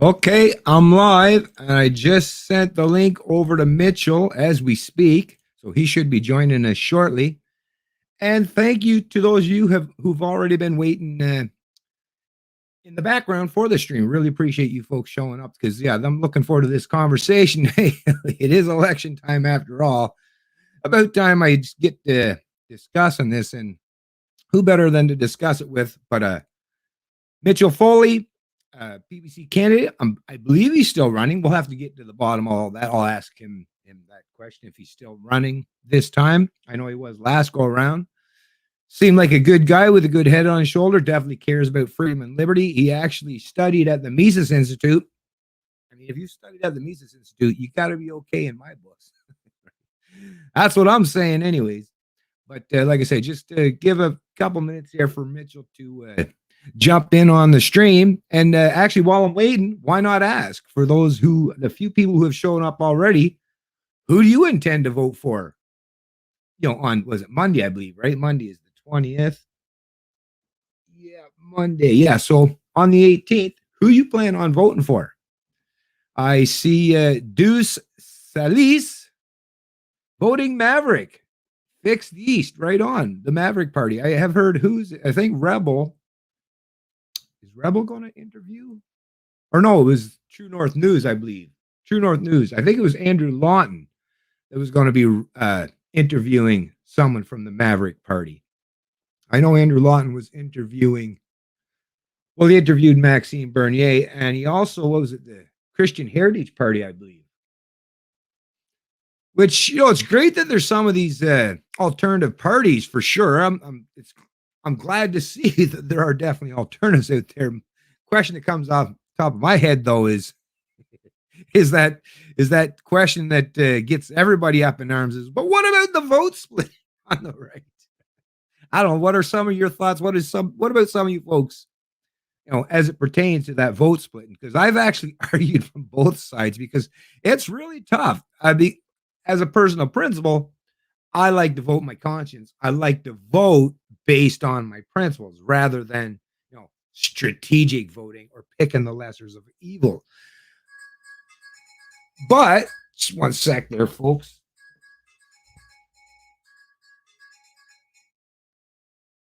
Okay, I'm live, and I just sent the link over to Mitchell as we speak, so he should be joining us shortly. And thank you to those of you who've already been waiting in the background for the stream. Really appreciate you folks showing up because, yeah, I'm looking forward to this conversation. It is election time after all. About time I get to discussing this, and who better than to discuss it with but Mitchell Foley, PPC candidate. I believe he's still running. We'll have to get to the bottom of all that. I'll ask him that question if he's still running this time. I know he was last go around. Seemed like a good guy with a good head on his shoulder. Definitely cares about freedom and liberty. He actually studied at the Mises Institute. I mean, if you studied at the Mises Institute, you got to be okay in my books. That's what I'm saying, anyways. But like I say, just give a couple minutes here for Mitchell to jump in on the stream. And actually, while I'm waiting, why not ask for the few people who have shown up already, who do you intend to vote for? Was it Monday, I believe, right? Monday is the 20th. Yeah, Monday. Yeah. So on the 18th, who you plan on voting for? I see Deuce Salis voting Maverick. Fixed East, right on. The Maverick Party. I have heard I think Rebel. Is Rebel going to interview? Or no, it was True North News, I believe. True North News. I think it was Andrew Lawton that was going to be interviewing someone from the Maverick Party. I know Andrew Lawton was interviewing, well, he interviewed Maxime Bernier, and he also, what was it, the Christian Heritage Party, I believe. Which, it's great that there's some of these alternative parties for sure. I'm glad to see that there are definitely alternatives out there. Question that comes off the top of my head though is that question that gets everybody up in arms is, but what about the vote split on the right? I don't know. What are some of your thoughts? What about some of you folks, as it pertains to that vote split? Because I've actually argued from both sides because it's really tough. I mean, as a personal principle, I like to vote my conscience. I like to vote based on my principles rather than, strategic voting or picking the lessers of evil. But just one sec there, folks.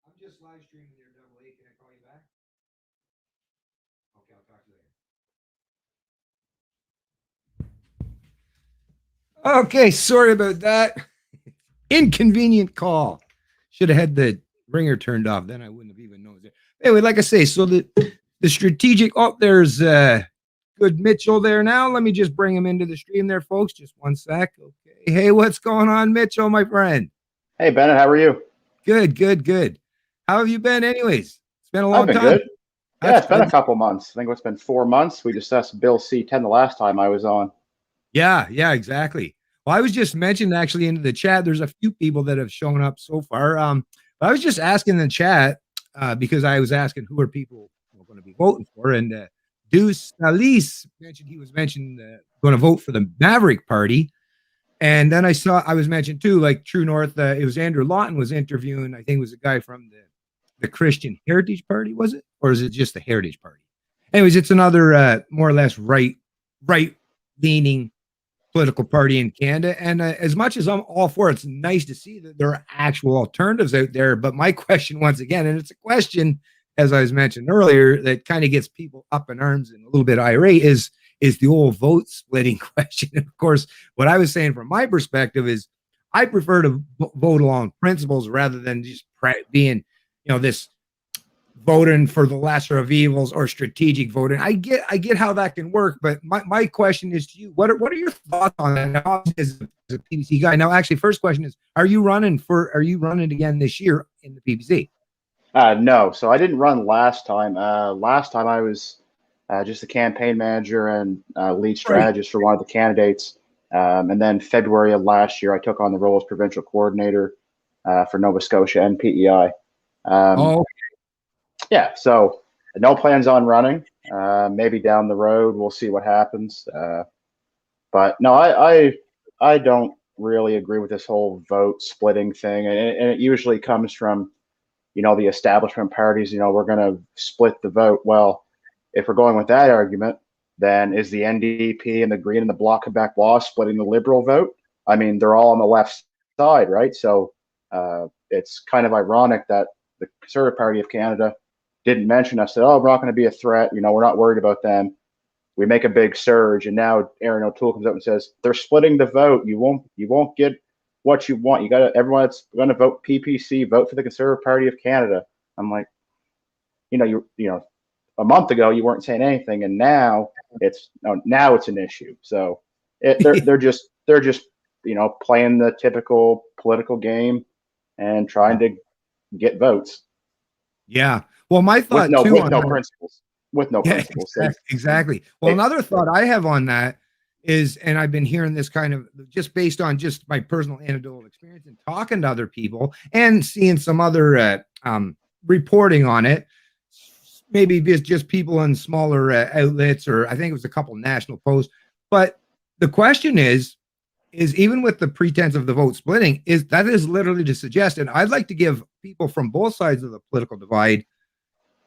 I'm just live streaming there, Double A. Can I call you back? Okay, I'll talk to you later. Okay, sorry about that. Inconvenient call. Should have had the ringer turned off. Then I wouldn't have even known it. Anyway, like I say, so the strategic. Oh, there's good Mitchell there now. Let me just bring him into the stream there, folks. Just one sec. Okay. Hey, what's going on, Mitchell, my friend? Hey, Bennett, how are you? Good. How have you been, anyways? It's been a long time. Good. Yeah, it's been a couple months. I think it's been 4 months. We discussed Bill C-10 the last time I was on. Yeah, exactly. Well, I was just mentioning actually into the chat, there's a few people that have shown up so far. But I was just asking in the chat because I was asking who are people going to be voting for. And Deuce Salis mentioned he was going to vote for the Maverick Party. And then I was mentioned too, like True North, it was Andrew Lawton was interviewing, I think it was a guy from the Christian Heritage Party, was it? Or is it just the Heritage Party? Anyways, it's another more or less right-leaning political party in Canada. And as much as I'm all for it, it's nice to see that there are actual alternatives out there. But my question, once again, and it's a question, as I was mentioned earlier, that kind of gets people up in arms and a little bit irate is the old vote splitting question. And of course, what I was saying from my perspective is I prefer to vote along principles rather than just being, this voting for the lesser of evils or strategic voting. I get how that can work, but my question is to you: what are your thoughts on that? Now, as a PPC guy, now actually, first question is: Are you running again this year in the PPC? No, so I didn't run last time. Last time I was just a campaign manager and lead strategist for one of the candidates. And then February of last year, I took on the role as provincial coordinator for Nova Scotia and PEI. Yeah, so no plans on running. Maybe down the road, we'll see what happens. But no, I don't really agree with this whole vote splitting thing. And it usually comes from, the establishment parties, we're going to split the vote. Well, if we're going with that argument, then is the NDP and the Green and the Bloc Quebec law splitting the Liberal vote? I mean, they're all on the left side, right? So it's kind of ironic that the Conservative Party of Canada didn't mention us. Said, "Oh, we're not going to be a threat. You know, we're not worried about them." We make a big surge, and now Aaron O'Toole comes up and says they're splitting the vote. You won't get what you want. You got to everyone that's going to vote PPC, vote for the Conservative Party of Canada. I'm like, you know, a month ago you weren't saying anything, and now it's an issue. So they're just playing the typical political game and trying to get votes. Yeah. Well, my thought with no principles. Exactly. Well, another thought I have on that is, and I've been hearing this kind of just based on just my personal anecdotal experience and talking to other people and seeing some other reporting on it, maybe just people in smaller outlets, or I think it was a couple national posts. But the question is even with the pretense of the vote splitting, is literally to suggest, and I'd like to give people from both sides of the political divide,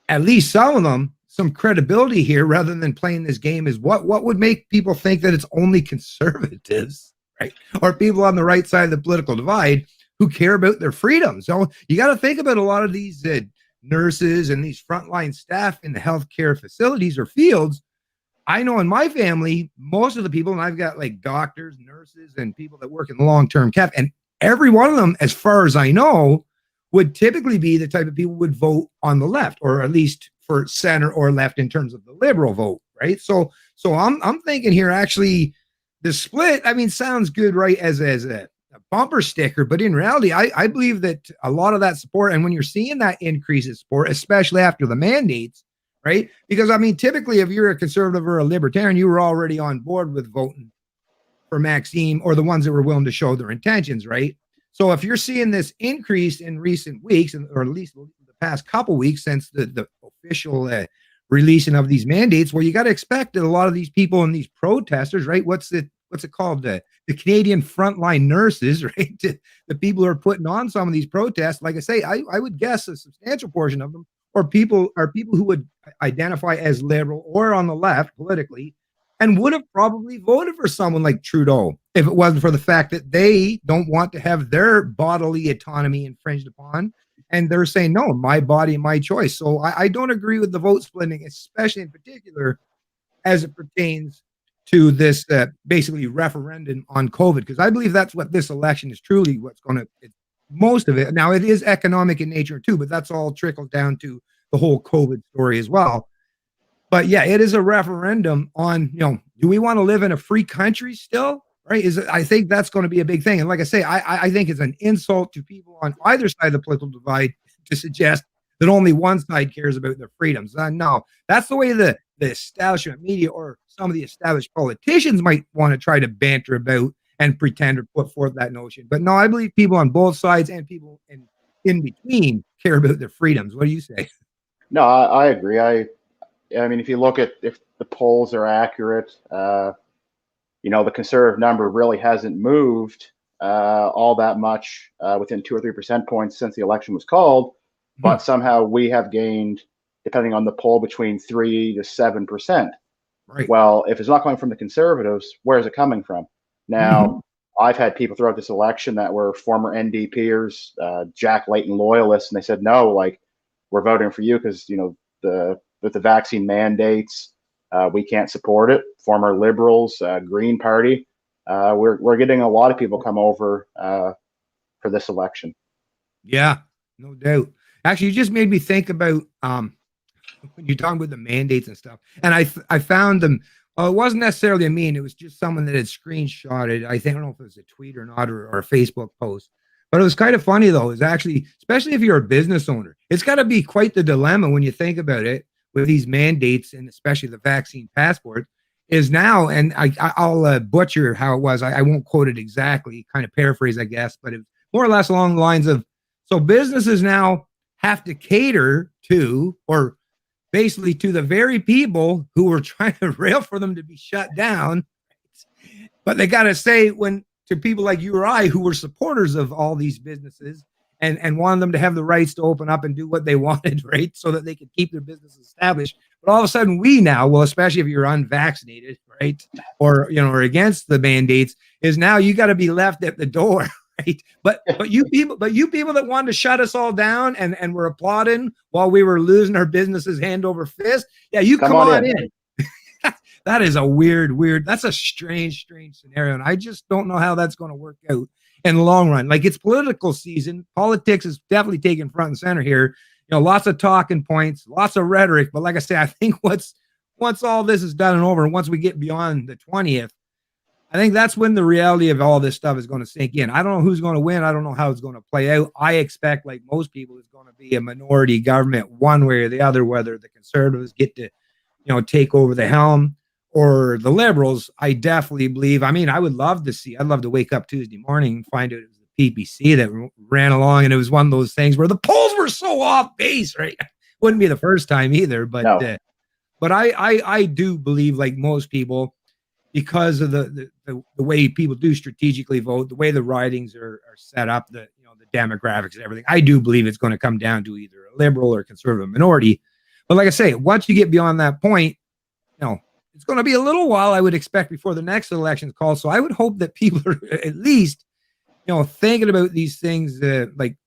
at least some of them, some credibility here, rather than playing this game. Is what would make people think that it's only conservatives, right, or people on the right side of the political divide who care about their freedom. So you got to think about a lot of these nurses and these frontline staff in the healthcare facilities or fields. I know in my family, most of the people, and I've got like doctors, nurses, and people that work in the long-term care, and every one of them, as far as I know, would typically be the type of people who would vote on the left, or at least for center or left in terms of the liberal vote, right? So I'm thinking here, actually, the split, I mean, sounds good, right, as a bumper sticker, but in reality, I believe that a lot of that support, and when you're seeing that increase in support, especially after the mandates, right? Because, I mean, typically, if you're a conservative or a libertarian, you were already on board with voting for Maxime, or the ones that were willing to show their intentions, right? So if you're seeing this increase in recent weeks, or at least the past couple weeks since the official releasing of these mandates, well, you got to expect that a lot of these people and these protesters, right? What's it called? The Canadian frontline nurses, right? The people who are putting on some of these protests, like I say, I would guess a substantial portion of them are people who would identify as liberal or on the left politically, and would have probably voted for someone like Trudeau if it wasn't for the fact that they don't want to have their bodily autonomy infringed upon. And they're saying, no, my body, my choice. So I don't agree with the vote splitting, especially in particular as it pertains to this basically referendum on COVID, because I believe that's what this election is truly what's going to, most of it. Now, it is economic in nature too, but that's all trickled down to the whole COVID story as well. But yeah, it is a referendum on, do we want to live in a free country still? Right? I think that's going to be a big thing. And like I say, I think it's an insult to people on either side of the political divide to suggest that only one side cares about their freedoms. No, that's the way the establishment media or some of the established politicians might want to try to banter about and pretend or put forth that notion. But no, I believe people on both sides and people in between care about their freedoms. What do you say? No, I agree. I mean, if you look at if the polls are accurate, the conservative number really hasn't moved all that much within 2 or 3 percent points since the election was called. But somehow we have gained, depending on the poll, between 3 to 7%. Right. Well, if it's not coming from the conservatives, where is it coming from? Now, I've had people throughout this election that were former NDPers, Jack Layton loyalists, and they said, no, like, we're voting for you because, with the vaccine mandates, we can't support it. Former Liberals, Green Party, we're getting a lot of people come over for this election. Yeah, no doubt. Actually, you just made me think about when you're talking about the mandates and stuff. And I found them. Well, it wasn't necessarily a meme. It was just someone that had screenshotted. I don't know if it was a tweet or not, or a Facebook post. But it was kind of funny, though. It's actually, especially if you're a business owner, it's got to be quite the dilemma when you think about it with these mandates, and especially the vaccine passport is now. And I'll butcher how it was. I won't quote it exactly, kind of paraphrase, I guess, but it's more or less along the lines of, so businesses now have to cater to, or basically to, the very people who were trying to rail for them to be shut down. But they got to say to people like you or I, who were supporters of all these businesses and wanted them to have the rights to open up and do what they wanted, right? So that they could keep their businesses established. But all of a sudden we now, well, especially if you're unvaccinated, right? Or, or against the mandates, is now you got to be left at the door. Right. But you people that wanted to shut us all down and were applauding while we were losing our businesses hand over fist. Yeah, you come on in. That is a weird, that's a strange scenario. And I just don't know how that's going to work out in the long run. Like, it's political season. Politics is definitely taking front and center here. Lots of talking points, lots of rhetoric. But like I say, I think once all this is done and over, and once we get beyond the 20th, I think that's when the reality of all this stuff is going to sink in. I don't know who's going to win. I don't know how it's going to play out. I expect, like most people, it's going to be a minority government one way or the other, whether the conservatives get to, take over the helm or the liberals. I definitely believe, I would love to wake up Tuesday morning and find out it was the PPC that ran along. And it was one of those things where the polls were so off base, right? Wouldn't be the first time either, but, no. But I do believe, like most people, because of the way people do strategically vote, the way the ridings are set up, the demographics and everything, I do believe it's going to come down to either a liberal or conservative minority. But like I say, once you get beyond that point, it's going to be a little while, I would expect, before the next election's called. So I would hope that people are at least, thinking about these things like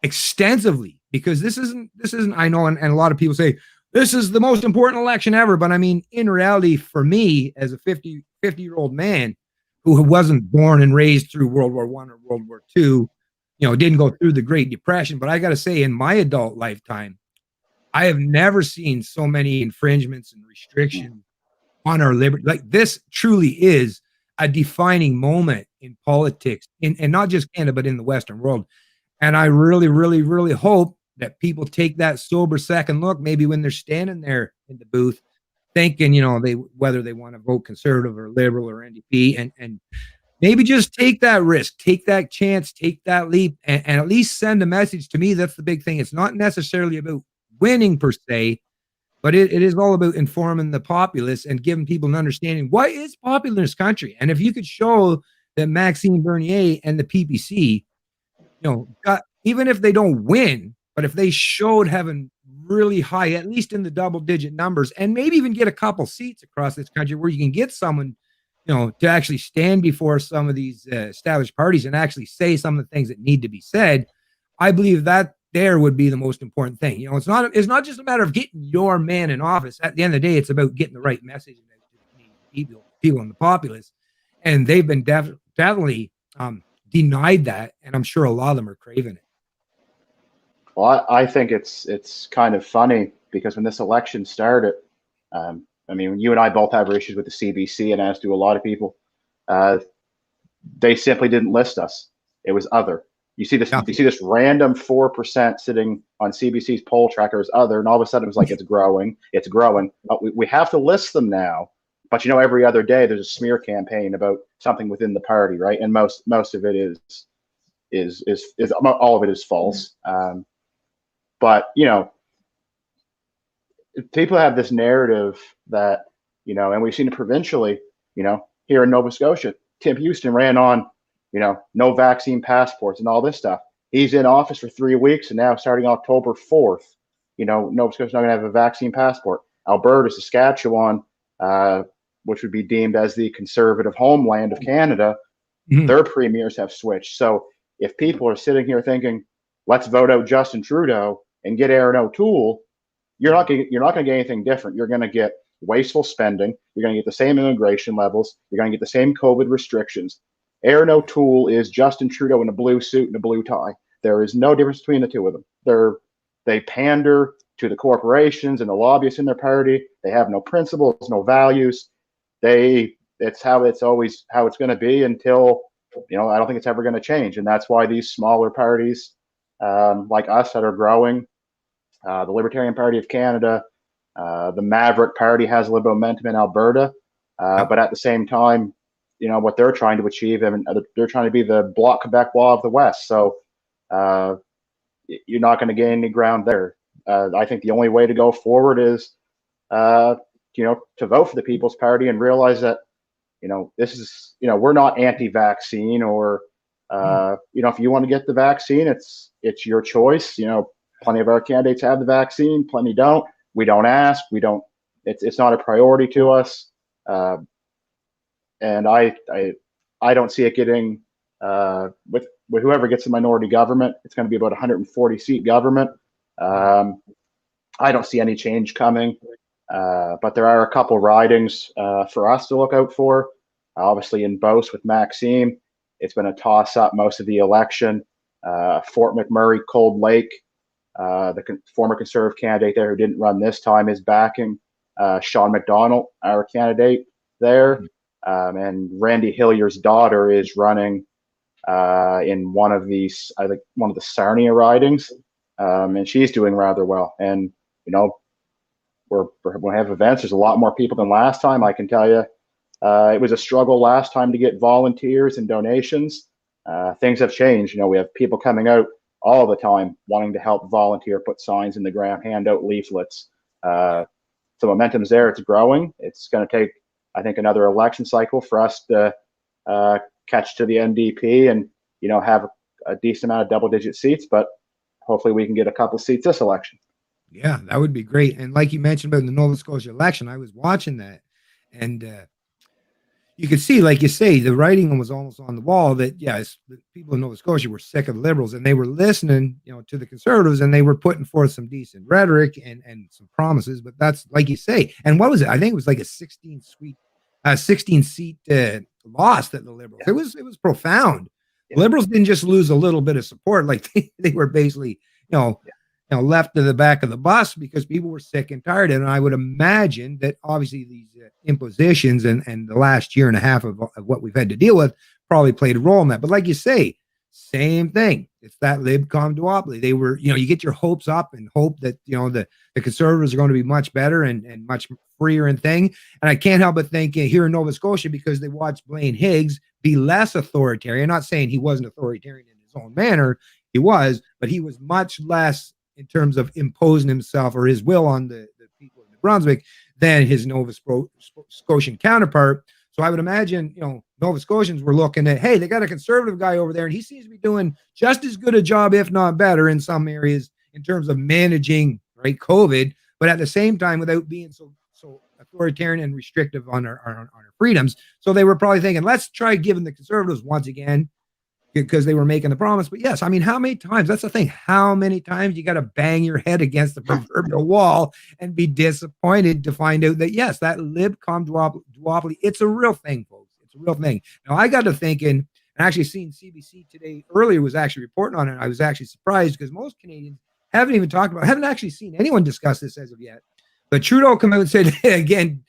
extensively, because this isn't, I know, and a lot of people say this is the most important election ever. But in reality, for me, as a 50-year-old man who wasn't born and raised through World War I or World War II, didn't go through the Great Depression. But I got to say, in my adult lifetime, I have never seen so many infringements and restrictions on our liberty. Like, this truly is a defining moment in politics, and not just Canada, but in the Western world. And I really, really, really hope that people take that sober second look, maybe when they're standing there in the booth, thinking, whether they want to vote conservative or liberal or NDP, and maybe just take that risk, take that chance, take that leap, and at least send a message. To me, that's the big thing. It's not necessarily about winning per se, but it is all about informing the populace and giving people an understanding what is popular in this country. And if you could show that Maxime Bernier and the PPC, even if they don't win, but if they showed having really high, at least in the double-digit numbers, and maybe even get a couple seats across this country where you can get someone, to actually stand before some of these established parties and actually say some of the things that need to be said, I believe that there would be the most important thing. It's not just a matter of getting your man in office. At the end of the day, it's about getting the right message to people in the populace, and they've been definitely denied that, and I'm sure a lot of them are craving it. Well, I think it's kind of funny, because when this election started, you and I both have issues with the CBC, and as do a lot of people. They simply didn't list us. It was other. You see this random 4% sitting on CBC's poll tracker as other, and all of a sudden it was like, it's growing. We have to list them now. But every other day there's a smear campaign about something within the party, right? And most of it is all of it is false. But people have this narrative that, and we've seen it provincially, here in Nova Scotia. Tim Houston ran on, no vaccine passports and all this stuff. He's in office for 3 weeks, and now starting October 4th, Nova Scotia's not going to have a vaccine passport. Alberta, Saskatchewan, which would be deemed as the conservative homeland of Canada, their premiers have switched. So if people are sitting here thinking, let's vote out Justin Trudeau and get Aaron O'Toole, you're not going to get anything different. You're going to get wasteful spending. You're going to get the same immigration levels. You're going to get the same COVID restrictions. Aaron O'Toole is Justin Trudeau in a blue suit and a blue tie. There is no difference between the two of them. They pander to the corporations and the lobbyists in their party. They have no principles, no values. It's how it's going to be until, I don't think it's ever going to change. And that's why these smaller parties, like us, that are growing, the Libertarian Party of Canada, the Maverick Party has a little momentum in Alberta, but at the same time, what they're trying to achieve, and they're trying to be the Bloc Québécois of the West. So you're not going to gain any ground there. I think the only way to go forward is, to vote for the People's Party and realize that, this is, we're not anti-vaccine or If you want to get the vaccine, it's your choice. Plenty of our candidates have the vaccine, plenty don't. We don't ask. We don't. It's not a priority to us. And I don't see it getting with whoever gets the minority government. It's going to be about 140 seat government. I don't see any change coming, but there are a couple ridings for us to look out for. Obviously, in Beauce with Maxime, it's been a toss-up most of the election. Fort McMurray, Cold Lake, the former Conservative candidate there who didn't run this time is backing Sean McDonald, our candidate there. And Randy Hillier's daughter is running in one of these, I think, one of the Sarnia ridings, and she's doing rather well. And when we have events, there's a lot more people than last time. I can tell you, it was a struggle last time to get volunteers and donations. Things have changed. We have people coming out all the time wanting to help volunteer, put signs in the ground, hand out leaflets. So momentum's there. It's growing. It's going to take, I think, another election cycle for us to catch to the NDP and have a decent amount of double-digit seats. But hopefully, we can get a couple seats this election. Yeah, that would be great. And like you mentioned about the Nova Scotia election, I was watching that, and you could see, like you say, the writing was almost on the wall that, yes, the people in Nova Scotia were sick of the Liberals, and they were listening, to the Conservatives, and they were putting forth some decent rhetoric and some promises. But that's, like you say, and what was it? I think it was like a 16 seat loss that the Liberals. Yeah. It was profound. Yeah. Liberals didn't just lose a little bit of support; like they were basically, left to the back of the bus because people were sick and tired. And I would imagine that obviously these impositions and the last year and a half of what we've had to deal with probably played a role in that. But like you say, same thing. It's that libcom duopoly. They were, you get your hopes up and hope that, the Conservatives are going to be much better and much freer and thing. And I can't help but think here in Nova Scotia, because they watched Blaine Higgs be less authoritarian. I'm not saying he wasn't authoritarian in his own manner. He was, but he was much less in terms of imposing himself or his will on the people in New Brunswick than his Nova Scotian counterpart. So I would imagine, Nova Scotians were looking at, hey, they got a Conservative guy over there, and he seems to be doing just as good a job, if not better, in some areas in terms of managing COVID, but at the same time without being so authoritarian and restrictive on our freedoms. So they were probably thinking, let's try giving the Conservatives once again, because they were making the promise. But yes, I mean, how many times? That's the thing. How many times you got to bang your head against the proverbial wall and be disappointed to find out that, yes, that libcom duopoly, it's a real thing, folks. It's a real thing. Now, I got to thinking, and actually seeing CBC today earlier was actually reporting on it. I was actually surprised because most Canadians haven't actually seen anyone discuss this as of yet. But Trudeau come out and said, again,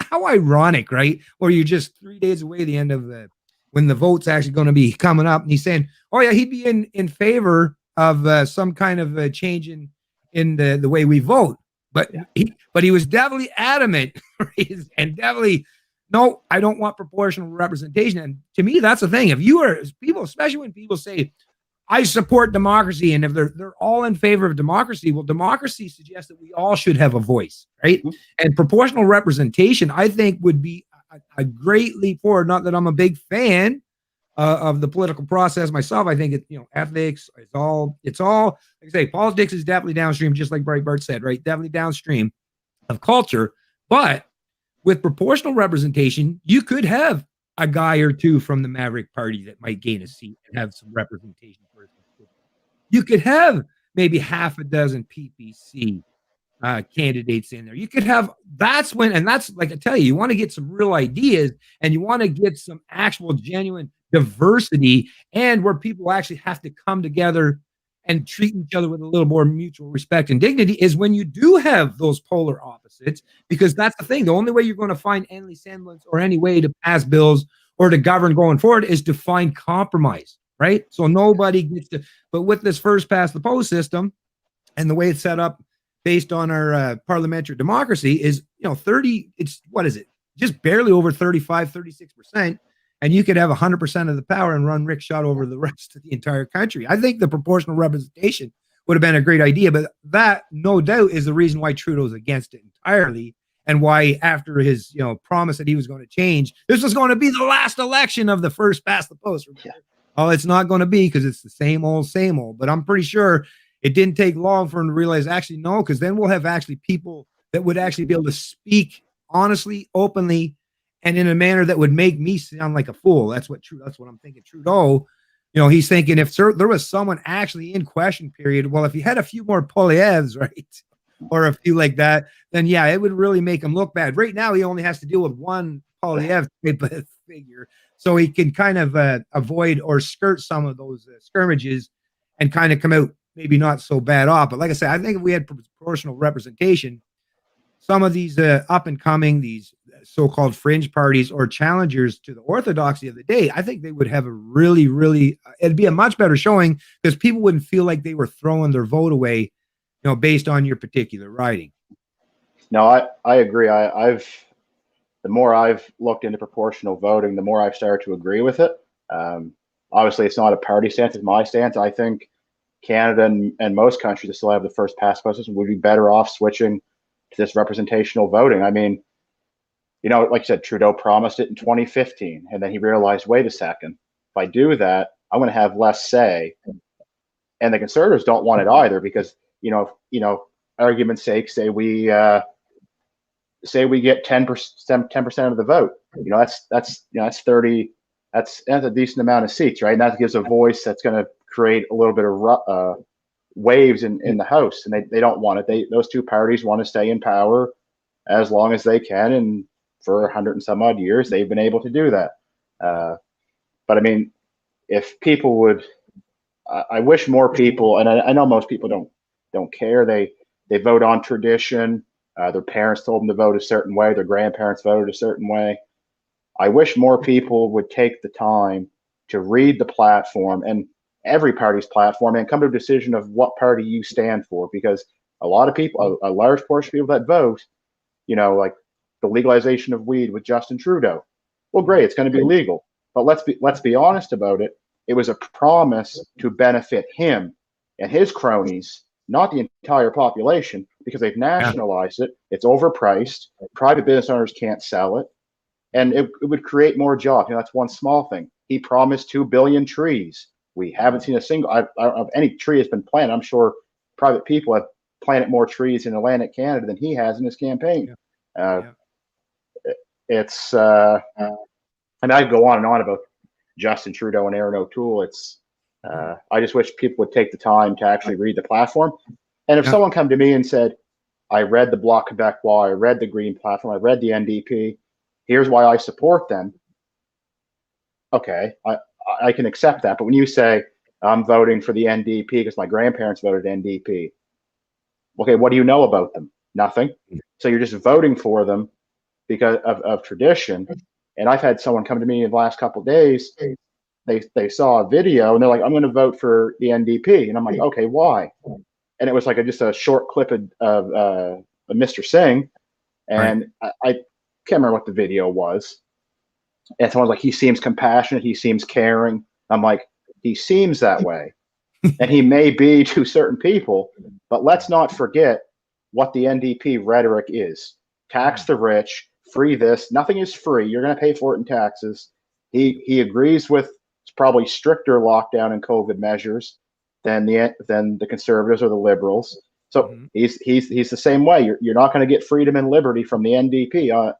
how ironic, right? Or you're just 3 days away the end of when the vote's actually going to be coming up. And he's saying, oh, yeah, he'd be in favor of some kind of a change in the way we vote. But he was definitely adamant and definitely, no, I don't want proportional representation. And to me, that's the thing. If you are people, especially when people say, I support democracy, and if they're all in favor of democracy, well, democracy suggests that we all should have a voice, right? Mm-hmm. And proportional representation, I think, would be a great leap forward. Not that I'm a big fan of the political process myself. I think ethics, it's all like I say, politics is definitely downstream, just like Breitbart said, right? Definitely downstream of culture. But with proportional representation, you could have a guy or two from the Maverick Party that might gain a seat and have some representation for it. You could have maybe half a dozen PPC candidates in there. You could have, that's like I tell you, you want to get some real ideas and you want to get some actual genuine diversity, and where people actually have to come together and treat each other with a little more mutual respect and dignity is when you do have those polar opposites, because that's the thing. The only way you're going to find any semblance or any way to pass bills or to govern going forward is to find compromise, right? So nobody gets to, but with this first past the post system and the way it's set up based on our parliamentary democracy is, 30, it's, what is it? Just barely over 35, 36%. And you could have 100% of the power and run rickshot over the rest of the entire country. I think the proportional representation would have been a great idea, but that no doubt is the reason why Trudeau's against it entirely, and why after his promise that he was going to change, this was going to be the last election of the first past the post. Oh, it's not going to be because it's the same old, same old. But I'm pretty sure it didn't take long for him to realize actually no, because then we'll have actually people that would actually be able to speak honestly, openly, and in a manner that would make me sound like a fool. That's what I'm thinking. Trudeau, he's thinking if there was someone actually in question period, well, if he had a few more Poilievres, right, or a few like that, then yeah, it would really make him look bad. Right now, he only has to deal with one Poiliev type of figure, so he can kind of avoid or skirt some of those skirmishes and kind of come out maybe not so bad off. But like I said, I think if we had proportional representation, some of these up and coming, these so-called fringe parties or challengers to the orthodoxy of the day, I think they would have a really, really, it'd be a much better showing because people wouldn't feel like they were throwing their vote away, based on your particular writing. No, I agree. The more I've looked into proportional voting, the more I've started to agree with it. Obviously, it's not a party stance; it's my stance. I think Canada and most countries that still have the first past post system would be better off switching to this representational voting. I mean, like you said, Trudeau promised it in 2015, and then he realized, wait a second, if I do that, I'm going to have less say. And the Conservatives don't want it either because, argument's sake, say we get 10% of the vote. That's 30. That's a decent amount of seats, right? And that gives a voice that's going to create a little bit of waves in the House, and they don't want it. Those two parties want to stay in power as long as they can, and for 100 and some odd years, they've been able to do that. But I mean, if people would, I wish more people, and I know most people don't care. They vote on tradition. Their parents told them to vote a certain way. Their grandparents voted a certain way. I wish more people would take the time to read the platform and every party's platform and come to a decision of what party you stand for, because a lot of people, a large portion of people that vote, like the legalization of weed with Justin Trudeau. Well, great, it's going to be legal, but let's be honest about it. It was a promise to benefit him and his cronies, not the entire population, because they've nationalized it. It's overpriced. Private business owners can't sell it, and it would create more jobs. That's one small thing. He promised 2 billion trees. We haven't seen a single of any tree has been planted. I'm sure private people have planted more trees in Atlantic Canada than he has in his campaign. It's I mean, I go on and on about Justin Trudeau and Aaron O'Toole. I just wish people would take the time to actually read the platform. And if someone come to me and said, I read the Bloc Québécois, I read the Green Platform, I read the NDP, here's why I support them. Okay, I can accept that. But when you say I'm voting for the NDP because my grandparents voted NDP, okay, what do you know about them? Nothing. So you're just voting for them because of tradition. And I've had someone come to me in the last couple of days. They saw a video and they're like, I'm going to vote for the NDP. And I'm like, okay, why? And it was like just a short clip of Mr. Singh. And I can't remember what the video was. And someone's like, he seems compassionate. He seems caring. I'm like, he seems that way. And he may be to certain people, but let's not forget what the NDP rhetoric is. Tax the rich, free this. Nothing is free. You're going to pay for it in taxes. He agrees with probably stricter lockdown and COVID measures than the Conservatives or the Liberals. So he's the same way. You're not going to get freedom and liberty from the NDP.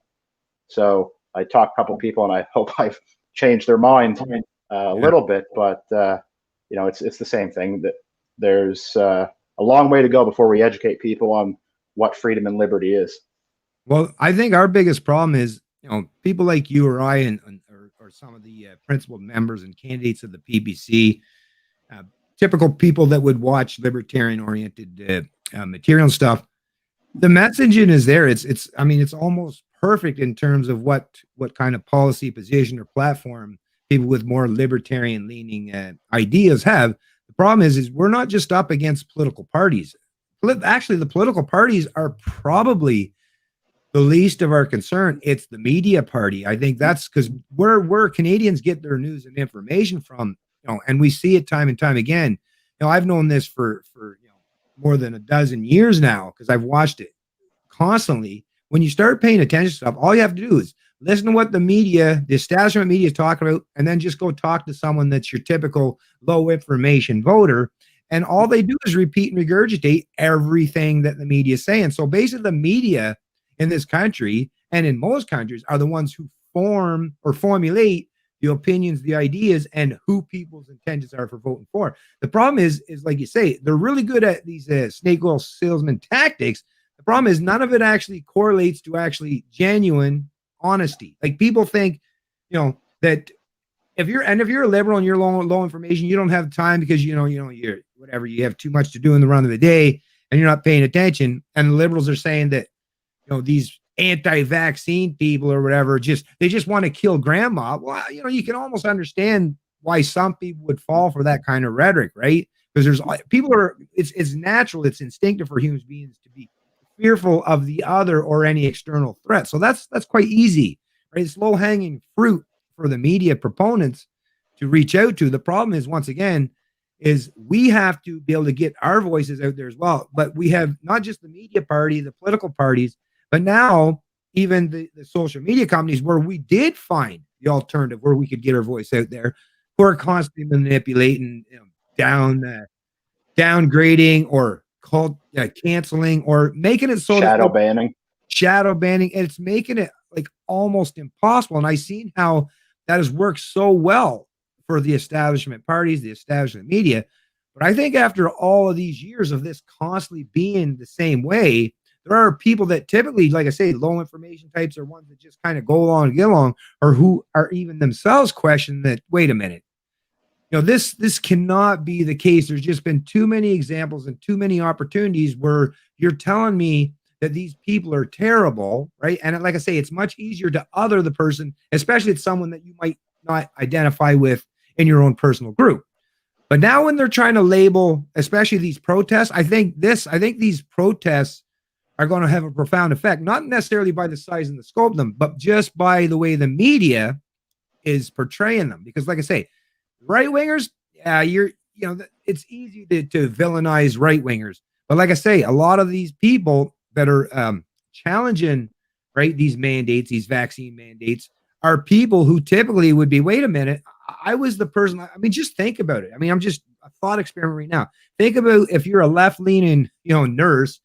So I talked to a couple of people, and I hope I've changed their mind a little bit. But it's the same thing. That there's a long way to go before we educate people on what freedom and liberty is. Well, I think our biggest problem is, people like you or I or some of the principal members and candidates of the PPC, typical people that would watch libertarian-oriented material and stuff. The messaging is there. It's almost perfect in terms of what kind of policy position or platform people with more libertarian-leaning ideas have. The problem is we're not just up against political parties. Actually, the political parties are probably the least of our concern. It's the media party. I think that's because where Canadians get their news and information from, and we see it time and time again. I've known this for more than a dozen years now because I've watched it constantly. When you start paying attention to stuff, all you have to do is listen to what the media, the establishment media is talking about, and then just go talk to someone that's your typical low information voter. And all they do is repeat and regurgitate everything that the media is saying. So basically, the media in this country and in most countries are the ones who form or formulate the opinions, the ideas, and who people's intentions are for voting for. The problem is like you say, they're really good at these snake oil salesman tactics. The problem is none of it actually correlates to actually genuine honesty. Like people think, that if you're a liberal and you're low information, you don't have time because you're whatever, you have too much to do in the run of the day and you're not paying attention. And the liberals are saying that these anti-vaccine people or whatever they just want to kill grandma. Well, you can almost understand why some people would fall for that kind of rhetoric, right? Because it's natural, it's instinctive for human beings to be fearful of the other or any external threat. So that's quite easy, right? It's low-hanging fruit for the media proponents to reach out to. The problem is, once again, is we have to be able to get our voices out there as well. But we have not just the media party, the political parties, but now even the social media companies where we did find the alternative where we could get our voice out there, who are constantly manipulating, downgrading or canceling or making it so shadow banning. And it's making it like almost impossible. And I've seen how that has worked so well for the establishment parties, the establishment media. But I think after all of these years of this constantly being the same way, there are people that typically, like I say, low information types are ones that just kind of go along and get along, or who are even themselves question that, wait a minute, this cannot be the case. There's just been too many examples and too many opportunities where you're telling me that these people are terrible, right? And like I say, it's much easier to other the person, especially it's someone that you might not identify with in your own personal group. But now when they're trying to label, especially these protests, I think these protests are going to have a profound effect, not necessarily by the size and the scope of them, but just by the way the media is portraying them. Because like I say, right wingers, it's easy to villainize right wingers. But like I say, a lot of these people that are challenging, right, these mandates, these vaccine mandates, are people who typically would be, wait a minute, I was the person. I mean, just think about it. I mean, I'm just a thought experiment right now. Think about if you're a left-leaning, nurse,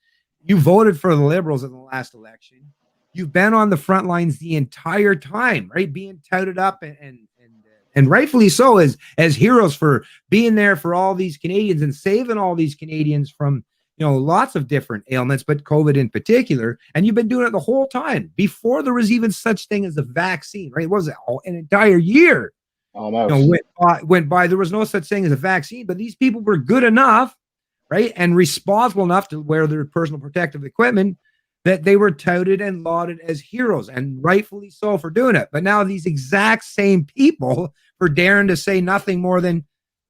you voted for the liberals in the last election. You've been on the front lines the entire time, right? Being touted up and rightfully so as heroes for being there for all these Canadians and saving all these Canadians from, lots of different ailments, but COVID in particular. And you've been doing it the whole time before there was even such thing as a vaccine, right? What was it? An entire year almost went by. There was no such thing as a vaccine, but these people were good enough, right, and responsible enough to wear their personal protective equipment that they were touted and lauded as heroes, and rightfully so for doing it. But now these exact same people for daring to say nothing more than,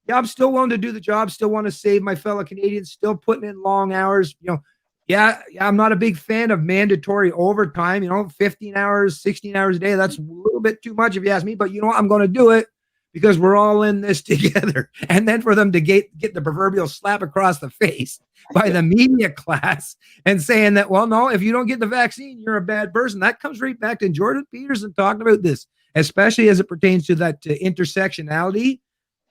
yeah, I'm still willing to do the job, still want to save my fellow Canadians, still putting in long hours, yeah, I'm not a big fan of mandatory overtime, 15 hours, 16 hours a day. That's a little bit too much if you ask me, but I'm going to do it because we're all in this together. And then for them to get the proverbial slap across the face by the media class and saying that, well, no, if you don't get the vaccine, you're a bad person. That comes right back to Jordan Peterson talking about this, especially as it pertains to that intersectionality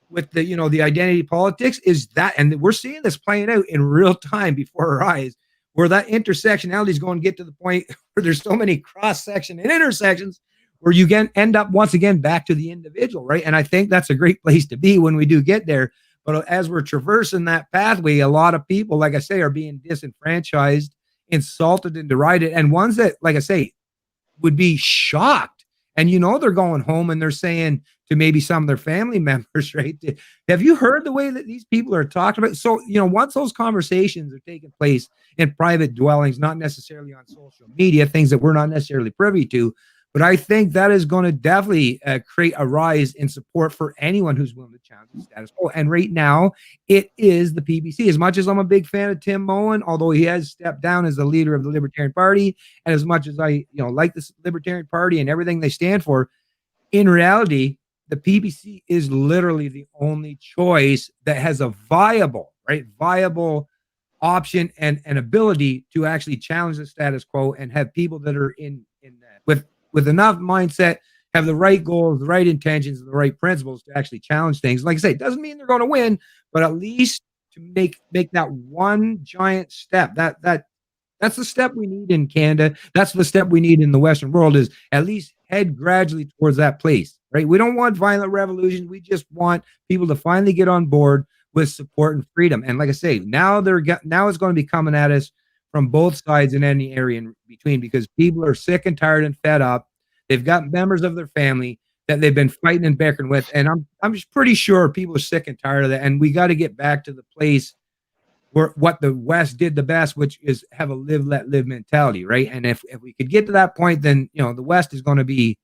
with the, the identity politics is that, and we're seeing this playing out in real time before our eyes, where that intersectionality is going to get to the point where there's so many cross-section and intersections where you end up once again back to the individual, right? And I think that's a great place to be when we do get there. But as we're traversing that pathway, a lot of people, like I say, are being disenfranchised, insulted, and derided. And ones that, like I say, would be shocked. And they're going home and they're saying to maybe some of their family members, right? Have you heard the way that these people are talking about? So, once those conversations are taking place in private dwellings, not necessarily on social media, things that we're not necessarily privy to, but I think that is going to definitely create a rise in support for anyone who's willing to challenge the status quo. And right now, it is the PPC. As much as I'm a big fan of Tim Moen, although he has stepped down as the leader of the Libertarian Party, and as much as I like the Libertarian Party and everything they stand for, in reality, the PPC is literally the only choice that has a viable option and ability to actually challenge the status quo and have people that are with with enough mindset, have the right goals, the right intentions, and the right principles to actually challenge things. Like I say, it doesn't mean they're going to win, but at least to make that one giant step. That's the step we need in Canada. That's the step we need in the Western world, is at least head gradually towards that place, right? We don't want violent revolution. We just want people to finally get on board with support and freedom. And like I say, now it's going to be coming at us from both sides in any area in between, because people are sick and tired and fed up. They've got members of their family that they've been fighting and bickering with, and I'm just pretty sure people are sick and tired of that. And we got to get back to the place where what the West did the best, which is have a live let live mentality, right? And if we could get to that point, then the West is going to be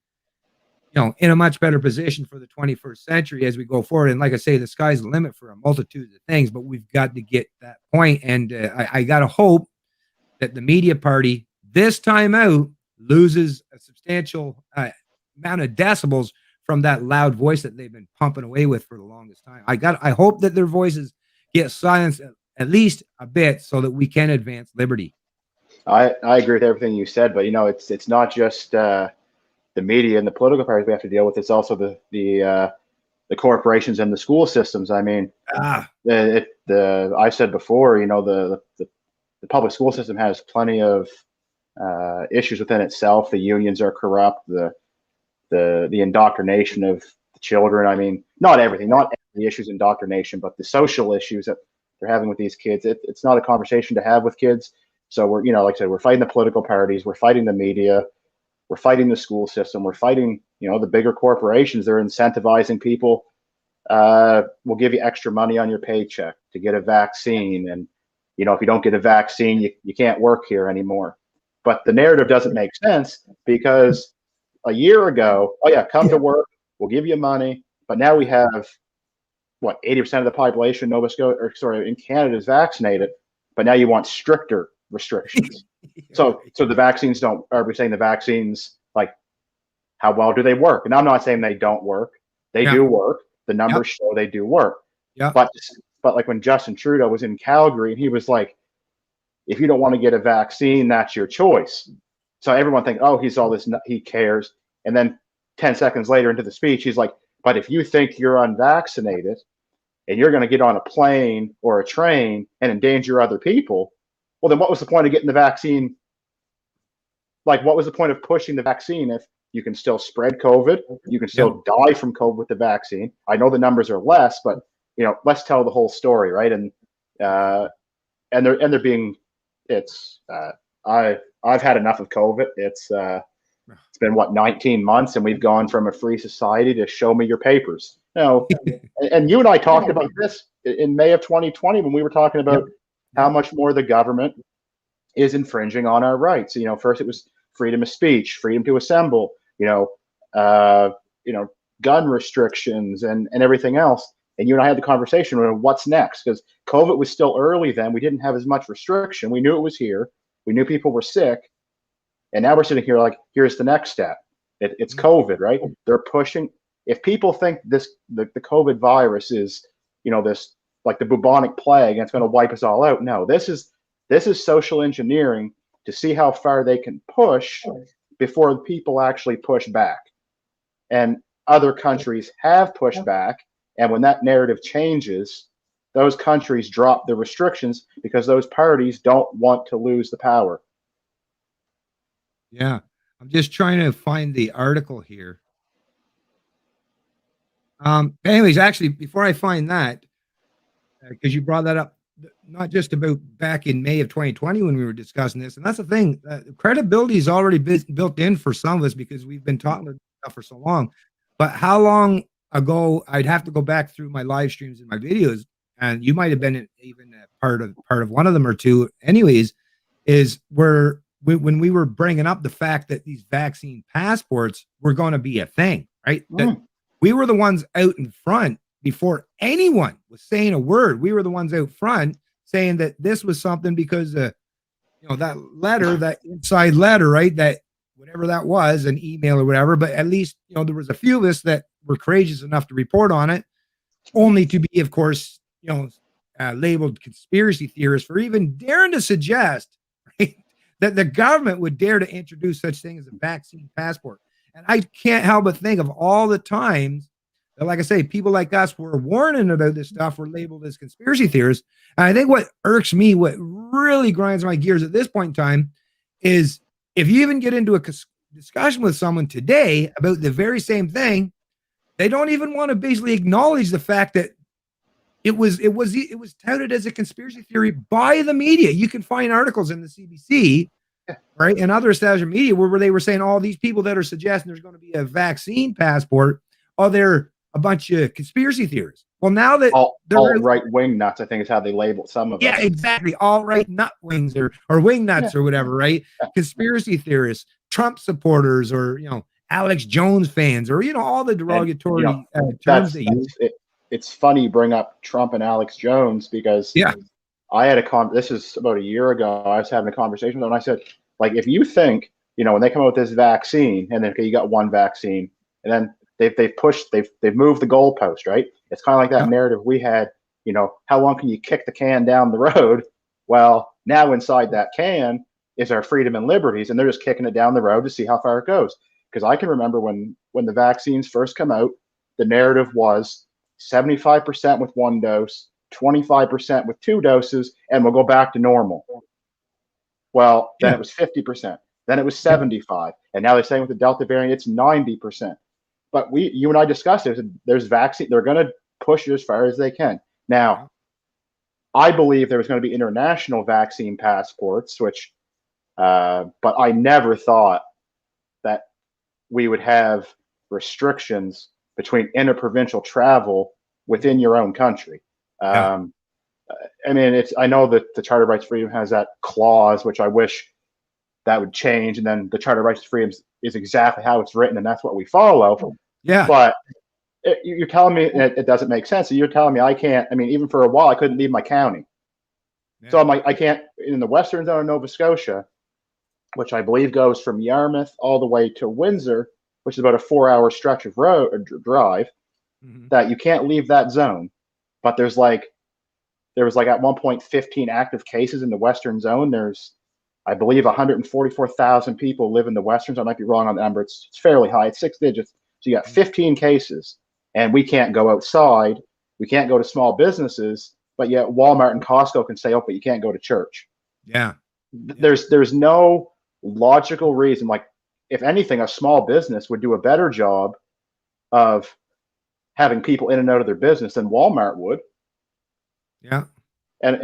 in a much better position for the 21st century as we go forward. And like I say, the sky's the limit for a multitude of things, but we've got to get that point. And I got to hope that the media party this time out loses a substantial amount of decibels from that loud voice that they've been pumping away with for the longest time. I hope that their voices get silenced at least a bit so that we can advance liberty. I agree with everything you said, but it's not just the media and the political parties we have to deal with. It's also the corporations and the school systems. I mean, I said before, the public school system has plenty of issues within itself. The unions are corrupt. The indoctrination of the children. I mean, not everything, not the issues indoctrination, but the social issues that they're having with these kids. It's not a conversation to have with kids. So we're, like I said, we're fighting the political parties, we're fighting the media, we're fighting the school system, we're fighting, the bigger corporations. They're incentivizing people. We'll give you extra money on your paycheck to get a vaccine, and if you don't get a vaccine, you can't work here anymore. But the narrative doesn't make sense, because a year ago, come to work, we'll give you money. But now we have 80% of the population in Canada is vaccinated, but now you want stricter restrictions. So the vaccines are we saying the vaccines, like, how well do they work? And I'm not saying they don't work. They do work. The numbers show they do work. Yeah. But like when Justin Trudeau was in Calgary, he was like, if you don't want to get a vaccine, that's your choice. So everyone thinks, oh, he's all this, he cares. And then 10 seconds later into the speech, he's like, but if you think you're unvaccinated and you're going to get on a plane or a train and endanger other people, well, then what was the point of getting the vaccine? Like, what was the point of pushing the vaccine if you can still spread COVID? You can still die from COVID with the vaccine. I know the numbers are less, but let's tell the whole story, right? And they're being, I've had enough of COVID. It's been 19 months, and we've gone from a free society to show me your papers. And you and I talked about this in May of 2020 when we were talking about how much more the government is infringing on our rights. First it was freedom of speech, freedom to assemble, gun restrictions and everything else. And you and I had the conversation on what's next, because COVID was still early then. We didn't have as much restriction. We knew it was here. We knew people were sick. And now we're sitting here like, here's the next step. It's COVID, right? They're pushing. If people think the COVID virus is, this like the bubonic plague and it's going to wipe us all out. No, this is social engineering to see how far they can push before people actually push back. And other countries have pushed back. And when that narrative changes, those countries drop the restrictions because those parties don't want to lose the power. Yeah. I'm just trying to find the article here. Anyways, actually, before I find that, because you brought that up, not just about back in May of 2020 when we were discussing this, and that's the thing, credibility is already built in for some of us because we've been talking about stuff for so long. But how long ago? I'd have to go back through my live streams and my videos, and you might have been even a part of one of them or two. Anyways, is when we were bringing up the fact that these vaccine passports were going to be a thing, right? That we were the ones out in front before anyone was saying a word. We were the ones out front saying that this was something because, that letter, that inside letter, right? That whatever that was, an email or whatever, but at least, there was a few of us that were courageous enough to report on it, only to be, of course, labeled conspiracy theorists for even daring to suggest, right, that the government would dare to introduce such thing as a vaccine passport. And I can't help but think of all the times that, like I say, people like us were warning about this stuff, were labeled as conspiracy theorists. And I think what irks me, what really grinds my gears at this point in time, is if you even get into a discussion with someone today about the very same thing, they don't even want to basically acknowledge the fact that it was touted as a conspiracy theory by the media. You can find articles in the CBC, right, and other established media where they were saying all these people that are suggesting there's going to be a vaccine passport, they're a bunch of conspiracy theorists. Well, now that they're right wing nuts, I think is how they label some of us. Yeah, exactly. All right, nut wings or wing nuts or whatever, right? Yeah. Conspiracy theorists, Trump supporters, or Alex Jones fans, or all the derogatory terms they use. It's funny you bring up Trump and Alex Jones because I had this is about a year ago. I was having a conversation with them, and I said, like, if you think, when they come out with this vaccine, and then you got one vaccine, and then they've moved the goalpost, right? It's kind of like that narrative we had. How long can you kick the can down the road? Well, now inside that can is our freedom and liberties, and they're just kicking it down the road to see how far it goes. Because I can remember when the vaccines first come out, the narrative was 75% with one dose, 25% with two doses, and we'll go back to normal. Well, then it was 50%. Then it was 75%. And now they're saying with the Delta variant, it's 90%. But you and I discussed it. There's vaccine. They're going to push it as far as they can. Now, I believe there was going to be international vaccine passports, but I never thought that we would have restrictions between interprovincial travel within your own country. I mean, I know that the Charter of Rights and Freedom has that clause, which I wish that would change. And then the Charter of Rights and Freedoms is exactly how it's written, and that's what we follow. Yeah. But you're telling me it doesn't make sense. So you're telling me I can't. I mean, even for a while, I couldn't leave my county. Yeah. So I'm like, I can't in the western zone of Nova Scotia, which I believe goes from Yarmouth all the way to Windsor, which is about a 4-hour stretch of road or drive, that you can't leave that zone. But there was like at one point 15 active cases in the western zone. There's, I believe, 144,000 people live in the western zone. I might be wrong on the number. It's fairly high. It's 6 digits. So you got 15 cases, and we can't go outside. We can't go to small businesses, but yet Walmart and Costco can say, oh, but you can't go to church. Yeah. There's no logical reason. Like, if anything, a small business would do a better job of having people in and out of their business than Walmart would. Yeah. And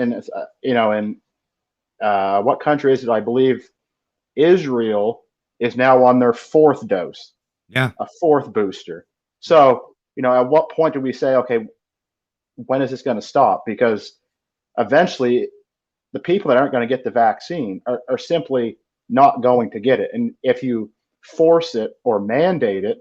what country is it? I believe Israel is now on their 4th dose. Yeah. A 4th booster. So, at what point do we say, okay, when is this going to stop? Because eventually the people that aren't going to get the vaccine are simply not going to get it. And if you force it or mandate it,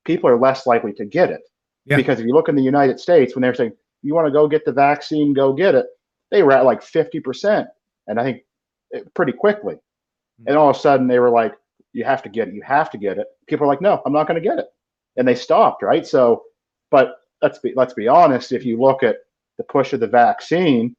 people are less likely to get it. Yeah. Because if you look in the United States, when they're saying, you want to go get the vaccine, go get it, they were at like 50%. And I think pretty quickly. Mm-hmm. And all of a sudden they were like, you have to get it. You have to get it. People are like, no, I'm not going to get it. And they stopped. Right. So, but let's be honest. If you look at the push of the vaccine,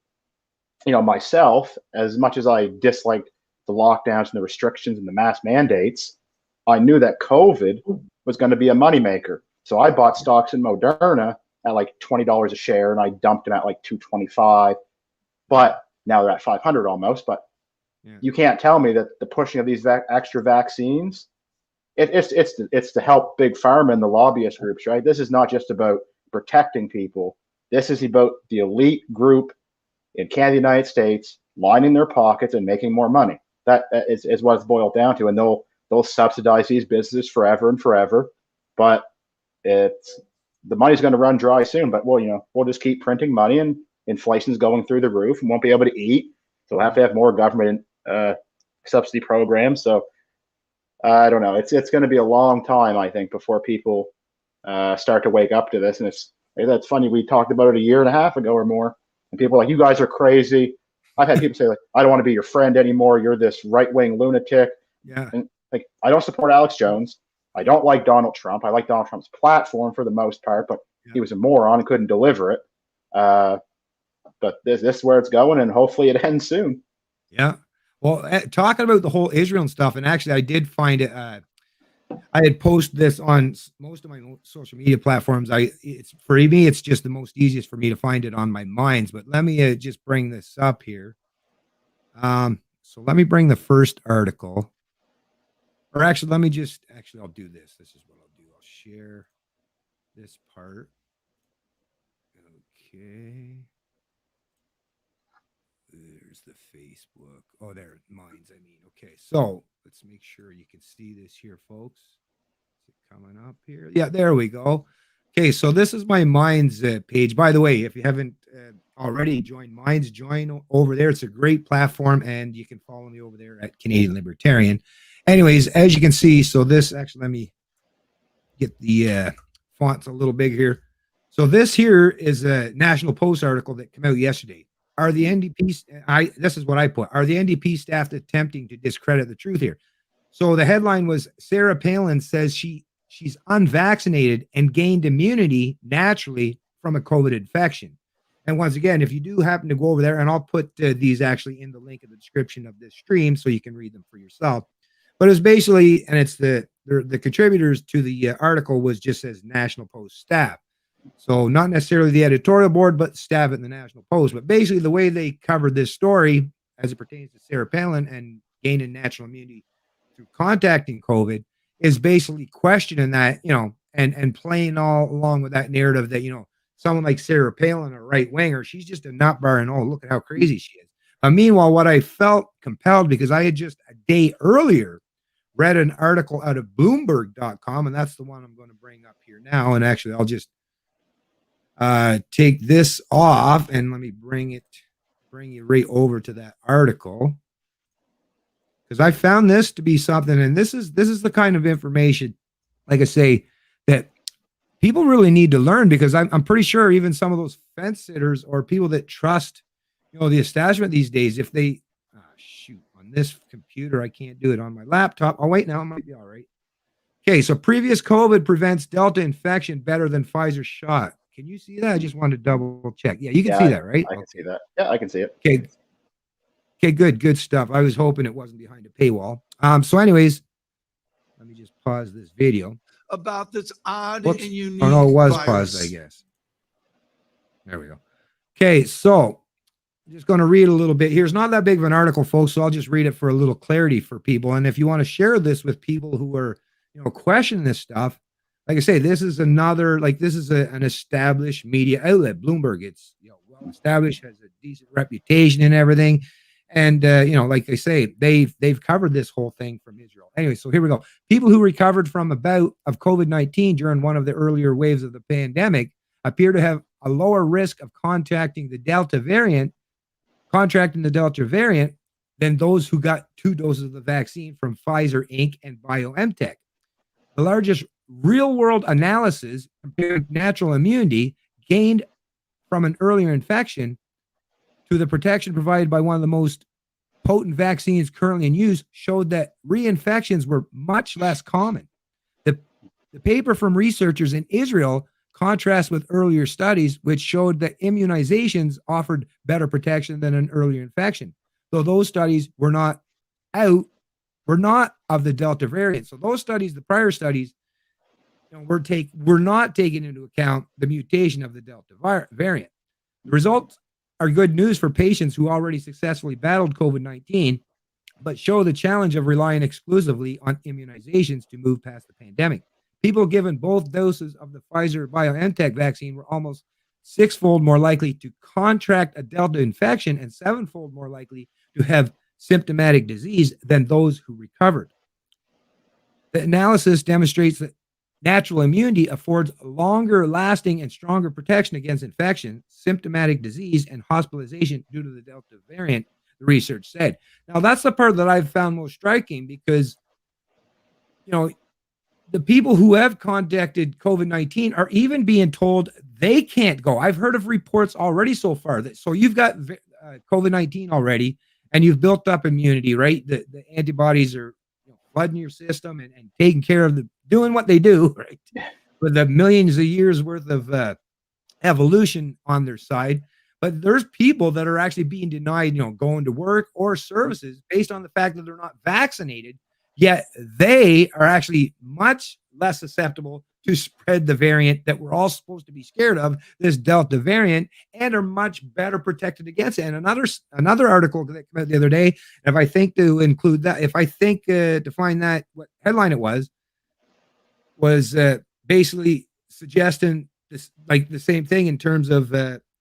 myself, as much as I disliked the lockdowns and the restrictions and the mask mandates, I knew that COVID was going to be a moneymaker. So I bought stocks in Moderna at like $20 a share, and I dumped them at like $225. But now they're at 500 almost. But you can't tell me that the pushing of these extra vaccines, it's to help big pharma and the lobbyist groups, right? This is not just about protecting people. This is about the elite group in Canada, United States, lining their pockets and making more money. That is what it's boiled down to. And they'll subsidize these businesses forever and forever. But the money's going to run dry soon. But we'll just keep printing money, and inflation's going through the roof, and won't be able to eat. So we'll have to have more government subsidy programs. So I don't know. It's going to be a long time, I think, before people start to wake up to this. And that's funny. We talked about it a year and a half ago or more, and people are like, you guys are crazy. I've had people say, like, I don't want to be your friend anymore. You're this right-wing lunatic. Yeah. And like, I don't support Alex Jones. I don't like Donald Trump. I like Donald Trump's platform for the most part, but he was a moron and couldn't deliver it. But this is where it's going, and hopefully it ends soon. Yeah. Well, talking about the whole Israel and stuff, and actually, I did find it. I had posted this on most of my social media platforms. It's for me, it's just the most easiest for me to find it on my minds. But let me just bring this up here. So let me bring the first article, or actually, let me just I'll do this. This is what I'll do. I'll share this part. Okay. There's the Facebook. Oh, there, mine's. I mean, okay. So let's make sure you can see this here, folks. Is it coming up here? Yeah, there we go. Okay, so this is my Minds page. By the way, if you haven't already joined Minds, join over there. It's a great platform, and you can follow me over there at Canadian Libertarian. Anyways, as you can see, so this actually, let me get the fonts a little big here. So this here is a National Post article that came out yesterday. Are the NDP, this is what I put, are the NDP staff attempting to discredit the truth here? So the headline was Sarah Palin says she's unvaccinated and gained immunity naturally from a COVID infection. And once again, if you do happen to go over there, and I'll put these actually in the link in the description of this stream so you can read them for yourself. But it's basically, and it's the contributors to the article was just as National Post staff. So not necessarily the editorial board, but staff at the National Post. But basically the way they covered this story as it pertains to Sarah Palin and gaining natural immunity through contacting COVID is basically questioning that, and playing all along with that narrative that, someone like Sarah Palin, a right winger, she's just a nut bar and, oh, look at how crazy she is. Meanwhile, what I felt compelled, because I had just a day earlier read an article out of Bloomberg.com, and that's the one I'm going to bring up here now. And actually, I'll just take this off and let me bring you right over to that article, because I found this to be something, and this is the kind of information, like I say, that people really need to learn, because I'm pretty sure even some of those fence sitters or people that trust, the establishment these days, if they shoot, on this computer I can't do it, on my laptop. Oh wait, now it might be all right. Okay, so previous COVID prevents Delta infection better than Pfizer shot. Can you see that? I just wanted to double check. Yeah, you can see that, right? I can see that. Yeah, I can see it. Okay, good stuff. I was hoping it wasn't behind a paywall. So anyways, let me just pause this video. About this odd and unique Oh, no, it was virus. paused, I guess. There we go. Okay, so I'm just going to read a little bit here. It's not that big of an article, folks, so I'll just read it for a little clarity for people. And if you want to share this with people who are, questioning this stuff, like I say, this is another, this is an established media outlet, Bloomberg. It's, well established, has a decent reputation and everything. And, like I say, they've covered this whole thing from Israel. Anyway, so here we go. People who recovered from a bout of COVID-19 during one of the earlier waves of the pandemic appear to have a lower risk of contracting the Delta variant than those who got 2 doses of the vaccine from Pfizer Inc. and BioNTech. The largest real-world analysis comparing natural immunity gained from an earlier infection to the protection provided by one of the most potent vaccines currently in use showed that reinfections were much less common. The paper from researchers in Israel contrasts with earlier studies, which showed that immunizations offered better protection than an earlier infection, though those studies were not of the Delta variant. So those studies, the prior studies, were not taking into account the mutation of the Delta variant. The results are good news for patients who already successfully battled COVID-19, but show the challenge of relying exclusively on immunizations to move past the pandemic. People given both doses of the Pfizer-BioNTech vaccine were almost 6-fold more likely to contract a Delta infection and 7-fold more likely to have symptomatic disease than those who recovered. The analysis demonstrates that natural immunity affords longer lasting and stronger protection against infection, symptomatic disease, and hospitalization due to the Delta variant, the research said. Now, that's the part that I've found most striking, because, the people who have contacted COVID-19 are even being told they can't go. I've heard of reports already so far that, so you've got COVID-19 already, and you've built up immunity, right? The antibodies are flooding your system and taking care of doing what they do, right? With the millions of years worth of evolution on their side. But there's people that are actually being denied, going to work or services based on the fact that they're not vaccinated. Yet they are actually much less susceptible to spread the variant that we're all supposed to be scared of, this Delta variant, and are much better protected against it. And another article that came out the other day, if I think to include that, if I think to find that what headline it was basically suggesting this, like the same thing in terms of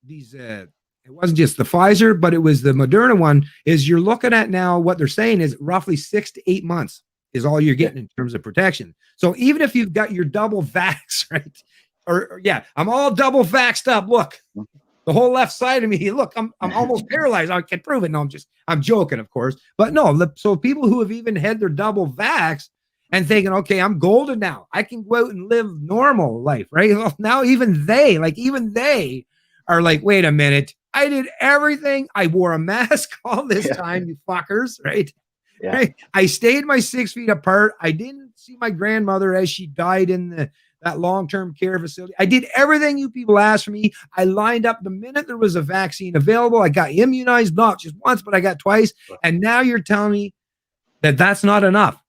these. It wasn't just the Pfizer, but it was the Moderna one. Is you're looking at now what they're saying is roughly 6 to 8 months is all you're getting in terms of protection. So even if you've got your double vax, right? Or yeah, I'm all double vaxxed up. Look, the whole left side of me. Look, I'm almost paralyzed. I can prove it. No, I'm joking, of course. But no, so people who have even had their double vax and thinking, okay, I'm golden now, I can go out and live normal life, right? Well, now even they are like, wait a minute, I did everything. I wore a mask all this time, you fuckers, right? Yeah. Right? I stayed my 6 feet apart. I didn't see my grandmother as she died in that long-term care facility. I did everything you people asked for me. I lined up the minute there was a vaccine available. I got immunized, not just once, but I got twice. And now you're telling me that that's not enough.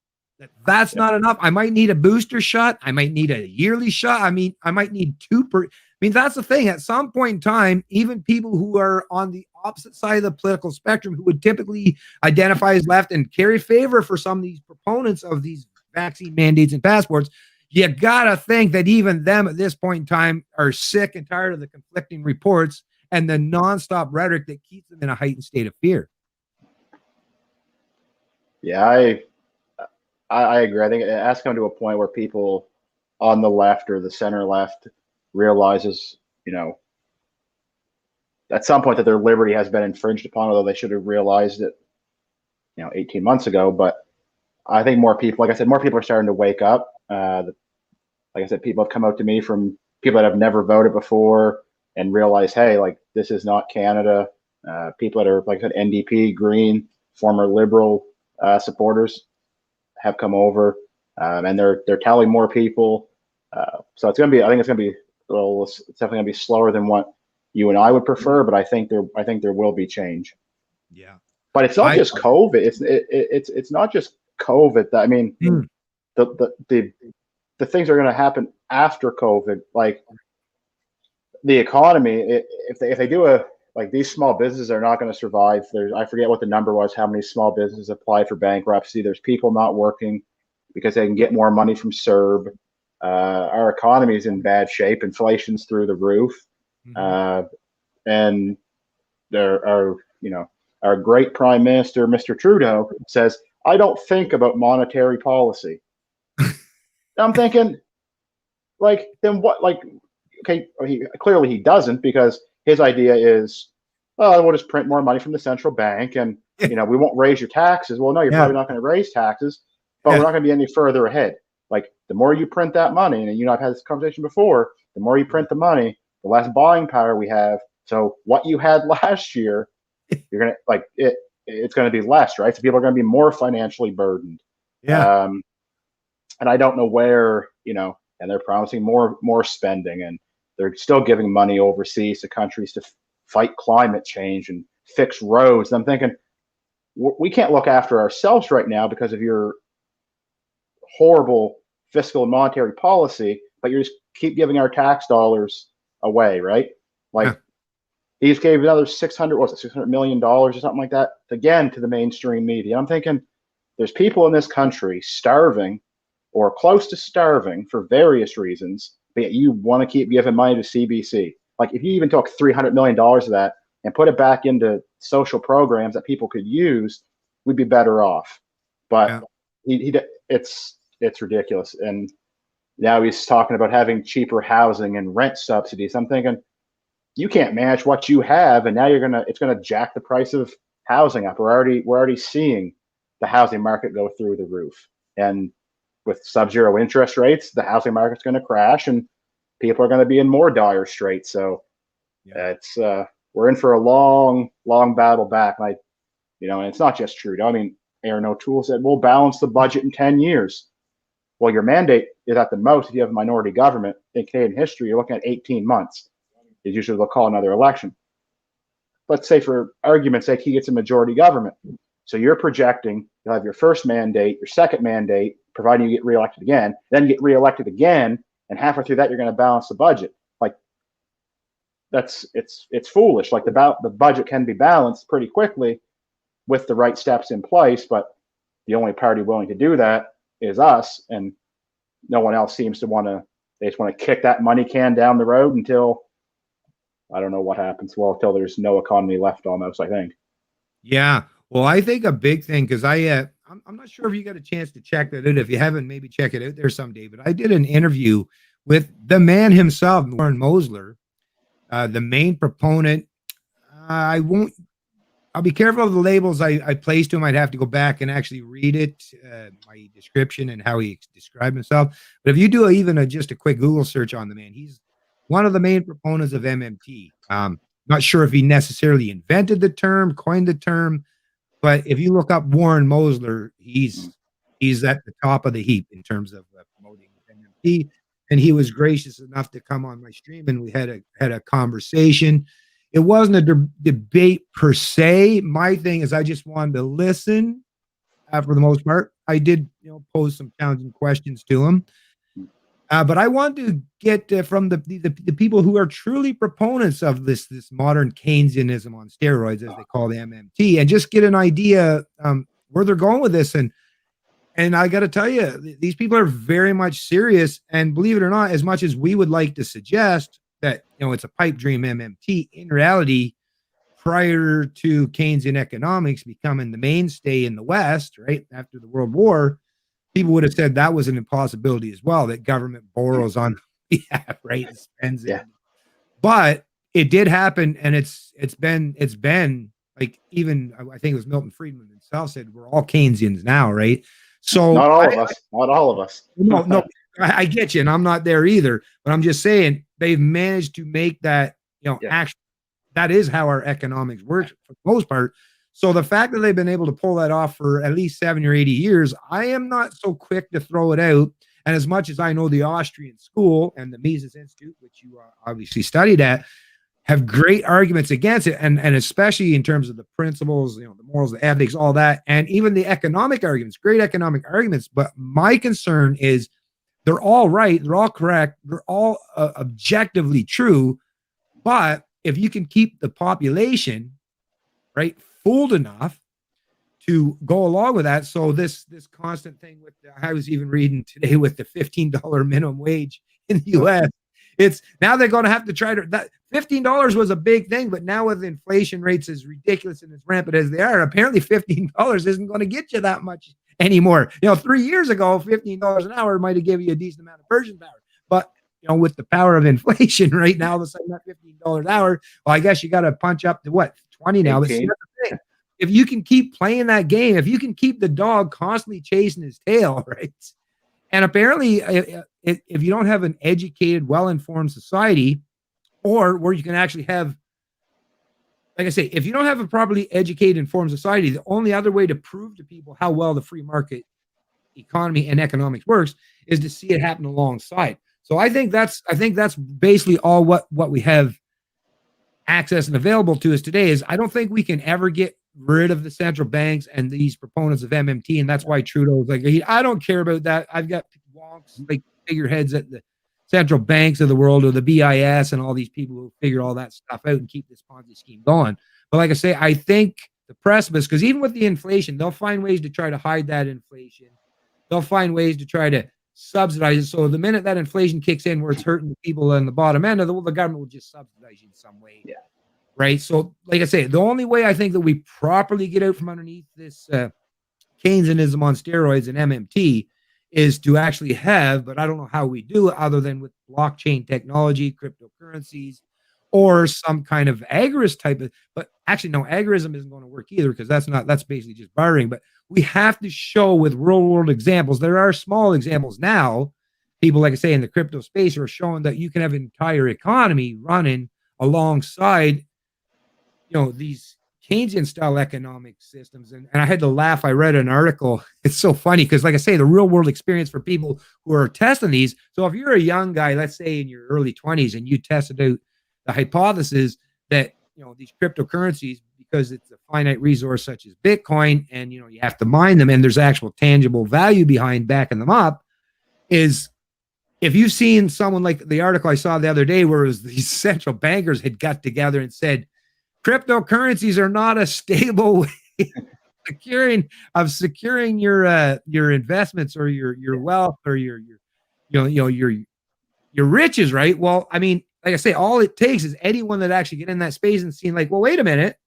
That's not enough. I might need a booster shot. I might need a yearly shot. I mean, I might need 2 per. I mean, that's the thing. At some point in time, even people who are on the opposite side of the political spectrum, who would typically identify as left and carry favor for some of these proponents of these vaccine mandates and passports, you gotta think that even them at this point in time are sick and tired of the conflicting reports and the nonstop rhetoric that keeps them in a heightened state of fear. Yeah, I agree. I think it has come to a point where people on the left or the center left realizes, at some point that their liberty has been infringed upon, although they should have realized it, 18 months ago. But I think more people, like I said, more people are starting to wake up. Like I said, people have come out to me from people that have never voted before and realize, hey, like this is not Canada. People that are, like I said, NDP, Green, former Liberal supporters have come over, and they're telling more people. So it's going to be, I think it's going to be, well, it's definitely going to be slower than what you and I would prefer, but I think there will be change. Yeah. But it's not just COVID. It's not just COVID. I mean, the things that are going to happen after COVID, like the economy. If they do like these small businesses are not going to survive. I forget what the number was, how many small businesses applied for bankruptcy. There's people not working because they can get more money from CERB. Our economy is in bad shape. Inflation's through the roof. And there are, our great Prime Minister, Mr. Trudeau, says, I don't think about monetary policy. I'm thinking, like, then what? Like, okay, clearly he doesn't, because his idea is, oh, we'll just print more money from the central bank and, we won't raise your taxes. Well, no, you're probably not going to raise taxes, but we're not going to be any further ahead. Like, the more you print that money, and, I've had this conversation before, the more you print the money, the less buying power we have. So what you had last year, you're going to, like, it's going to be less, right? So people are going to be more financially burdened. Yeah. And I don't know where, and they're promising more spending, and they're still giving money overseas to countries to fight climate change and fix roads. And I'm thinking, we can't look after ourselves right now because of your horrible fiscal and monetary policy, but you just keep giving our tax dollars away, right? Like, he just gave another $600 million or something like that, again, to the mainstream media. I'm thinking, there's people in this country starving or close to starving for various reasons, but yet you want to keep giving money to CBC. Like, if you even took $300 million of that and put it back into social programs that people could use, we'd be better off. But it's ridiculous. And now he's talking about having cheaper housing and rent subsidies. I'm thinking, you can't manage what you have, and now it's gonna jack the price of housing up. We're already seeing the housing market go through the roof, and with sub-zero interest rates, the housing market's going to crash, and people are going to be in more dire straits. So it's we're in for a long battle back. And and it's not just Trudeau. I mean, Aaron O'Toole said we'll balance the budget in 10 years. Well, your mandate is at the most, if you have a minority government in Canadian history, you're looking at 18 months. Is usually they'll call another election. let's say for argument's sake, he gets a majority government. So you're projecting you'll have your first mandate, your second mandate, providing you get reelected again, then get reelected again, and halfway through that, you're going to balance the budget. Like it's foolish. Like the budget can be balanced pretty quickly with the right steps in place, but the only party willing to do that is us, and no one else seems to want to. They just want to kick that money can down the road until I don't know what happens. Well, until there's no economy left, almost. I think. Yeah. Well, I think a big thing, because I'm not sure if you got a chance to check that out. If you haven't, maybe check it out there someday. But I did an interview with the man himself, Warren Mosler, the main proponent. I'll be careful of the labels I placed to him. I'd have to go back and actually read it, my description and how he described himself. But if you do just a quick Google search on the man, he's one of the main proponents of MMT. Not sure if he necessarily invented the term, coined the term, but if you look up Warren Mosler, he's at the top of the heap in terms of promoting MMT. And he was gracious enough to come on my stream, and we had a conversation. It wasn't a debate per se. My thing is I just wanted to listen for the most part. I did, pose some challenging questions to him. But I want to get from the people who are truly proponents of this modern Keynesianism on steroids, as they call the MMT, and just get an idea where they're going with this. And I got to tell you, these people are very much serious. And believe it or not, as much as we would like to suggest that it's a pipe dream MMT, in reality, prior to Keynesian economics becoming the mainstay in the West, right after the World War, people would have said that was an impossibility as well, that government borrows on behalf, right, and spends it. But it did happen, and it's been like, even I think it was Milton Friedman himself said we're all Keynesians now, right? So not all of us. No, I get you, and I'm not there either. But I'm just saying they've managed to make that, actually, that is how our economics works for the most part. So the fact that they've been able to pull that off for at least 70 or 80 years, I am not so quick to throw it out. And as much as I know the Austrian school and the Mises Institute, which you obviously studied at, have great arguments against it, and especially in terms of the principles, the morals, the ethics, all that, and even the economic arguments, great economic arguments. But my concern is they're all right, they're all correct, they're all objectively true. But if you can keep the population, right, fooled enough to go along with that, so this constant thing with I was even reading today with the $15 minimum wage in the U.S. It's now they're going to have to try to that $15 was a big thing, but now with inflation rates as ridiculous and as rampant as they are, apparently $15 isn't going to get you that much anymore. 3 years ago, $15 an hour might have given you a decent amount of purchasing power, but with the power of inflation right now, the same that $15 an hour, well, I guess you got to punch up to what, 20 now. But see, that's the thing. If you can keep playing that game, if you can keep the dog constantly chasing his tail, right? And apparently, if you don't have an educated, well-informed society, or where you can actually have, like I say, if you don't have a properly educated, informed society, the only other way to prove to people how well the free market economy and economics works is to see it happen alongside. So I think that's basically all what we have access and available to us today. Is I don't think we can ever get rid of the central banks and these proponents of MMT, and that's why Trudeau's like, I don't care about that. I've got wonks like figureheads at the central banks of the world, or the BIS, and all these people who figure all that stuff out and keep this Ponzi scheme going. But like I say, I think the precipice, because even with the inflation, they'll find ways to try to hide that inflation. They'll find ways to try to subsidize it. So the minute that inflation kicks in, where it's hurting the people on the bottom end of the government will just subsidize you in some way. Yeah. Right. So, like I say, the only way I think that we properly get out from underneath this Keynesianism on steroids and MMT is to actually have, but I don't know how we do it other than with blockchain technology, cryptocurrencies, or some kind of agorist type of, but actually no, agorism isn't going to work either, because that's basically just borrowing. But we have to show with real world examples. There are small examples now. People, like I say, in the crypto space are showing that you can have an entire economy running alongside these Keynesian style economic systems. And I had to laugh. I read an article. It's so funny because, like I say, the real world experience for people who are testing these. So if you're a young guy, let's say in your early 20s, and you tested out the hypothesis that these cryptocurrencies, because it's a finite resource such as Bitcoin, and you have to mine them, and there's actual tangible value behind backing them up. Is if you've seen someone like the article I saw the other day, where it was these central bankers had got together and said cryptocurrencies are not a stable way securing your investments or your wealth or your riches, right? Well, I mean, like I say, all it takes is anyone that actually get in that space and seen like, well, wait a minute,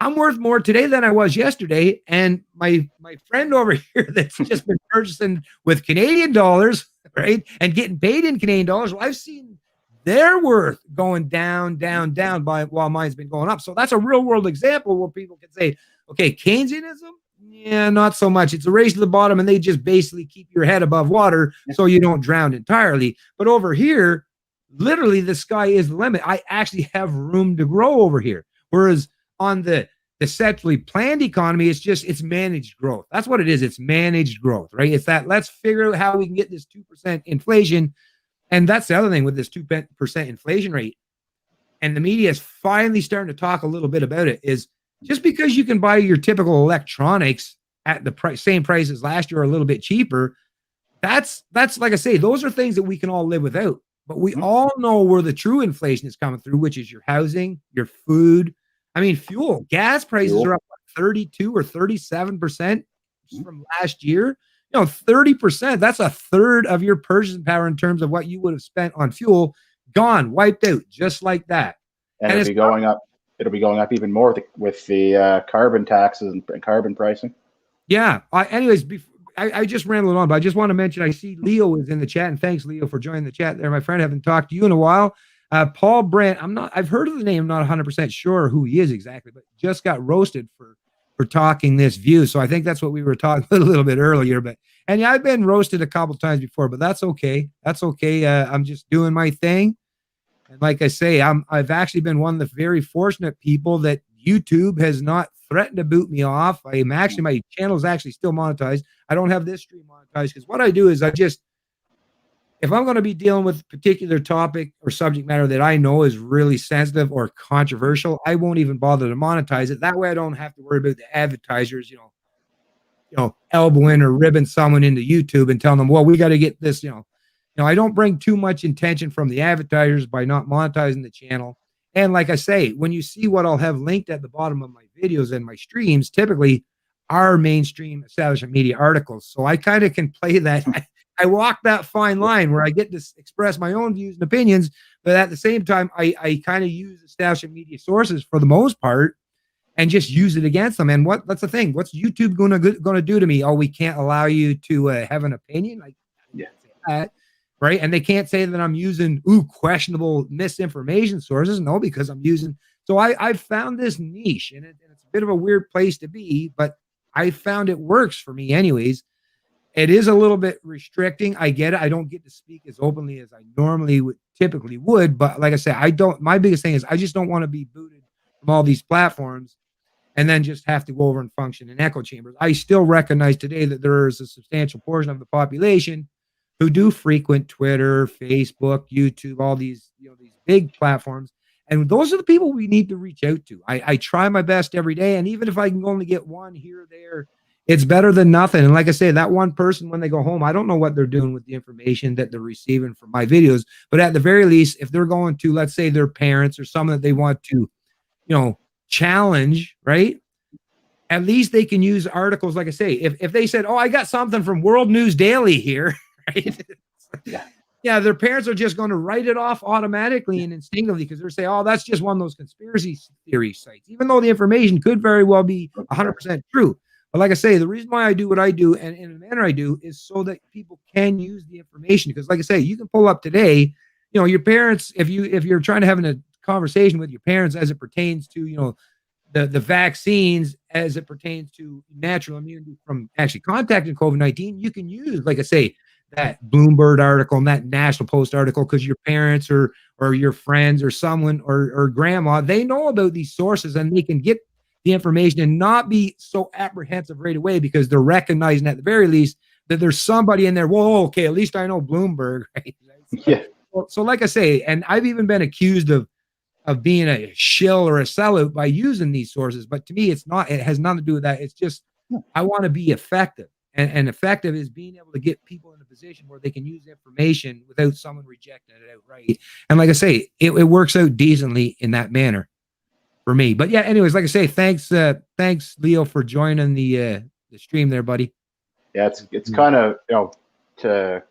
I'm worth more today than I was yesterday. And my friend over here that's just been purchasing with Canadian dollars, right, and getting paid in Canadian dollars, well, I've seen their worth going down while mine's been going up. So that's a real world example where people can say, okay, Keynesianism, yeah, not so much. It's a race to the bottom, and they just basically keep your head above water so you don't drown entirely. But over here, literally the sky is the limit. I actually have room to grow over here. Whereas on the centrally planned economy, it's managed growth. That's what it is. It's managed growth, right? It's that let's figure out how we can get this 2% inflation. And that's the other thing with this 2% inflation rate. And the media is finally starting to talk a little bit about it, is just because you can buy your typical electronics at the same price as last year or a little bit cheaper, that's like I say, those are things that we can all live without. But we all know where the true inflation is coming through, which is your housing, your food. I mean, fuel, gas prices are up 32 or 37% from last year. 30%, that's a third of your purchasing power in terms of what you would have spent on fuel, gone, wiped out, just like that. And it'll be going up. It'll be going up even more with the carbon taxes and carbon pricing. Yeah. Anyways, I just rambled on, but I just want to mention, I see Leo is in the chat, and thanks, Leo, for joining the chat there. My friend, I haven't talked to you in a while. Paul Brandt, I've heard of the name, I'm not 100% sure who he is exactly, but just got roasted for talking this view. So I think that's what we were talking about a little bit earlier. And I've been roasted a couple times before, but that's okay. That's okay. I'm just doing my thing. And like I say, I've actually been one of the very fortunate people that YouTube has not threatened to boot me off. My channel is actually still monetized. I don't have this stream monetized because what I do is if I'm going to be dealing with a particular topic or subject matter that I know is really sensitive or controversial, I won't even bother to monetize it. That way I don't have to worry about the advertisers, elbowing or ribbing someone into YouTube and telling them, well, we got to get this, I don't bring too much intention from the advertisers by not monetizing the channel. And like I say, when you see what I'll have linked at the bottom of my videos and my streams, typically are mainstream establishment media articles. So I kind of can play that. I walk that fine line where I get to express my own views and opinions, but at the same time, I kind of use establishment media sources for the most part and just use it against them. And that's the thing. What's YouTube going to do to me? Oh, we can't allow you to have an opinion. That, right? And they can't say that I'm using questionable misinformation sources. No, because I'm using. So I've found this niche, and it's a bit of a weird place to be, but I found it works for me anyways. It is a little bit restricting. I get it. I don't get to speak as openly as I normally typically would. But like I said, my biggest thing is I just don't want to be booted from all these platforms and then just have to go over and function in echo chambers. I still recognize today that there is a substantial portion of the population who do frequent Twitter, Facebook, YouTube, all these, these big platforms. And those are the people we need to reach out to. I try my best every day. And even if I can only get one here or there, it's better than nothing. And like I say, that one person, when they go home, I don't know what they're doing with the information that they're receiving from my videos. But at the very least, if they're going to, let's say, their parents or someone that they want to, challenge, right? At least they can use articles. Like I say, if they said, oh, I got something from World News Daily here, right? Yeah, their parents are just going to write it off automatically and instinctively because they're saying, oh, that's just one of those conspiracy theory sites, even though the information could very well be 100% true. But like I say, the reason why I do what I do and in the manner I do is so that people can use the information. Because like I say, you can pull up today, your parents, if you're trying to have a conversation with your parents as it pertains to, the vaccines, as it pertains to natural immunity from actually contacting COVID-19, you can use, like I say, that Bloomberg article and that National Post article because your parents or your friends or someone or grandma, they know about these sources and they can get the information and not be so apprehensive right away because they're recognizing at the very least that there's somebody in there. Whoa, okay, at least I know Bloomberg, right? Yeah. So like I say, and I've even been accused of of being a shill or a sellout by using these sources. But to me, it's not. It has nothing to do with that. It's just I want to be effective, and effective is being able to get people in a position where they can use information without someone rejecting it outright. And like I say, it works out decently in that manner for me. But yeah, anyways, like I say, thanks Leo for joining the stream there, buddy. Yeah, it's kind of, to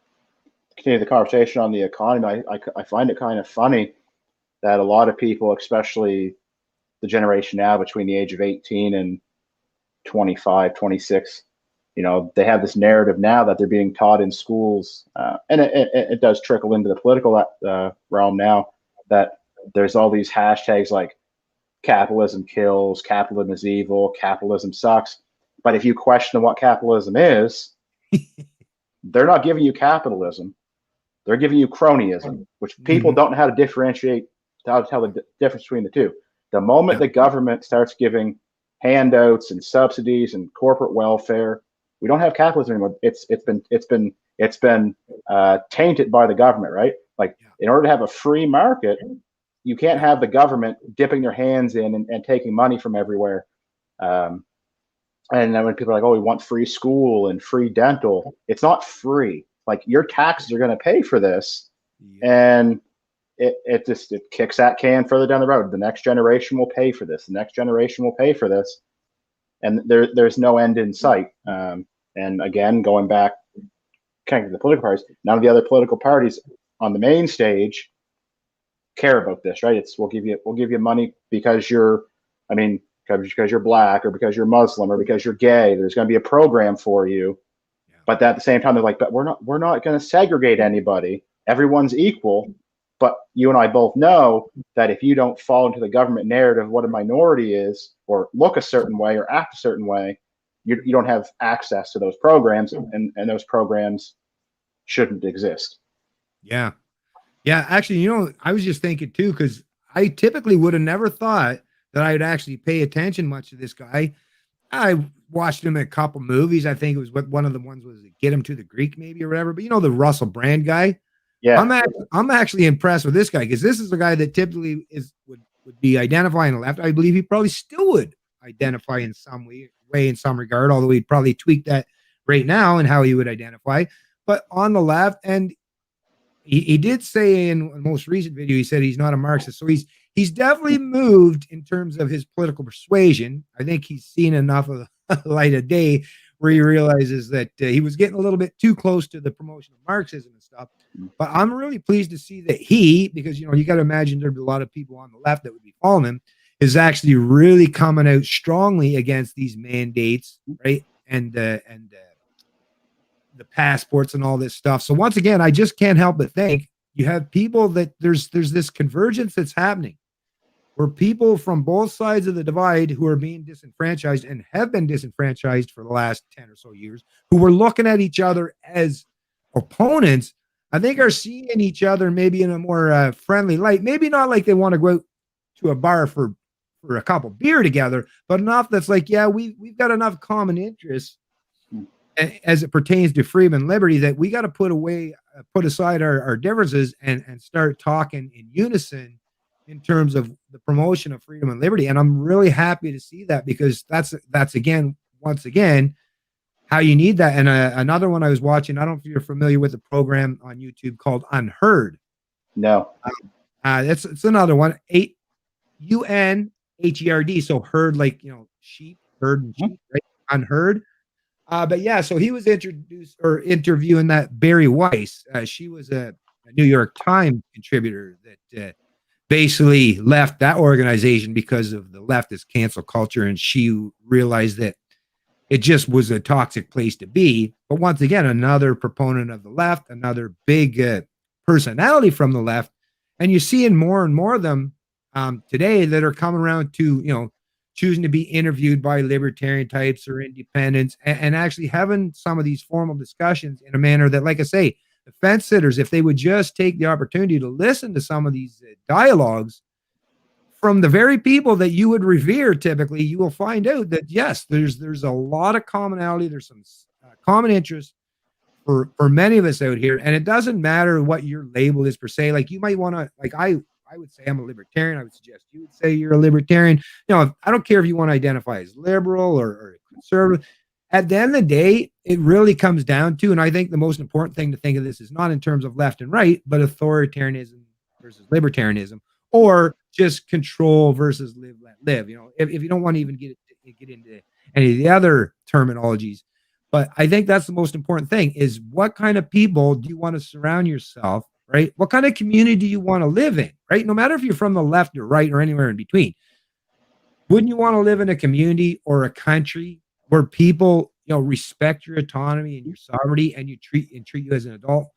continue the conversation on the economy, I find it kind of funny that a lot of people, especially the generation now between the age of 18 and 25, 26, they have this narrative now that they're being taught in schools, and it does trickle into the political realm now, that there's all these hashtags like capitalism kills, capitalism is evil, capitalism sucks. But if you question what capitalism is, they're not giving you capitalism. They're giving you cronyism, which people don't know how to differentiate, how to tell the difference between the two. The moment the government starts giving handouts and subsidies and corporate welfare, we don't have capitalism anymore. It's been tainted by the government, right? Like, in order to have a free market, you can't have the government dipping their hands in and taking money from everywhere. And then when people are like, "Oh, we want free school and free dental," it's not free. Like, your taxes are going to pay for this, and it kicks that can further down the road. The next generation will pay for this. The next generation will pay for this, and there's no end in sight. And again, going back, kind of the political parties, none of the other political parties on the main stage care about this, right? It's we'll give you money because you're black, or because you're Muslim, or because you're gay. There's going to be a program for you. But at the same time, they're like, but we're not going to segregate anybody. Everyone's equal. But you and I both know that if you don't fall into the government narrative of what a minority is, or look a certain way, or act a certain way, you don't have access to those programs, and those programs shouldn't exist. Yeah. Actually, I was just thinking too, because I typically would have never thought that I would actually pay attention much to this guy. I watched him in a couple movies. I think it was one of the ones was Get Him to the Greek, maybe, or whatever. But the Russell Brand guy. Yeah, I'm actually impressed with this guy, because this is a guy that typically would be identifying the left. I believe he probably still would identify in some way, in some regard, although he'd probably tweak that right now and how he would identify. But on the left, and he did say in the most recent video, he said he's not a Marxist. So he's definitely moved in terms of his political persuasion. I think he's seen enough of the light of day where he realizes that he was getting a little bit too close to the promotion of Marxism and stuff. But I'm really pleased to see that because, you got to imagine there'd be a lot of people on the left that would be following him, is actually really coming out strongly against these mandates, right? And the passports and all this stuff. So once again, I just can't help but think you have people that there's this convergence that's happening, where people from both sides of the divide who are being disenfranchised and have been disenfranchised for the last 10 or so years, who were looking at each other as opponents, I think are seeing each other maybe in a more friendly light. Maybe not like they want to go out to a bar for a couple beer together, but enough that's like, yeah, we've got enough common interests as it pertains to freedom and liberty that we got to put aside our differences and start talking in unison in terms of the promotion of freedom and liberty. And I'm really happy to see that, because that's once again, how you need that. And another one I was watching, I don't know if you're familiar with a program on YouTube called Unheard. No. It's another one, UNHERD. So heard, like, sheep, herd and sheep, right? Unheard. But yeah, so he was interviewing that Barry Weiss. She was a New York Times contributor that basically left that organization because of the leftist cancel culture. And she realized that it just was a toxic place to be. But once again, another proponent of the left, another big personality from the left. And you're seeing more and more of them today that are coming around to, choosing to be interviewed by libertarian types or independents, and actually having some of these formal discussions in a manner that, like I say, the fence sitters, if they would just take the opportunity to listen to some of these dialogues from the very people that you would revere, typically, you will find out that, yes, there's a lot of commonality. There's some common interest for many of us out here. And it doesn't matter what your label is per se. Like, you might want to, like, I I would say I'm a libertarian. I would suggest you would say you're a libertarian. I don't care if you want to identify as liberal or conservative. At the end of the day, it really comes down to, and I think the most important thing to think of this is not in terms of left and right, but authoritarianism versus libertarianism, or just control versus live, let live. If you don't want to even get into any of the other terminologies, but I think that's the most important thing is what kind of people do you want to surround yourself, right? What kind of community do you want to live in, right? No matter if you're from the left or right or anywhere in between. Wouldn't you want to live in a community or a country where people, respect your autonomy and your sovereignty and treat you as an adult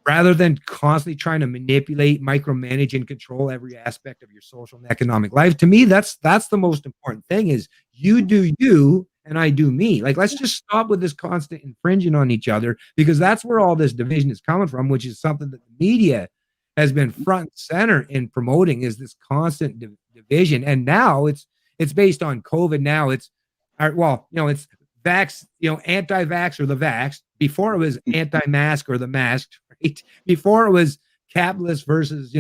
rather than constantly trying to manipulate, micromanage, and control every aspect of your social and economic life? To me, that's the most important thing is you do you and I do me. Like, let's just stop with this constant infringing on each other, because that's where all this division is coming from, which is something that the media has been front and center in promoting, is this constant division. And now it's based on COVID. Now it's it's vax, anti-vax or the vax. Before it was anti-mask or the masked, right? Before it was capitalist versus,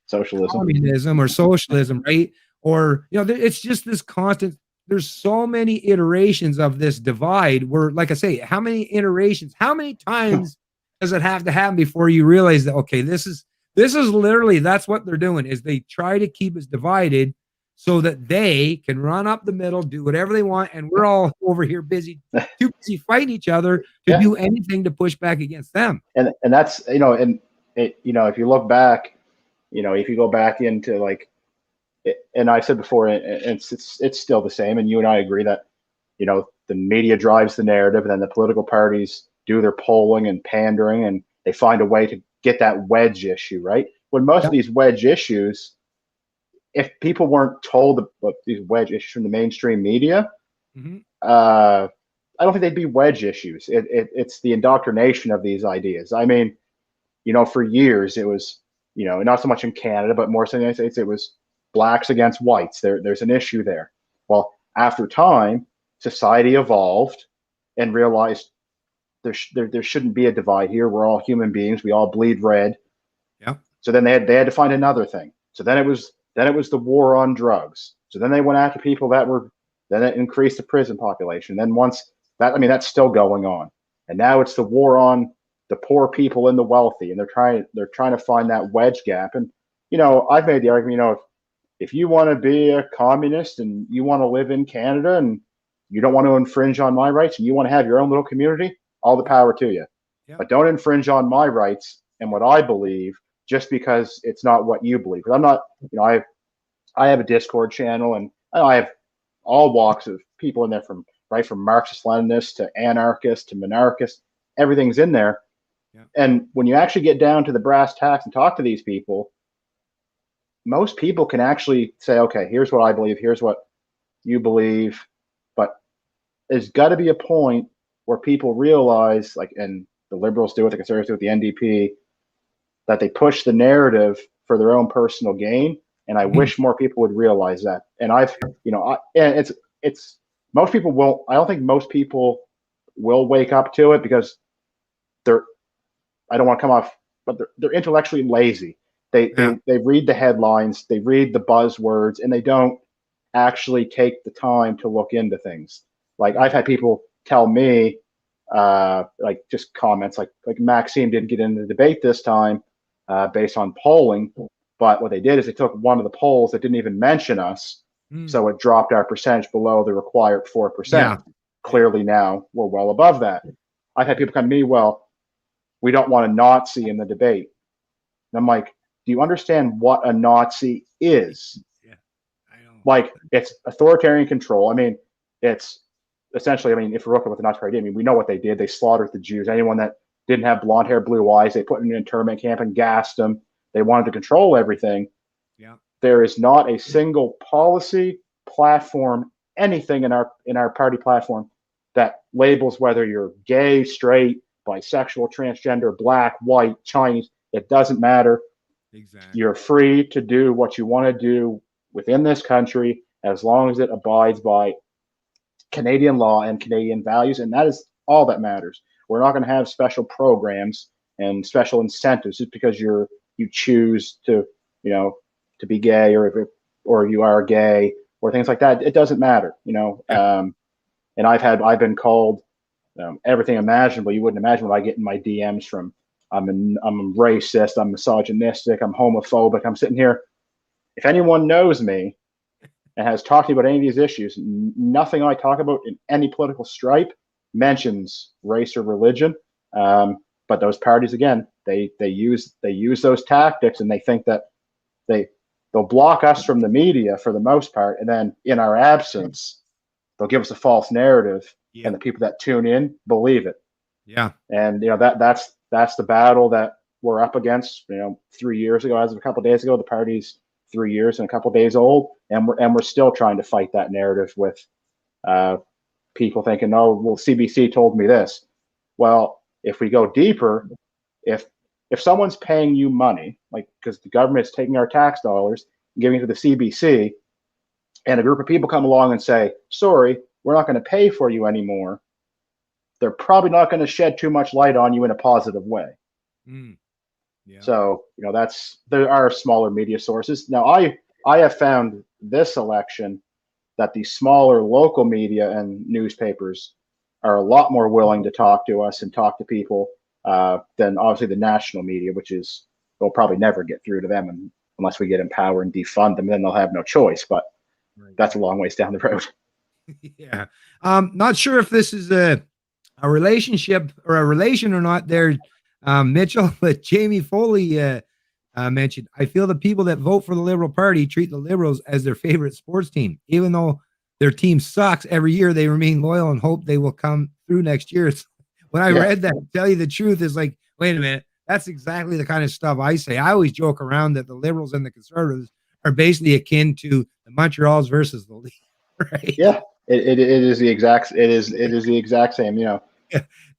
socialism, communism or socialism, right? Or, it's just this constant. There's so many iterations of this divide where, like I say, how many iterations, how many times does it have to happen before you realize that, okay, this is literally, that's what they're doing, is they try to keep us divided so that they can run up the middle, do whatever they want, and we're all over here too busy fighting each other to do anything to push back against them. And that's, and it, if you look back, if you go back into like, and I said before, it's still the same, and you and I agree that, the media drives the narrative, and then the political parties do their polling and pandering, and they find a way to get that wedge issue, right? When most of these wedge issues, if people weren't told about these wedge issues from the mainstream media, I don't think they'd be wedge issues. It's the indoctrination of these ideas. I mean, for years it was, not so much in Canada, but more so in the United States, it was blacks against whites. There's an issue there. Well, after time, society evolved and realized there shouldn't be a divide here. We're all human beings. We all bleed red. Yeah. So then they had to find another thing. So then it was the war on drugs. So then they went after people then it increased the prison population. Then once that, that's still going on. And now it's the war on the poor people and the wealthy. And they're trying to find that wedge gap. And, I've made the argument, if you want to be a communist and you want to live in Canada and you don't want to infringe on my rights and you want to have your own little community, all the power to you. Yeah. But don't infringe on my rights and what I believe just because it's not what you believe. Because I'm not, I have a Discord channel, and I have all walks of people in there, from Marxist Leninists to anarchists to monarchists. Everything's in there. Yeah. And when you actually get down to the brass tacks and talk to these people, most people can actually say, okay, here's what I believe, here's what you believe. But there's got to be a point where people realize, like, and the liberals do it, the conservatives do it, the NDP, that they push the narrative for their own personal gain. And I wish more people would realize that. And it's most people won't. I don't think most people will wake up to it because I don't want to come off, but they're intellectually lazy. They read the headlines, they read the buzzwords, and they don't actually take the time to look into things. Like, I've had people tell me, like, just comments like Maxime didn't get into the debate this time based on polling, but what they did is they took one of the polls that didn't even mention us, so it dropped our percentage below the required 4%. Yeah. Clearly now we're well above that. I've had people come to me, well, we don't want a Nazi in the debate. And I'm like, do you understand what a Nazi is? Yeah, I know. Like, it's authoritarian control. I mean, it's essentially, if we're looking at what the Nazi Party did, we know what they did. They slaughtered the Jews. Anyone that didn't have blonde hair, blue eyes, they put in an internment camp and gassed them. They wanted to control everything. Yeah. There is not a single policy, platform, anything in our party platform that labels whether you're gay, straight, bisexual, transgender, black, white, Chinese. It doesn't matter. Exactly. You're free to do what you want to do within this country as long as it abides by Canadian law and Canadian values, and that is all that matters. We're not going to have special programs and special incentives just because you choose to to be gay, or if you are gay, or things like that. It doesn't matter, and I've been called everything imaginable you wouldn't imagine when I get in my DMs from I'm racist, I'm misogynistic, I'm homophobic. I'm sitting here. If anyone knows me and has talked to me about any of these issues, nothing I talk about in any political stripe mentions race or religion. But those parties, again, they use those tactics, and they think that they'll block us from the media for the most part, and then in our absence, they'll give us a false narrative, and the people that tune in believe it. Yeah, and that's the battle that we're up against. 3 years ago, as of a couple of days ago, the party's 3 years and a couple of days old, and we're still trying to fight that narrative with people thinking, oh, well, CBC told me this. Well, if we go deeper, if someone's paying you money, like, because the government's taking our tax dollars and giving it to the CBC, and a group of people come along and say, sorry, we're not going to pay for you anymore, they're probably not going to shed too much light on you in a positive way. Yeah. So, there are smaller media sources. Now, I have found this election that the smaller local media and newspapers are a lot more willing to talk to us and talk to people than obviously the national media, which is, we'll probably never get through to them unless we get in power and defund them. Then they'll have no choice. But that's a long ways down the road. Yeah. Not sure if this is a relationship or a relation or not there, Mitchell, but Jamie Foley mentioned, I feel the people that vote for the Liberal Party treat the Liberals as their favorite sports team. Even though their team sucks every year, they remain loyal and hope they will come through next year. When I read that, tell you the truth, is like, wait a minute, that's exactly the kind of stuff I say. I always joke around that the Liberals and the Conservatives are basically akin to the Montreals versus the League, right? Yeah, it is the exact same.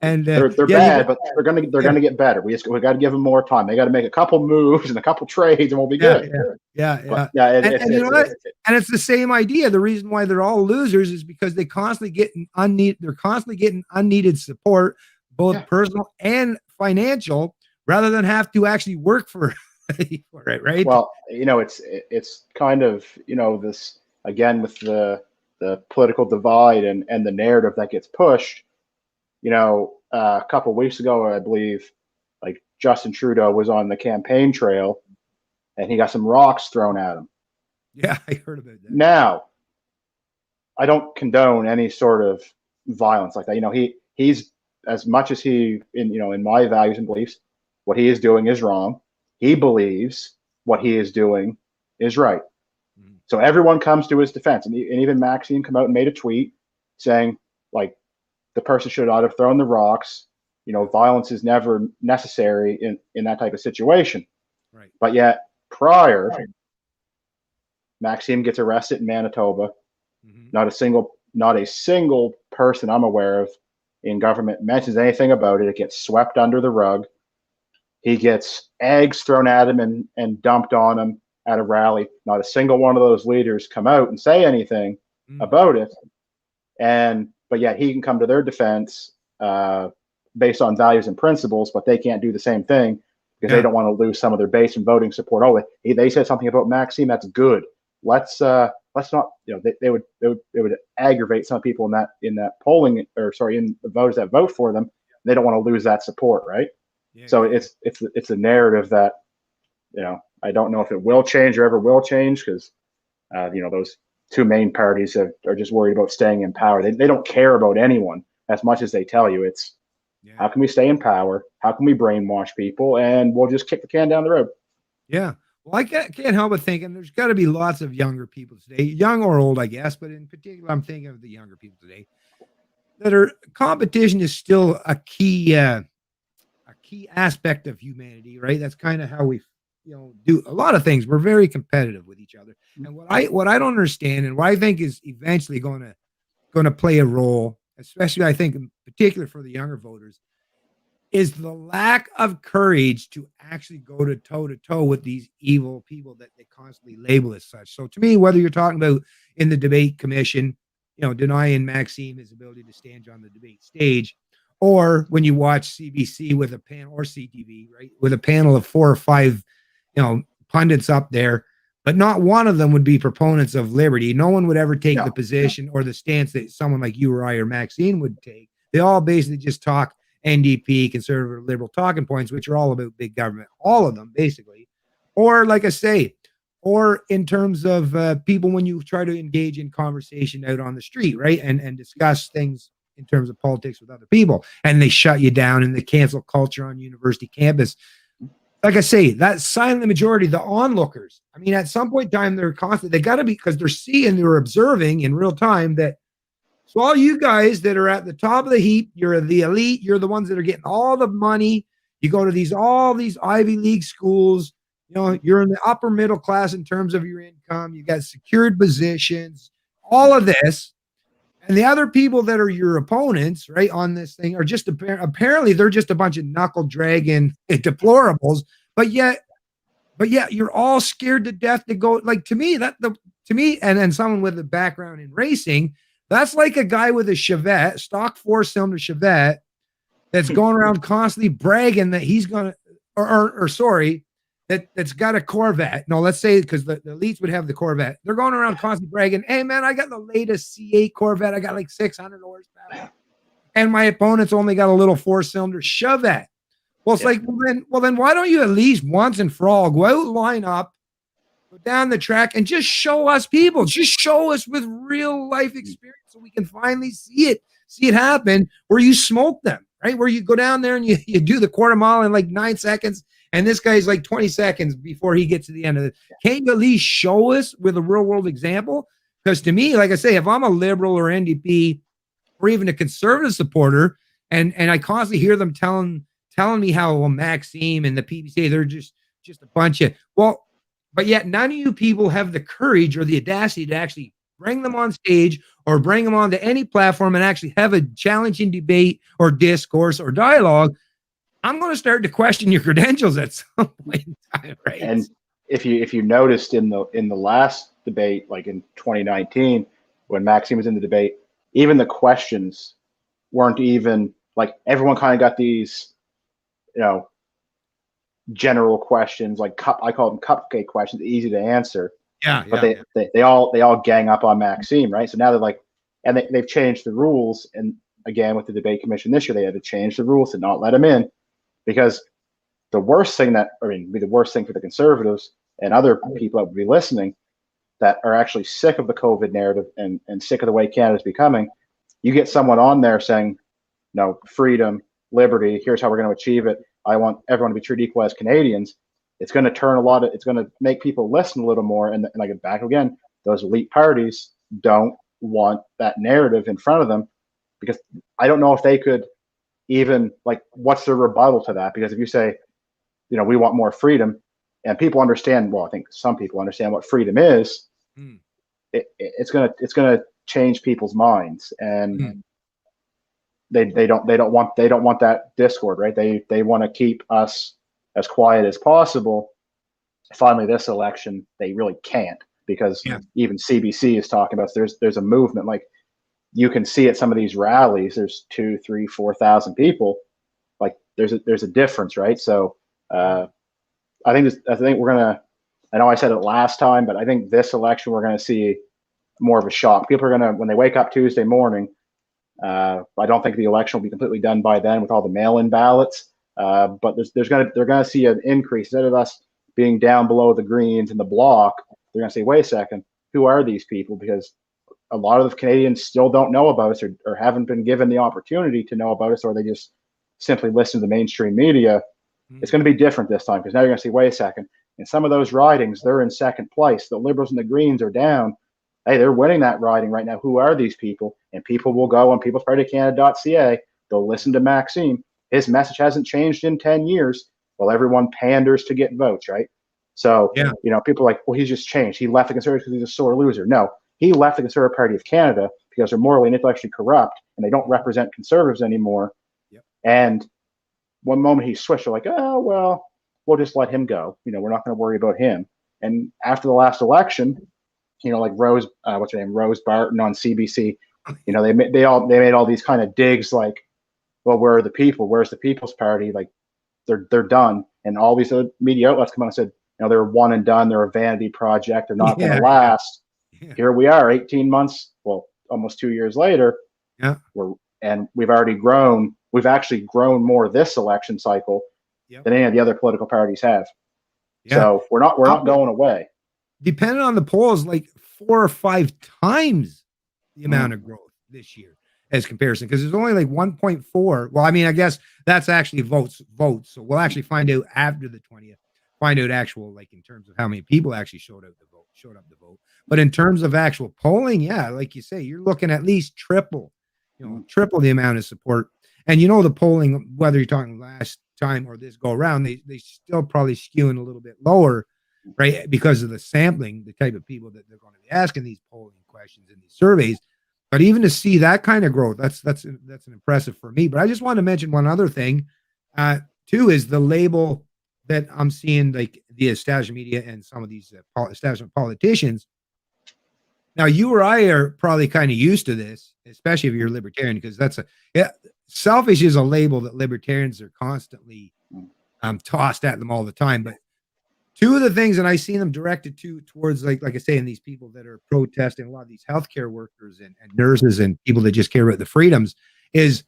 And they're bad, but they're gonna get better. We got to give them more time. They got to make a couple moves and a couple trades, and we'll be good. Yeah. And it's the same idea. The reason why they're all losers is because they're constantly getting unneeded support, both personal and financial, rather than have to actually work for it, right? Well, it's kind of this again with the political divide and the narrative that gets pushed. A couple of weeks ago, I believe, like, Justin Trudeau was on the campaign trail and he got some rocks thrown at him. Yeah, I heard about that. Now, I don't condone any sort of violence like that. He's, as much as he, in my values and beliefs, what he is doing is wrong. He believes what he is doing is right. So everyone comes to his defense. And even Maxime come out and made a tweet saying, like, the person should not have thrown the rocks. Violence is never necessary in that type of situation. Right. But yet, prior, Maxime gets arrested in Manitoba. Not a single person I'm aware of in government mentions anything about it. It gets swept under the rug. He gets eggs thrown at him and dumped on him at a rally. Not a single one of those leaders come out and say anything about it. But yet he can come to their defense based on values and principles, but they can't do the same thing because they don't want to lose some of their base and voting support. Oh, they said something about Maxime, that's good. Let's not. They would aggravate some people in that polling, or sorry, in the voters that vote for them. They don't want to lose that support, right? Yeah, so it's a narrative that I don't know if it will change or ever will change, because those two main parties are just worried about staying in power. They don't care about anyone as much as they tell you. It's how can we stay in power? How can we brainwash people? And we'll just kick the can down the road. Yeah. Well, I can't help but thinking there's got to be lots of younger people today, young or old, I guess, but in particular, I'm thinking of the younger people today competition is still a key aspect of humanity, right? That's kind of how we do a lot of things. We're very competitive with each other. And what I don't understand, and what I think is eventually going to play a role, especially I think in particular for the younger voters, is the lack of courage to actually go to toe with these evil people that they constantly label as such. So to me, whether you're talking about in the debate commission, denying Maxime his ability to stand on the debate stage, or when you watch CBC with a panel, or CTV, right, with a panel of 4 or 5, pundits up there, but not one of them would be proponents of liberty. No one would ever take the position or the stance that someone like you or I or Maxine would take. They all basically just talk NDP, conservative, liberal talking points, which are all about big government, all of them basically. Or like I say, or in terms of people when you try to engage in conversation out on the street, right? And discuss things in terms of politics with other people, and they shut you down and they cancel culture on university campus. Like I say, that silent majority, the onlookers, I mean, at some point in time, they're constant. They got to be, because they're seeing, they're observing in real time that, so all you guys that are at the top of the heap, you're the elite, you're the ones that are getting all the money. You go to all these Ivy League schools, you know, you're in the upper middle class in terms of your income. You got secured positions, all of this. And the other people that are your opponents, right, on this thing are just apparently they're just a bunch of knuckle dragging deplorables. But yet, you're all scared to death to go. Like to me, and someone with a background in racing, that's like a guy with a Chevette, stock 4-cylinder Chevette, that's going around constantly bragging that he's gonna, or sorry, that's got a Corvette. No, let's say, because the elites would have the Corvette. They're going around constantly bragging, hey man, I got the latest C8 Corvette. I got like 600 horsepower. And my opponent's only got a little 4-cylinder Chevette. Well, it's like, well then why don't you at least once and for all go out, line up, go down the track, and just show us people. Just show us with real life experience so we can finally see it happen, where you smoke them, right? Where you go down there and you do the quarter mile in like 9 seconds. And this guy's like 20 seconds before he gets to the end of it. Can't you at least show us with a real world example? Because to me, like I say, if I'm a liberal or NDP or even a conservative supporter, and I constantly hear them telling me how, well, Maxime and the PPC, they're just a bunch of, well, but yet none of you people have the courage or the audacity to actually bring them on stage or bring them onto any platform and actually have a challenging debate or discourse or dialogue. I'm going to start to question your credentials at some point in time, right? And if you noticed in the last debate, like in 2019, when Maxime was in the debate, even the questions weren't even like, everyone kind of got these, general questions, like I call them cupcake questions, easy to answer. They all gang up on Maxime, right? So now they're like, and they've changed the rules. And again, with the debate commission this year, they had to change the rules to not let him in. Because the worst thing be the worst thing for the conservatives and other people that would be listening that are actually sick of the COVID narrative and sick of the way Canada's becoming, you get someone on there saying, no, freedom, liberty, here's how we're going to achieve it. I want everyone to be treated equal as Canadians. It's going to turn it's going to make people listen a little more. And I get back again, those elite parties don't want that narrative in front of them, because I don't know if they could even, like, what's the rebuttal to that? Because if you say, we want more freedom, and people understand, well, I think some people understand what freedom is, it's gonna change people's minds, and they don't want that discord, right? They want to keep us as quiet as possible. Finally, this election, they really can't, because even CBC is talking about there's a movement, like, you can see at some of these rallies, there's 2,000, 3,000, 4,000 people. Like there's a difference, right? So I think we're gonna. I know I said it last time, but I think this election we're gonna see more of a shock. People are gonna, when they wake up Tuesday morning. I don't think the election will be completely done by then with all the mail-in ballots. But they're gonna see an increase. Instead of us being down below the Greens and the Bloc, they're gonna say, wait a second, who are these people? Because a lot of the Canadians still don't know about us, or haven't been given the opportunity to know about us, or they just simply listen to the mainstream media. It's going to be different this time, because now you're going to see, wait a second, in some of those ridings, they're in second place. The Liberals and the Greens are down. Hey, they're winning that riding right now. Who are these people? And people will go on peoplespartycanada.ca. They'll listen to Maxime. His message hasn't changed in 10 years. Well, everyone panders to get votes, right? So, people are like, well, he's just changed. He left the Conservatives because he's a sore loser. No. He left the Conservative Party of Canada because they're morally and intellectually corrupt, and they don't represent conservatives anymore. And one moment he switched, they're like, oh, well, we'll just let him go. We're not going to worry about him. And after the last election, like Rose Barton on CBC, they made all these kind of digs, like, well, where are the people? Where's the People's Party? Like, they're done. And all these other media outlets come out and said, they're one and done. They're a vanity project. They're not going Yeah, to last. yeah, Here we are, 18 months, well, almost 2 years later. yeah, And we've already grown. We've actually grown more this election cycle yeah, than any of the other political parties have. yeah. So we're not going away. Depending on the polls, like 4 or 5 times the amount of growth this year as comparison, because there's only like 1.4. Well, I mean, I guess that's actually votes. So we'll actually find out after the 20th, find out actual, like in terms of how many people actually showed up to vote. But in terms of actual polling, yeah, like you say, you're looking at least triple the amount of support. And the polling, whether you're talking last time or this go around, they still probably skewing a little bit lower, right? Because of the sampling, the type of people that they're going to be asking these polling questions in these surveys. But even to see that kind of growth, that's an impressive for me. But I just want to mention one other thing, too, is the label that I'm seeing, like the establishment media and some of these establishment politicians. Now, you or I are probably kind of used to this, especially if you're libertarian, because selfish is a label that libertarians are constantly tossed at them all the time. But two of the things that I seen them directed towards, like I say, in these people that are protesting, a lot of these healthcare workers and nurses and people that just care about the freedoms, is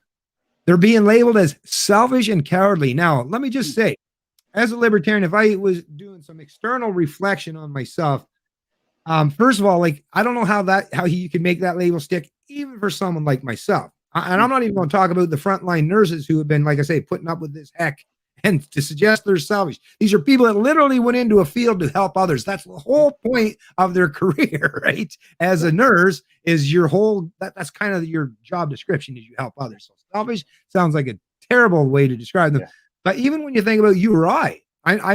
they're being labeled as selfish and cowardly. Now, let me just say, as a libertarian, if I was doing some external reflection on myself, first of all, like, I don't know how you can make that label stick, even for someone like myself. And I'm not even going to talk about the frontline nurses who have been, like I say, putting up with this heck and to suggest they're selfish. These are people that literally went into a field to help others. That's the whole point of their career, right? As a nurse, is your whole, that's kind of your job description, is you help others. So selfish sounds like a terrible way to describe them. Yeah. But even when you think about you or I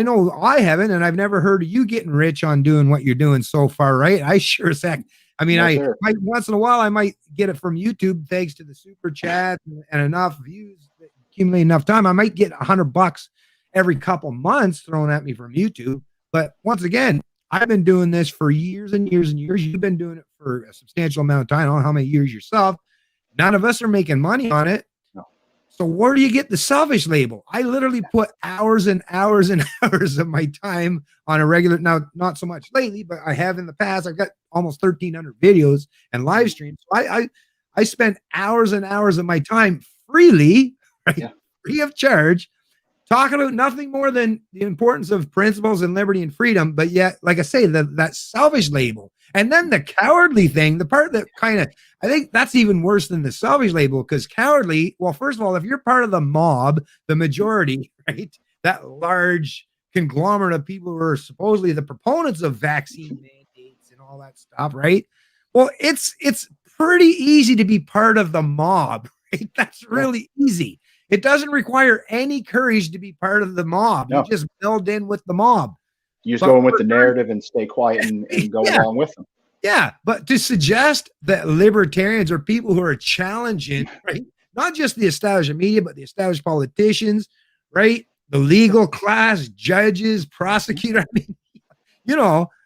know I haven't, and I've never heard of you getting rich on doing what you're doing so far, right? I sure as heck. I mean, I might, once in a while, I might get it from YouTube, thanks to the super chat and enough views, accumulate enough time. I might get $100 every couple months thrown at me from YouTube. But once again, I've been doing this for years and years and years. You've been doing it for a substantial amount of time. I don't know how many years yourself. None of us are making money on it. So where do you get the selfish label? I literally put hours and hours and hours of my time on a regular, now not so much lately, but I have in the past. I've got almost 1,300 videos and live streams. So I spent hours and hours of my time freely, right? Yeah. Free of charge, talking about nothing more than the importance of principles and liberty and freedom. But yet, like I say, that selfish label, and then the cowardly thing, the part that kind of, I think that's even worse than the selfish label, because cowardly, well, first of all, if you're part of the mob, the majority, right, that large conglomerate of people who are supposedly the proponents of vaccine mandates and all that stuff, right? Well, it's pretty easy to be part of the mob, right? That's really easy. It doesn't require any courage to be part of the mob. No. You just build in with the mob. You just go in with the narrative and stay quiet and go along with them. Yeah, but to suggest that libertarians are people who are challenging, right, not just the established media, but the established politicians, right, the legal class, judges, prosecutors, I mean,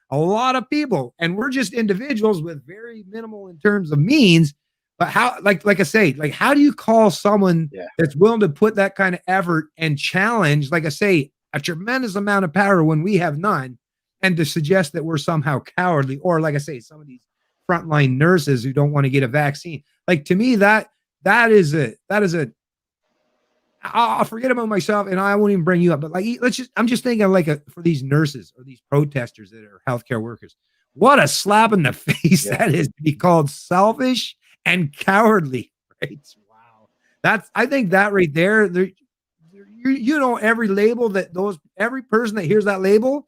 a lot of people, and we're just individuals with very minimal in terms of means. But how, like I say, like, how do you call someone that's willing to put that kind of effort and challenge, like I say, a tremendous amount of power when we have none, and to suggest that we're somehow cowardly, or like I say, some of these frontline nurses who don't want to get a vaccine? Like, to me, that is a, I'll forget about myself and I won't even bring you up, but like, I'm just thinking like for these nurses or these protesters that are healthcare workers, what a slap in the face that is, to be called selfish and cowardly, right? Wow. I think that right there, every label that every person that hears that label,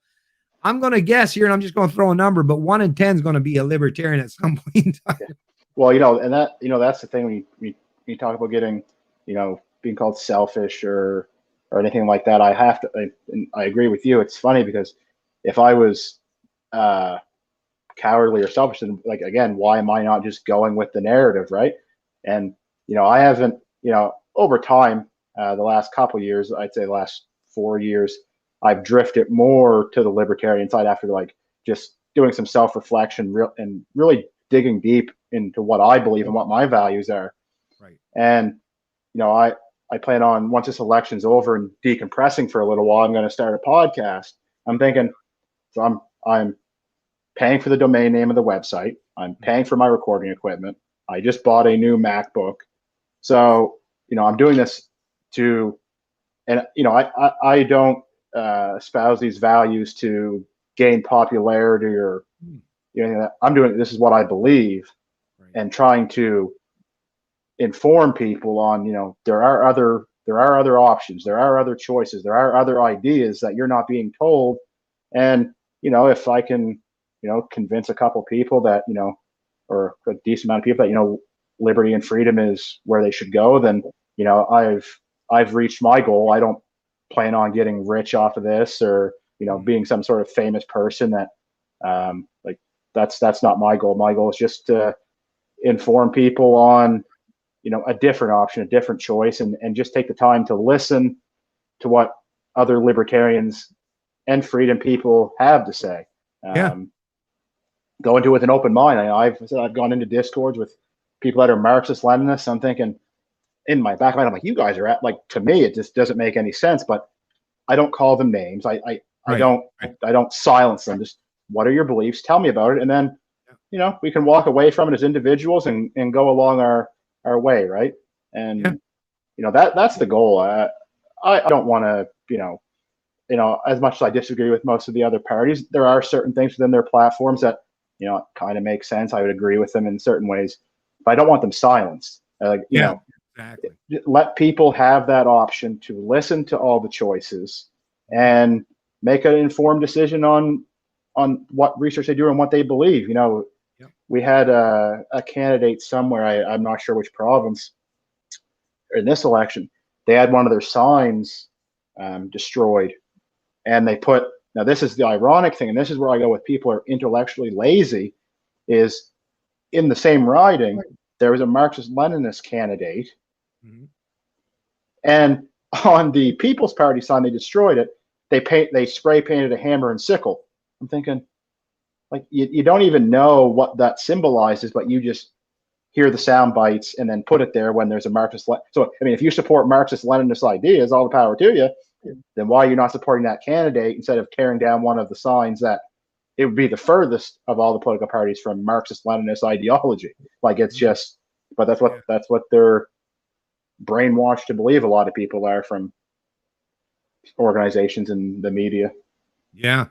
I'm going to guess here, and I'm just going to throw a number, but 1 in 10 is going to be a libertarian at some point in time. Well, and that's the thing when you talk about getting, being called selfish or anything like that. I agree with you. It's funny because if I was cowardly or selfish, then, like, again, why am I not just going with the narrative, right? And I haven't, over time, the last couple of years, I'd say the last 4 years, I've drifted more to the libertarian side after, like, just doing some self-reflection and really digging deep into what I believe and what my values are. Right. And I plan on, once this election's over and decompressing for a little while, I'm going to start a podcast. I'm thinking, So I'm paying for the domain name of the website. I'm paying for my recording equipment. I just bought a new MacBook. So, I'm doing this and I don't espouse these values to gain popularity or, I'm doing, this is what I believe, and trying to inform people on, there are other options, there are other choices, there are other ideas that you're not being told. And, if I can, convince a couple people that, or a decent amount of people that, liberty and freedom is where they should go, then, I've reached my goal. I don't plan on getting rich off of this or, being some sort of famous person that, like that's not my goal. My goal is just to inform people on, a different option, a different choice, and just take the time to listen to what other libertarians and freedom people have to say. Go into it with an open mind. I've gone into discords with people that are Marxist Leninists. I'm thinking in my back mind, I'm like, you guys are to me, it just doesn't make any sense, but I don't call them names. I don't silence them. Just, what are your beliefs? Tell me about it. And then, we can walk away from it as individuals and go along our way. Right. And, that's the goal. I don't want to, as much as I disagree with most of the other parties, there are certain things within their platforms that, kind of make sense. I would agree with them in certain ways, but I don't want them silenced. Exactly. Let people have that option to listen to all the choices and make an informed decision on what research they do and what they believe. We had a candidate somewhere, I'm not sure which province, in this election, they had one of their signs destroyed, and they put, now this is the ironic thing, and this is where I go with people are intellectually lazy, is in the same riding, there was a Marxist-Leninist candidate, and on the People's Party sign, they destroyed it. They spray painted a hammer and sickle. I'm thinking, like, you don't even know what that symbolizes, but you just hear the sound bites and then put it there when there's a Marxist. So, I mean, if you support Marxist-Leninist ideas, all the power to you, then why are you not supporting that candidate instead of tearing down one of the signs that it would be the furthest of all the political parties from Marxist-Leninist ideology? Like, it's just, but that's what they're brainwashed to believe. A lot of people are from organizations and the media. Yeah.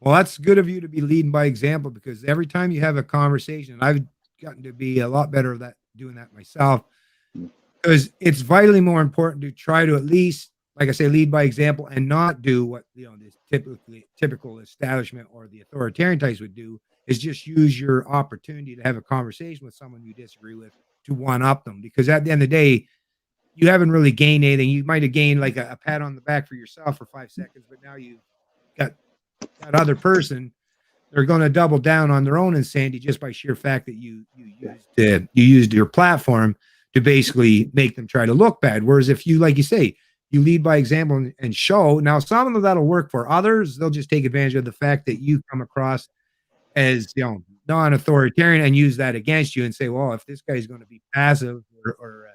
Well, that's good of you to be leading by example, because every time you have a conversation, I've gotten to be a lot better at doing that myself, because it's vitally more important to try to at least, like I say, lead by example and not do what this typical establishment or the authoritarian types would do, is just use your opportunity to have a conversation with someone you disagree with to one up them, because at the end of the day, you haven't really gained anything. You might have gained like a pat on the back for yourself for 5 seconds, but now you've got that other person, they're going to double down on their own insanity just by sheer fact that you used your platform to basically make them try to look bad. Whereas if you, like you say, you lead by example and show, now some of that'll work for others. They'll just take advantage of the fact that you come across as, non-authoritarian and use that against you and say, well, if this guy's going to be passive or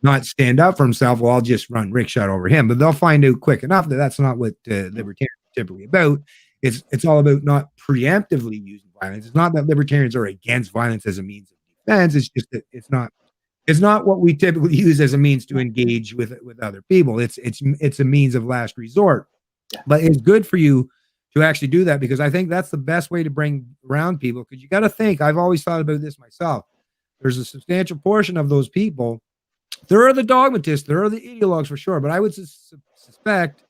not stand up for himself, well, I'll just run rickshot over him. But they'll find out quick enough that that's not what libertarians are typically about. It's all about not preemptively using violence. It's not that libertarians are against violence as a means of defense. It's just that it's not what we typically use as a means to engage with other people. It's a means of last resort. But it's good for you to actually do that, because I think that's the best way to bring around people. Because you got to think, I've always thought about this myself. There's a substantial portion of those people. There are the dogmatists, there are the ideologues for sure, but I would suspect,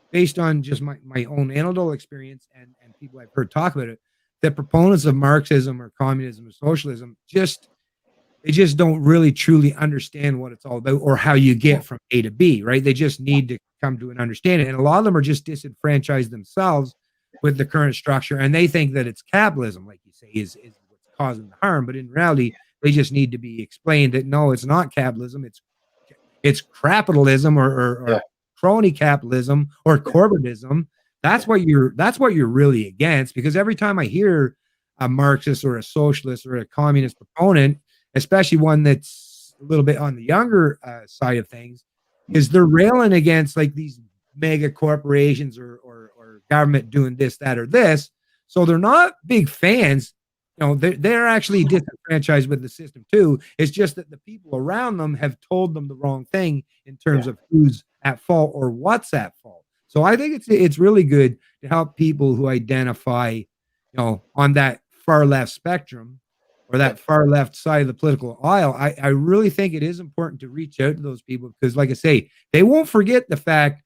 based on just my own anecdotal experience and people I've heard talk about it, that proponents of Marxism or communism or socialism they just don't really truly understand what it's all about or how you get from A to B, right? They just need to come to an understanding. And a lot of them are just disenfranchised themselves with the current structure, and they think that it's capitalism, like you say, is what's causing the harm. But in reality, they just need to be explained that no, it's not capitalism, it's capitalism or crony capitalism or corporatism. That's what you're really against. Because every time I hear a Marxist or a socialist or a communist proponent, especially one that's a little bit on the younger side of things, is they're railing against like these mega corporations or government doing this, that, or this. So they're not big fans. You know, they're actually disenfranchised with the system too. It's just that the people around them have told them the wrong thing in terms of who's at fault or what's at fault. So I think it's really good to help people who identify, you know, on that far left spectrum or that far left side of the political aisle. I really think it is important to reach out to those people because, like I say, they won't forget the fact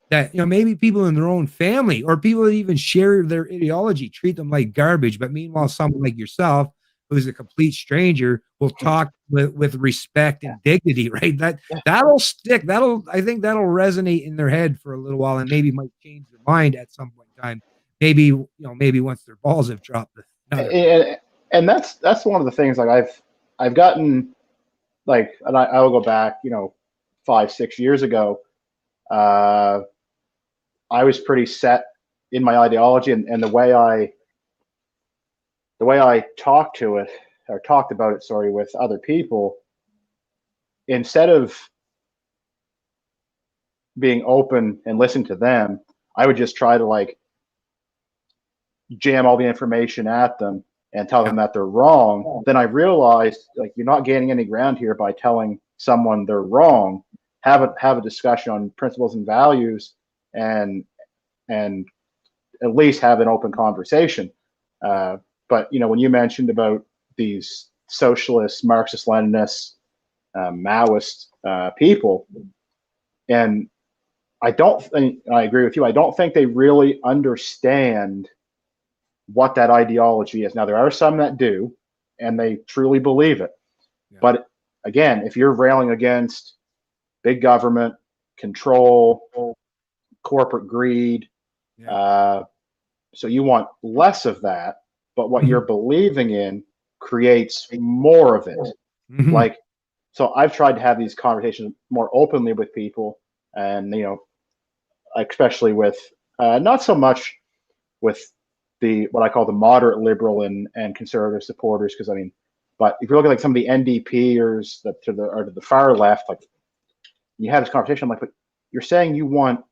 that, you know, maybe people in their own family or people that even share their ideology treat them like garbage. But meanwhile, someone like yourself, who's a complete stranger, will talk with respect and dignity, right? That'll stick. I think that'll resonate in their head for a little while and maybe might change their mind at some point in time. Maybe, you know, maybe once their balls have dropped. And that's one of the things, like I've gotten, like, and I will go back, you know, 5-6 years ago. I was pretty set in my ideology and the way I talked about it, sorry, with other people. Instead of being open and listen to them, I would just try to like jam all the information at them and tell them that they're wrong. Then I realized, like, you're not gaining any ground here by telling someone they're wrong. Have a discussion on principles and values, and at least have an open conversation. But you know, when you mentioned about these socialist, Marxist, Leninist, Maoist people, and I agree with you. I don't think they really understand what that ideology is. Now, there are some that do, and they truly believe it. Yeah. But again, if you're railing against big government, control, corporate greed, so you want less of that, but what you're believing in creates more of it. Mm-hmm. Like, so I've tried to have these conversations more openly with people, and, you know, especially with not so much with what I call the moderate liberal and conservative supporters, because I mean, but if you look at like some of the NDPers that to the far left, like, you have this conversation, I'm like, but you're saying you want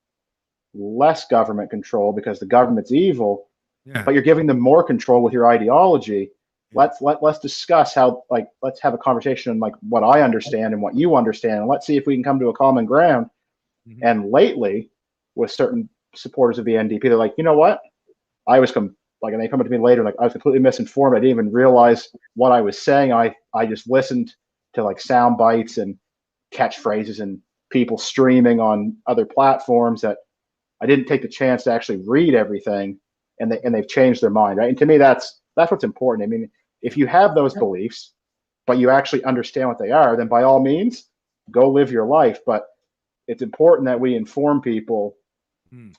less government control because the government's evil, but you're giving them more control with your ideology. Let's discuss how, like, let's have a conversation on like what I understand and what you understand, and let's see if we can come to a common ground. Mm-hmm. And lately, with certain supporters of the NDP, they're like, you know what? And they come up to me later, like, I was completely misinformed. I didn't even realize what I was saying. I just listened to like sound bites and catchphrases and people streaming on other platforms that I didn't take the chance to actually read everything, and they've changed their mind, right? And to me, that's what's important. I mean, if you have those beliefs, but you actually understand what they are, then by all means, go live your life. But it's important that we inform people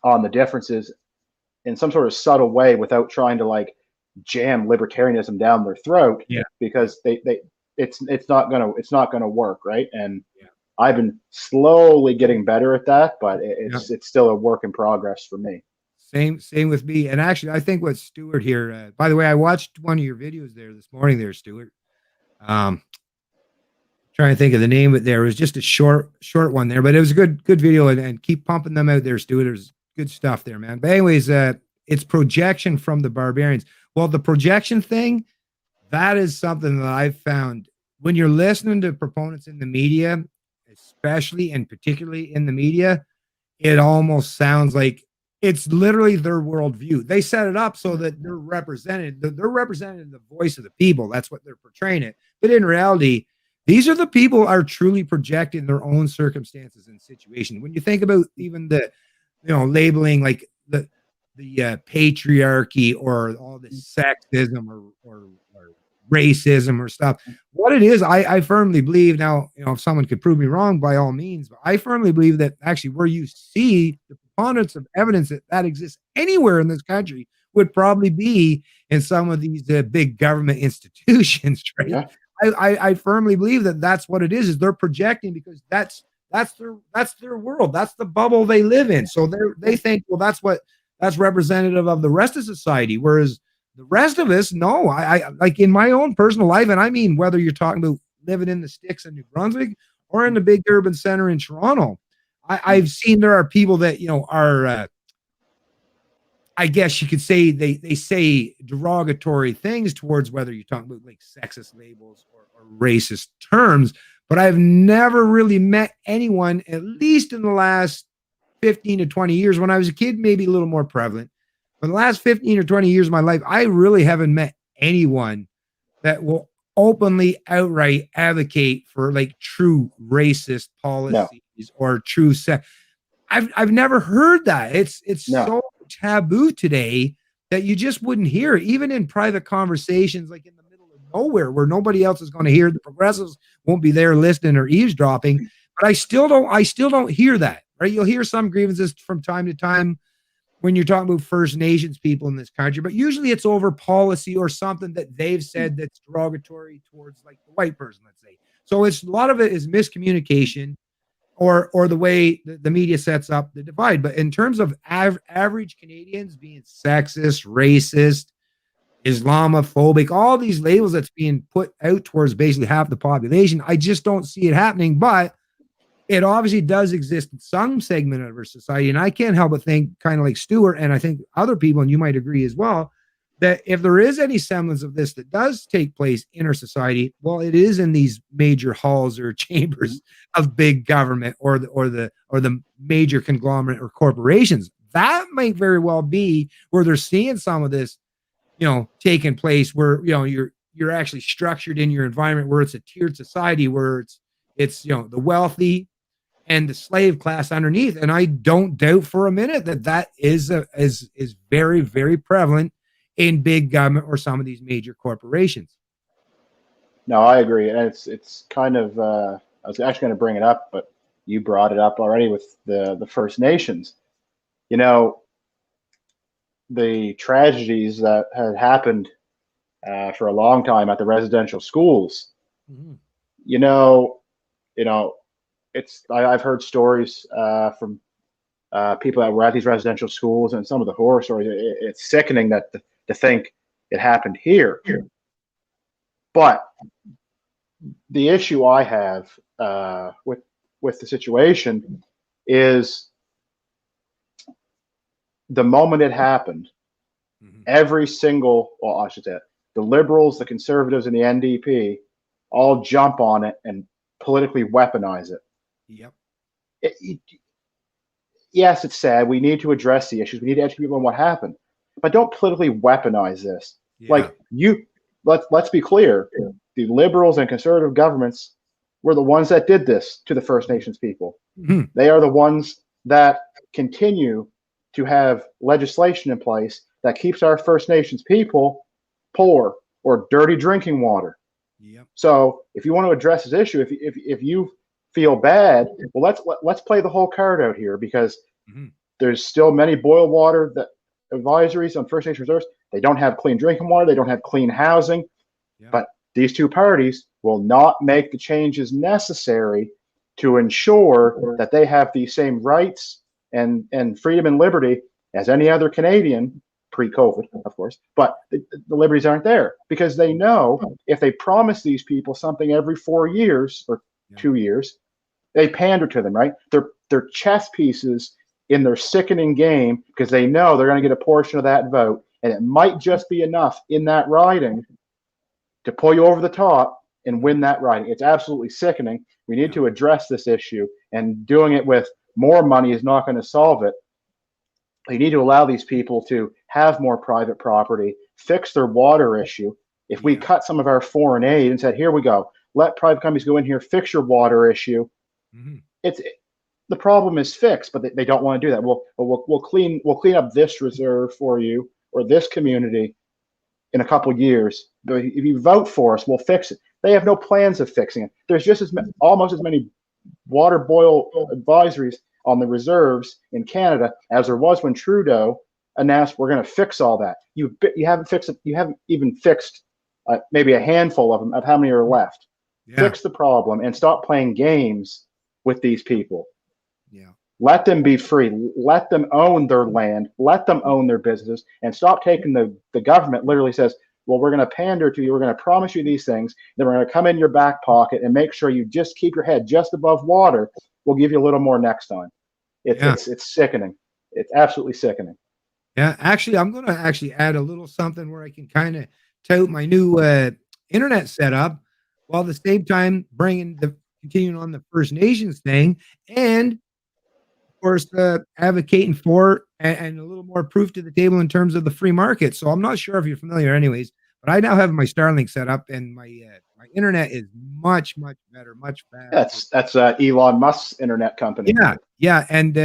on the differences in some sort of subtle way without trying to like jam libertarianism down their throat, because it's not gonna work, right? And I've been slowly getting better at that, but it's still a work in progress for me. Same with me. And actually, I think what Stuart here, by the way, I watched one of your videos there this morning there, Stuart. Trying to think of the name of it there. It was just a short one there, but it was a good video, and keep pumping them out there, Stuart. There's good stuff there, man. But anyways, it's projection from the barbarians. Well, the projection thing, that is something that I've found when you're listening to proponents in the media, especially and particularly in the media, it almost sounds like it's literally their worldview. They set it up so that they're represented. They're representing the voice of the people. That's what they're portraying it. But in reality, these are the people are truly projecting their own circumstances and situations. When you think about even the, you know, labeling like the patriarchy or all this sexism or racism or stuff, what it is, I firmly believe, now, you know, if someone could prove me wrong, by all means, but I firmly believe that actually where you see the preponderance of evidence that exists anywhere in this country would probably be in some of these big government institutions, right? Yeah. I firmly believe that that's what it is they're projecting, because that's their world. That's the bubble they live in. So they think, well, that's representative of the rest of society. Whereas the rest of us, no, I like in my own personal life, and I mean, whether you're talking about living in the sticks in New Brunswick or in the big urban center in Toronto, I've seen there are people that, you know, are I guess you could say they say derogatory things towards whether you're talking about like sexist labels or racist terms, but I've never really met anyone, at least in the last 15 to 20 years. When I was a kid, maybe a little more prevalent. For the last 15 or 20 years of my life, I really haven't met anyone that will openly outright advocate for like true racist No, policies or true sex. I've never heard that. It's no. so taboo today that you just wouldn't hear it, even in private conversations, like in the middle of nowhere where nobody else is going to hear. The progressives won't be there listening or eavesdropping. But I still don't hear that. Right? You'll hear some grievances from time to time when you're talking about First Nations people in this country, but usually it's over policy or something that they've said that's derogatory towards like the white person, let's say. So it's a lot of it is miscommunication or the way the media sets up the divide. But in terms of average Canadians being sexist, racist, Islamophobic, all these labels that's being put out towards basically half the population, I just don't see it happening. But it obviously does exist in some segment of our society. And I can't help but think, kind of like Stuart, and I think other people, and you might agree as well, that if there is any semblance of this that does take place in our society, well, it is in these major halls or chambers of big government or the major conglomerate or corporations. That might very well be where they're seeing some of this, taking place, where you're actually structured in your environment where it's a tiered society, where it's the wealthy and the slave class underneath. And I don't doubt for a minute that is very, very prevalent in big government or some of these major corporations. No, I agree, and it's kind of. I was actually going to bring it up, but you brought it up already with the First Nations. The tragedies that had happened for a long time at the residential schools. Mm-hmm. I've heard stories from people that were at these residential schools, and some of the horror stories. It's sickening to think it happened here. But the issue I have with the situation is the moment it happened, every single, well, I should say it, the liberals, the conservatives, and the NDP all jump on it and politically weaponize it. Yep. Yes, it's sad. We need to address the issues. We need to educate people on what happened, but don't politically weaponize this. Yeah. Like let's be clear. The liberals and conservative governments were the ones that did this to the First Nations people. Mm-hmm. They are the ones that continue to have legislation in place that keeps our First Nations people poor or dirty drinking water. Yep. So if you want to address this issue, if you feel bad, well, let's play the whole card out here, because there's still many boil water advisories on First Nation reserves. They don't have clean drinking water. They don't have clean housing. Yeah. But these two parties will not make the changes necessary to ensure that they have the same rights and freedom and liberty as any other Canadian, pre-COVID, of course. But the liberties aren't there, because they know if they promise these people something every 4 years or 2 years, they pander to them, right? They're chess pieces in their sickening game, because they know they're going to get a portion of that vote, and it might just be enough in that riding to pull you over the top and win that riding. It's absolutely sickening. We need to address this issue, and doing it with more money is not going to solve it. You need to allow these people to have more private property, fix their water issue. If we cut some of our foreign aid and said, here we go, let private companies go in here, fix your water issue. The problem is fixed, but they don't want to do that. We'll clean up this reserve for you, or this community, in a couple of years. But if you vote for us, we'll fix it. They have no plans of fixing it. There's just almost as many water boil advisories on the reserves in Canada as there was when Trudeau announced we're going to fix all that. You haven't fixed it. You haven't even fixed maybe a handful of them, of how many are left. Yeah. Fix the problem and stop playing games with these people. Yeah. Let them be free. Let them own their land. Let them own their businesses, and stop taking the government literally says, well, we're going to pander to you. We're going to promise you these things. Then we're going to come in your back pocket and make sure you just keep your head just above water. We'll give you a little more next time. It's sickening. It's absolutely sickening. Yeah, actually, I'm going to actually add a little something where I can kind of tout my new internet setup while at the same time bringing the continuing on the First Nations thing, and of course advocating for and a little more proof to the table in terms of the free market. So I'm not sure if you're familiar, anyways, but I now have my Starlink set up, and my internet is much better, much faster. That's Elon Musk's internet company. Yeah, yeah, and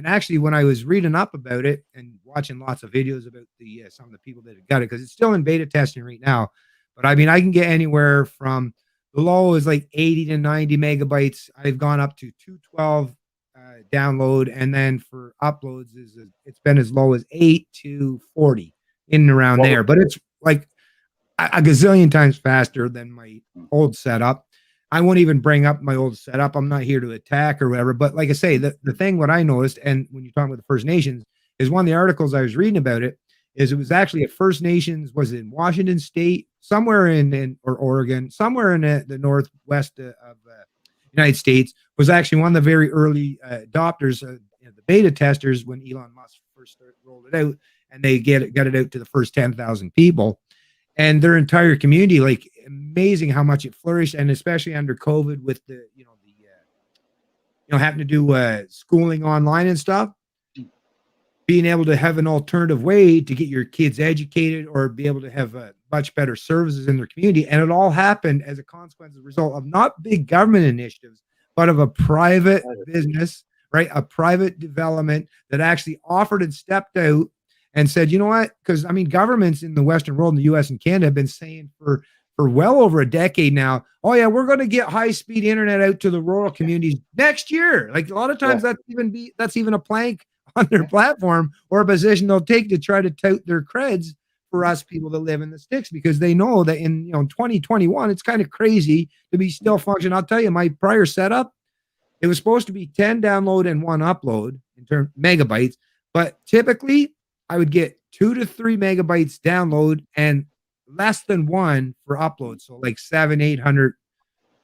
actually, when I was reading up about it and watching lots of videos about the some of the people that have got it, because it's still in beta testing right now, but I mean, I can get anywhere from the low is like 80 to 90 megabytes. I've gone up to 212 download, and then for uploads it's been as low as 8 to 40 in and around there. But it's like a gazillion times faster than my old setup. I won't even bring up my old setup. I'm not here to attack or whatever. But like I say, the thing what I noticed, and when you're talking with the First Nations, is one of the articles I was reading about it, is it was actually a First Nations, was it in Washington State, somewhere in or Oregon, somewhere in the northwest of United States, was actually one of the very early adopters, the beta testers when Elon Musk first rolled it out, and they got it out to the first 10,000 people. And their entire community, like, amazing how much it flourished, and especially under COVID with the having to do schooling online and stuff, being able to have an alternative way to get your kids educated or be able to have much better services in their community. And it all happened as a consequence, as a result of not big government initiatives, but of a private business, right? A private development that actually offered and stepped out and said, you know what? Because I mean, governments in the Western world, in the US and Canada, have been saying for well over a decade now, oh yeah, we're going to get high-speed internet out to the rural communities next year. Like, a lot of times that's even a plank on their platform or a position they'll take to try to tout their creds for us people that live in the sticks, because they know that in 2021 it's kind of crazy to be still functioning. I'll tell you, my prior setup, it was supposed to be 10 download and 1 upload in terms megabytes, but typically I would get 2 to 3 megabytes download and less than 1 for upload. So like 700-800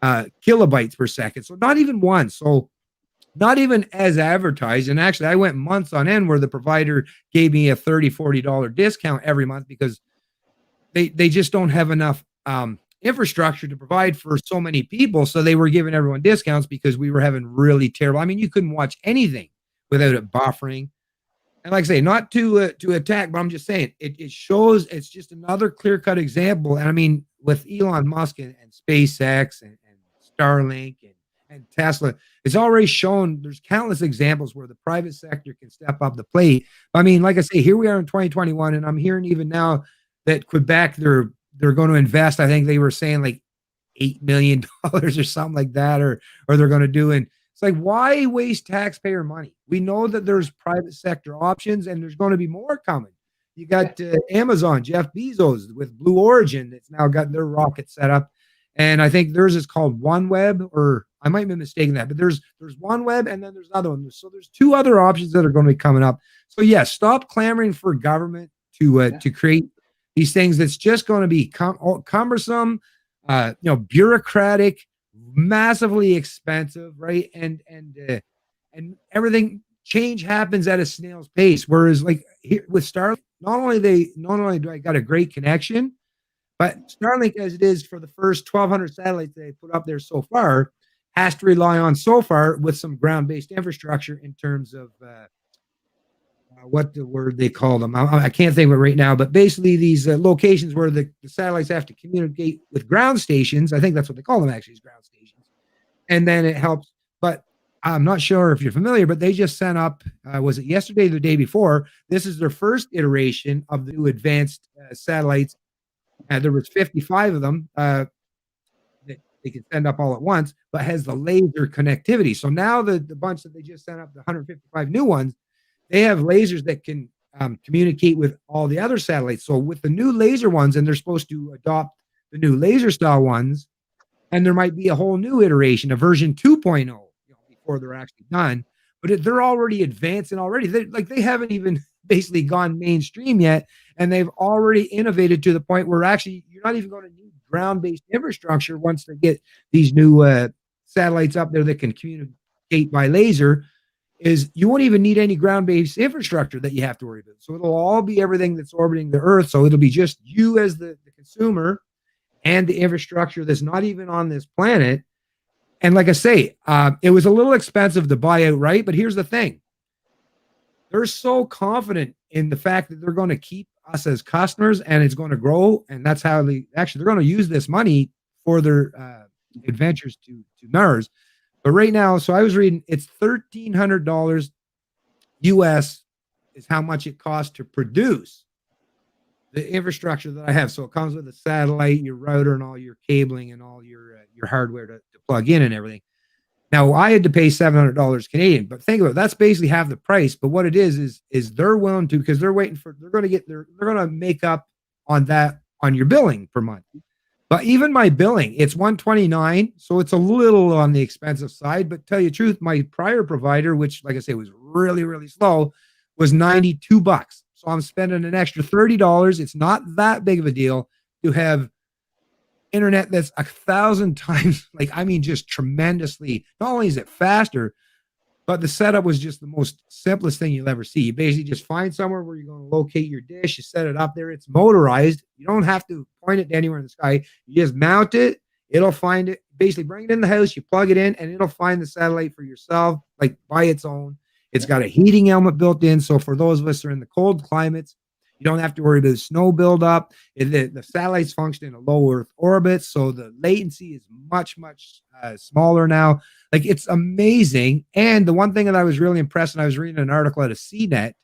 kilobytes per second. So not even 1. So not even as advertised. And actually, I went months on end where the provider gave me a $30-$40 discount every month, because they just don't have enough infrastructure to provide for so many people. So they were giving everyone discounts because we were having really terrible. I mean, you couldn't watch anything without it buffering. And like I say, not to attack, but I'm just saying it shows, it's just another clear-cut example. And I mean, with Elon Musk and SpaceX and Starlink and Tesla, it's already shown there's countless examples where the private sector can step up the plate. I mean, like I say, here we are in 2021, and I'm hearing even now that Quebec, they're going to invest, I think they were saying like $8 million or something like that, or they're going to do. And it's like, why waste taxpayer money? We know that there's private sector options, and there's going to be more coming. You got Amazon, Jeff Bezos with Blue Origin, that's now got their rocket set up. And I think theirs is called OneWeb, or I might be mistaken that, but there's OneWeb, and then there's other ones. So there's 2 other options that are going to be coming up. So yes, stop clamoring for government to create these things that's just going to be cumbersome, bureaucratic, massively expensive, right? And everything, change happens at a snail's pace. Whereas like here with Starlink, not only do I got a great connection, but Starlink, as it is for the first 1,200 satellites they put up there so far, has to rely on so far with some ground-based infrastructure in terms of what the word they call them. I can't think of it right now, but basically these locations where the satellites have to communicate with ground stations. I think that's what they call them, actually, is ground stations. And then it helps. But I'm not sure if you're familiar, but they just sent up, was it yesterday or the day before? This is their first iteration of the new advanced satellites. There was 55 of them that they can send up all at once, but has the laser connectivity. So now the bunch that they just sent up, the 155 new ones, they have lasers that can communicate with all the other satellites. So with the new laser ones, and they're supposed to adopt the new laser style ones, and there might be a whole new iteration, a version 2.0, before they're actually done. But they're already advancing already. They haven't even basically gone mainstream yet, and they've already innovated to the point where actually you're not even going to need ground-based infrastructure once they get these new satellites up there that can communicate by laser. is you won't even need any ground-based infrastructure that you have to worry about. So it'll all be everything that's orbiting the Earth. So it'll be just you as the consumer and the infrastructure that's not even on this planet. And like I say, it was a little expensive to buy outright, but here's the thing. They're so confident in the fact that they're going to keep us as customers and it's going to grow. And that's how they're going to use this money for their adventures to Mars. But right now, so I was reading, it's $1,300 US is how much it costs to produce the infrastructure that I have. So it comes with a satellite, your router, and all your cabling and all your hardware to plug in and everything. Now I had to pay $700 Canadian, but think about it, that's basically half the price. But what it is they're willing to, because they're waiting for, they're going to make up on that on your billing per month. But even my billing, it's $129, so it's a little on the expensive side. But tell you the truth, my prior provider, which like I say was really, really slow, was $92. So I'm spending an extra $30. It's not that big of a deal to have internet that's 1,000 times, like, I mean, just tremendously. Not only is it faster, but the setup was just the most simplest thing you'll ever see. You basically just find somewhere where you're going to locate your dish. You set it up there. It's motorized. You don't have to point it anywhere in the sky. You just mount it. It'll find it. Basically, bring it in the house. You plug it in, and it'll find the satellite for yourself, like by its own. It's got a heating element built in. So for those of us who are in the cold climates, you don't have to worry about snow buildup. The satellites function in a low Earth orbit, so the latency is much, much smaller now. Like, it's amazing. And the one thing that I was really impressed, and I was reading an article at a CNET.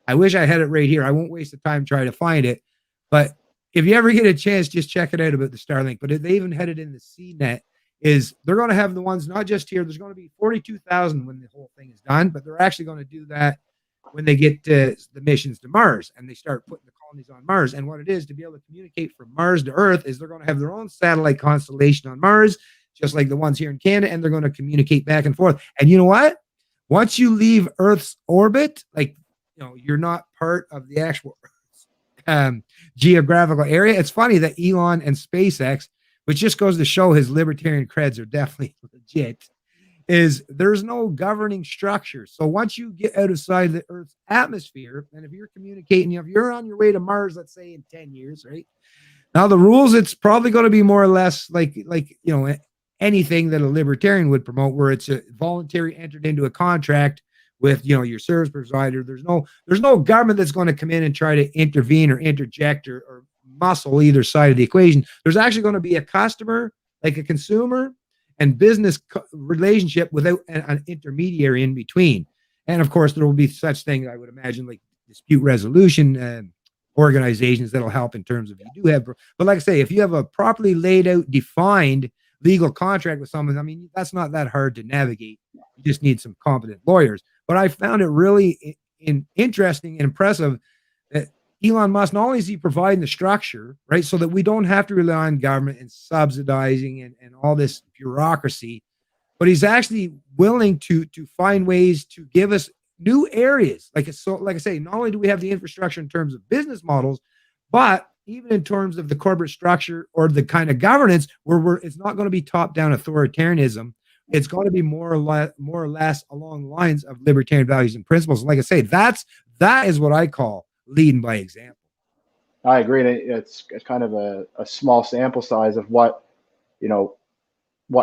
I wish I had it right here. I won't waste the time trying to find it. But if you ever get a chance, just check it out about the Starlink. But they even had it in the CNET. Is they're going to have the ones not just here. There's going to be 42,000 when the whole thing is done, but they're actually going to do that when they get to the missions to Mars and they start putting the colonies on Mars. And what it is to be able to communicate from Mars to Earth is they're going to have their own satellite constellation on Mars, just like the ones here in Canada, and they're going to communicate back and forth. And you know what? Once you leave Earth's orbit, like, you know, you're not part of the actual geographical area. It's funny that Elon and SpaceX, which just goes to show his libertarian creds are definitely legit, is there's no governing structure. So once you get outside the Earth's atmosphere, and if you're communicating, if you're on your way to Mars, let's say in 10 years, right? Now the rules, it's probably going to be more or less like, you know, anything that a libertarian would promote, where it's a voluntary entered into a contract with, you know, your service provider. There's no government that's going to come in and try to intervene or interject or muscle either side of the equation. There's actually going to be a customer, like a consumer, and business relationship without an intermediary in between. And of course, there will be such things, I would imagine, like dispute resolution organizations that'll help in terms of, you do have, but like I say, if you have a properly laid out, defined legal contract with someone, I mean, that's not that hard to navigate. You just need some competent lawyers. But I found it really interesting and impressive that Elon Musk, not only is he providing the structure, right, so that we don't have to rely on government and subsidizing and all this bureaucracy, but he's actually willing to find ways to give us new areas. Like I say, not only do we have the infrastructure in terms of business models, but even in terms of the corporate structure or the kind of governance where it's not going to be top-down authoritarianism. It's going to be more or less along the lines of libertarian values and principles. And like I say, that is what I call leading by example. I agree. It's kind of a small sample size of what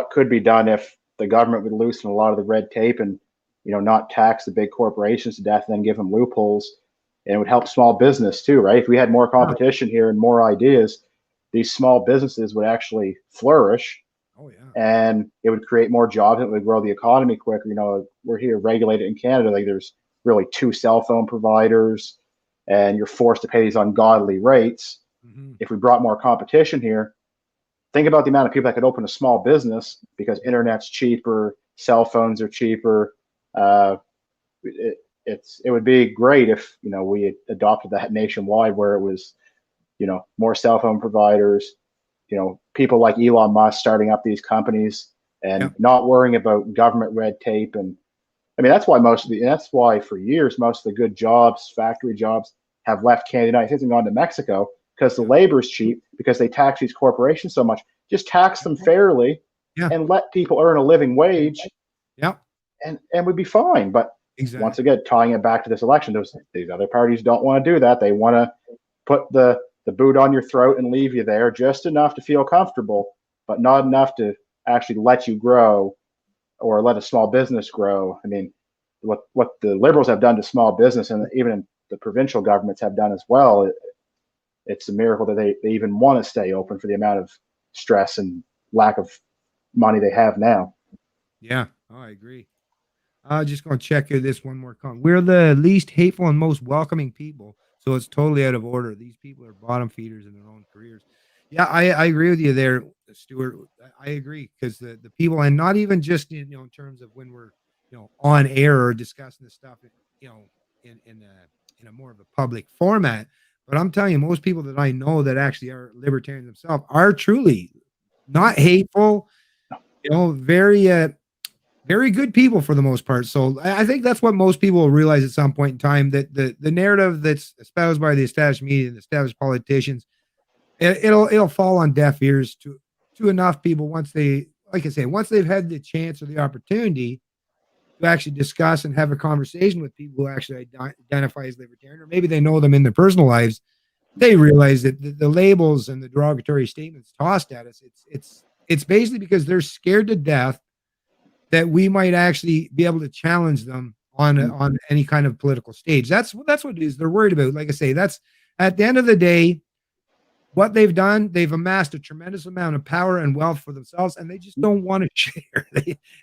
could be done if the government would loosen a lot of the red tape and, you know, not tax the big corporations to death and then give them loopholes. And it would help small business too, right? If we had more competition here and more ideas, these small businesses would actually flourish. Oh yeah. And it would create more jobs. It would grow the economy quicker. You know, we're here regulated in Canada. Like, there's really 2 cell phone providers, and you're forced to pay these ungodly rates. Mm-hmm. If we brought more competition here, think about the amount of people that could open a small business because internet's cheaper, cell phones are cheaper. It would be great if, you know, we adopted that nationwide, where it was, you know, more cell phone providers, you know, people like Elon Musk starting up these companies and not worrying about government red tape. And I mean, that's why for years, most of the good jobs, factory jobs, have left Canada, United States, and gone to Mexico, because the labor is cheap, because they tax these corporations so much. Just tax them fairly and let people earn a living wage. Yeah. And we'd be fine. But Exactly. once again, tying it back to this election, these other parties don't want to do that. They want to put the boot on your throat and leave you there just enough to feel comfortable, but not enough to actually let you grow or let a small business grow. I mean, what the Liberals have done to small business, and even the provincial governments have done as well, it's a miracle that they even want to stay open for the amount of stress and lack of money they have now. Yeah, I agree. Just going to check here this one more comment. We're the least hateful and most welcoming people, so it's totally out of order. These people are bottom feeders in their own careers. Yeah, I agree with you there, Stuart. I agree because the people, and not even just in terms of when we're on air or discussing this stuff, in a more of a public format. But I'm telling you, most people that I know that actually are libertarians themselves are truly not hateful. Very good people for the most part. So I think that's what most people will realize at some point in time, that the narrative that's espoused by the established media and the established politicians, it'll fall on deaf ears to enough people once they, like I say, once they've had the chance or the opportunity to actually discuss and have a conversation with people who actually identify as libertarian, or maybe they know them in their personal lives. They realize that the labels and the derogatory statements tossed at us, it's basically because they're scared to death that we might actually be able to challenge them on any kind of political stage. That's what it is. They're worried about. Like I say, that's at the end of the day, what they've done. They've amassed a tremendous amount of power and wealth for themselves, and they just don't want to share.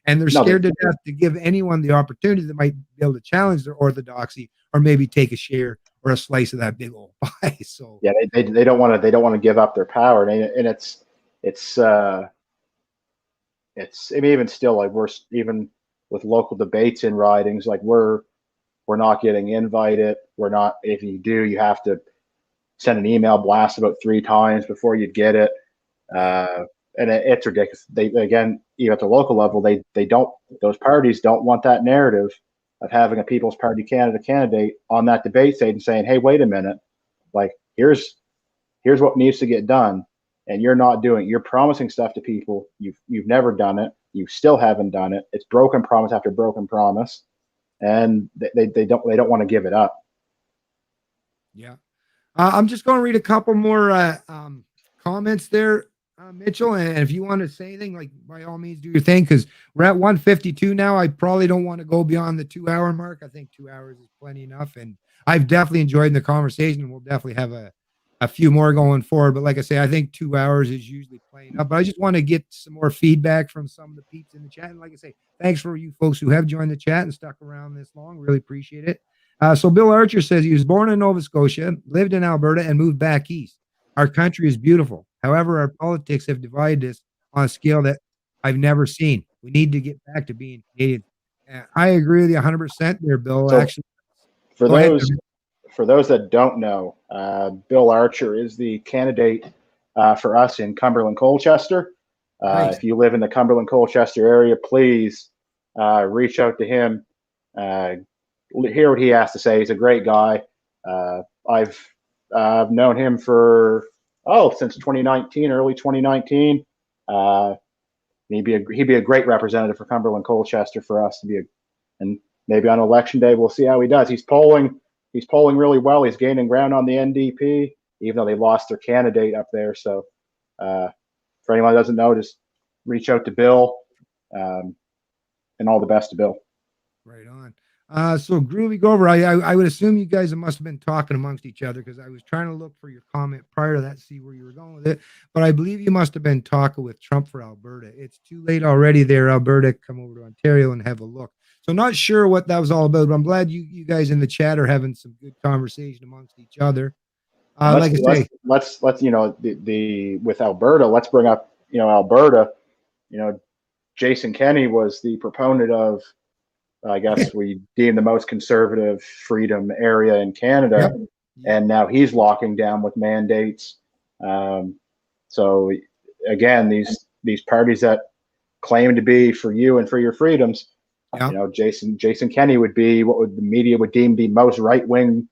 And they're scared to death to give anyone the opportunity that might be able to challenge their orthodoxy or maybe take a share or a slice of that big old pie. So yeah, they don't want to give up their power, and it's I mean, even still, like, we're even with local debates in ridings, like we're not getting invited. We're not. If you do, you have to send an email blast about 3 times before you get it. And it's ridiculous. They, again, even at the local level, they don't. Those parties don't want that narrative of having a People's Party Canada candidate on that debate stage and saying, "Hey, wait a minute, like here's what needs to get done." And you're not doing it. You're promising stuff to people. You've never done it. You still haven't done it. It's broken promise after broken promise, and they don't want to give it up. Yeah, I'm just going to read a couple more comments there, Mitchell. And if you want to say anything, like, by all means, do your thing, because we're at 152 now. I probably don't want to go beyond the 2-hour mark. I think 2 hours is plenty enough, and I've definitely enjoyed the conversation. We'll definitely have a few more going forward. But like I say, I think 2 hours is usually playing up. But I just want to get some more feedback from some of the peeps in the chat. And like I say, thanks for you folks who have joined the chat and stuck around this long. Really appreciate it. So Bill Archer says he was born in Nova Scotia, lived in Alberta, and moved back east. Our country is beautiful. However, our politics have divided us on a scale that I've never seen. We need to get back to being Canadian. I agree with you 100% there, Bill. So actually, for those that don't know, Bill Archer is the candidate for us in Cumberland Colchester. Nice. If you live in the Cumberland Colchester area, please reach out to him. Hear what he has to say. He's a great guy. I've known him for since 2019, early 2019. He'd be a great representative for Cumberland Colchester for us to be, and maybe on election day we'll see how he does. He's polling really well. He's gaining ground on the NDP, even though they lost their candidate up there. So for anyone that doesn't know, just reach out to Bill, and all the best to Bill. Right on. So Groovy Grover, I would assume you guys must have been talking amongst each other, because I was trying to look for your comment prior to that, see where you were going with it. But I believe you must have been talking with Trump for Alberta. It's too late already there, Alberta. Come over to Ontario and have a look. So not sure what that was all about, but I'm glad you guys in the chat are having some good conversation amongst each other. Like I say, let's the with Alberta, let's bring up Alberta. Jason Kenney was the proponent of, I guess we deem the most conservative freedom area in Canada, Yep. And now he's locking down with mandates. So again, these parties that claim to be for you and for your freedoms, yep. Jason Kenney would be what the media would deem the most right-wing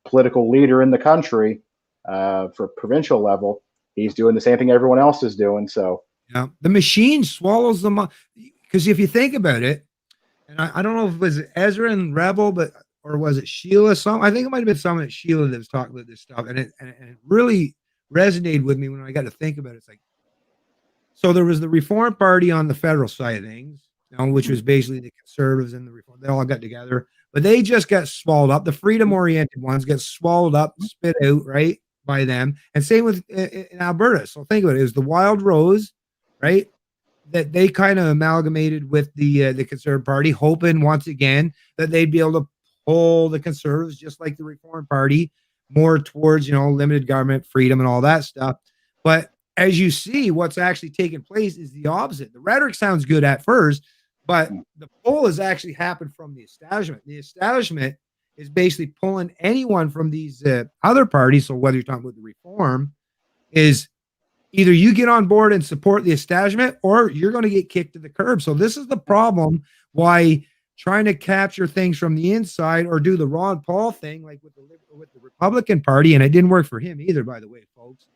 political leader in the country for provincial level. He's doing the same thing everyone else is doing. So yeah, the machine swallows them up. Because if you think about it, And I don't know if it was Ezra and Rebel, but or was it Sheila? I think it might have been someone at Sheila that was talking about this stuff, and it really resonated with me when I got to think about it. It's like, so there was the Reform Party on the federal side of things, which was basically the conservatives and the Reform. They all got together, but they just got swallowed up. The freedom-oriented ones get swallowed up, spit out, right, by them. And same with in Alberta. So think about it. It was the Wild Rose, right, that they kind of amalgamated with the Conservative Party, hoping once again that they'd be able to pull the Conservatives, just like the Reform Party, more towards, limited government, freedom, and all that stuff. But as you see, what's actually taking place is the opposite. The rhetoric sounds good at first, but the pull has actually happened from the establishment. The establishment is basically pulling anyone from these other parties. So whether you're talking about the Reform, is either you get on board and support the establishment, or you're going to get kicked to the curb. So this is the problem why trying to capture things from the inside or do the Ron Paul thing, like with the Republican Party, and it didn't work for him either, by the way, folks,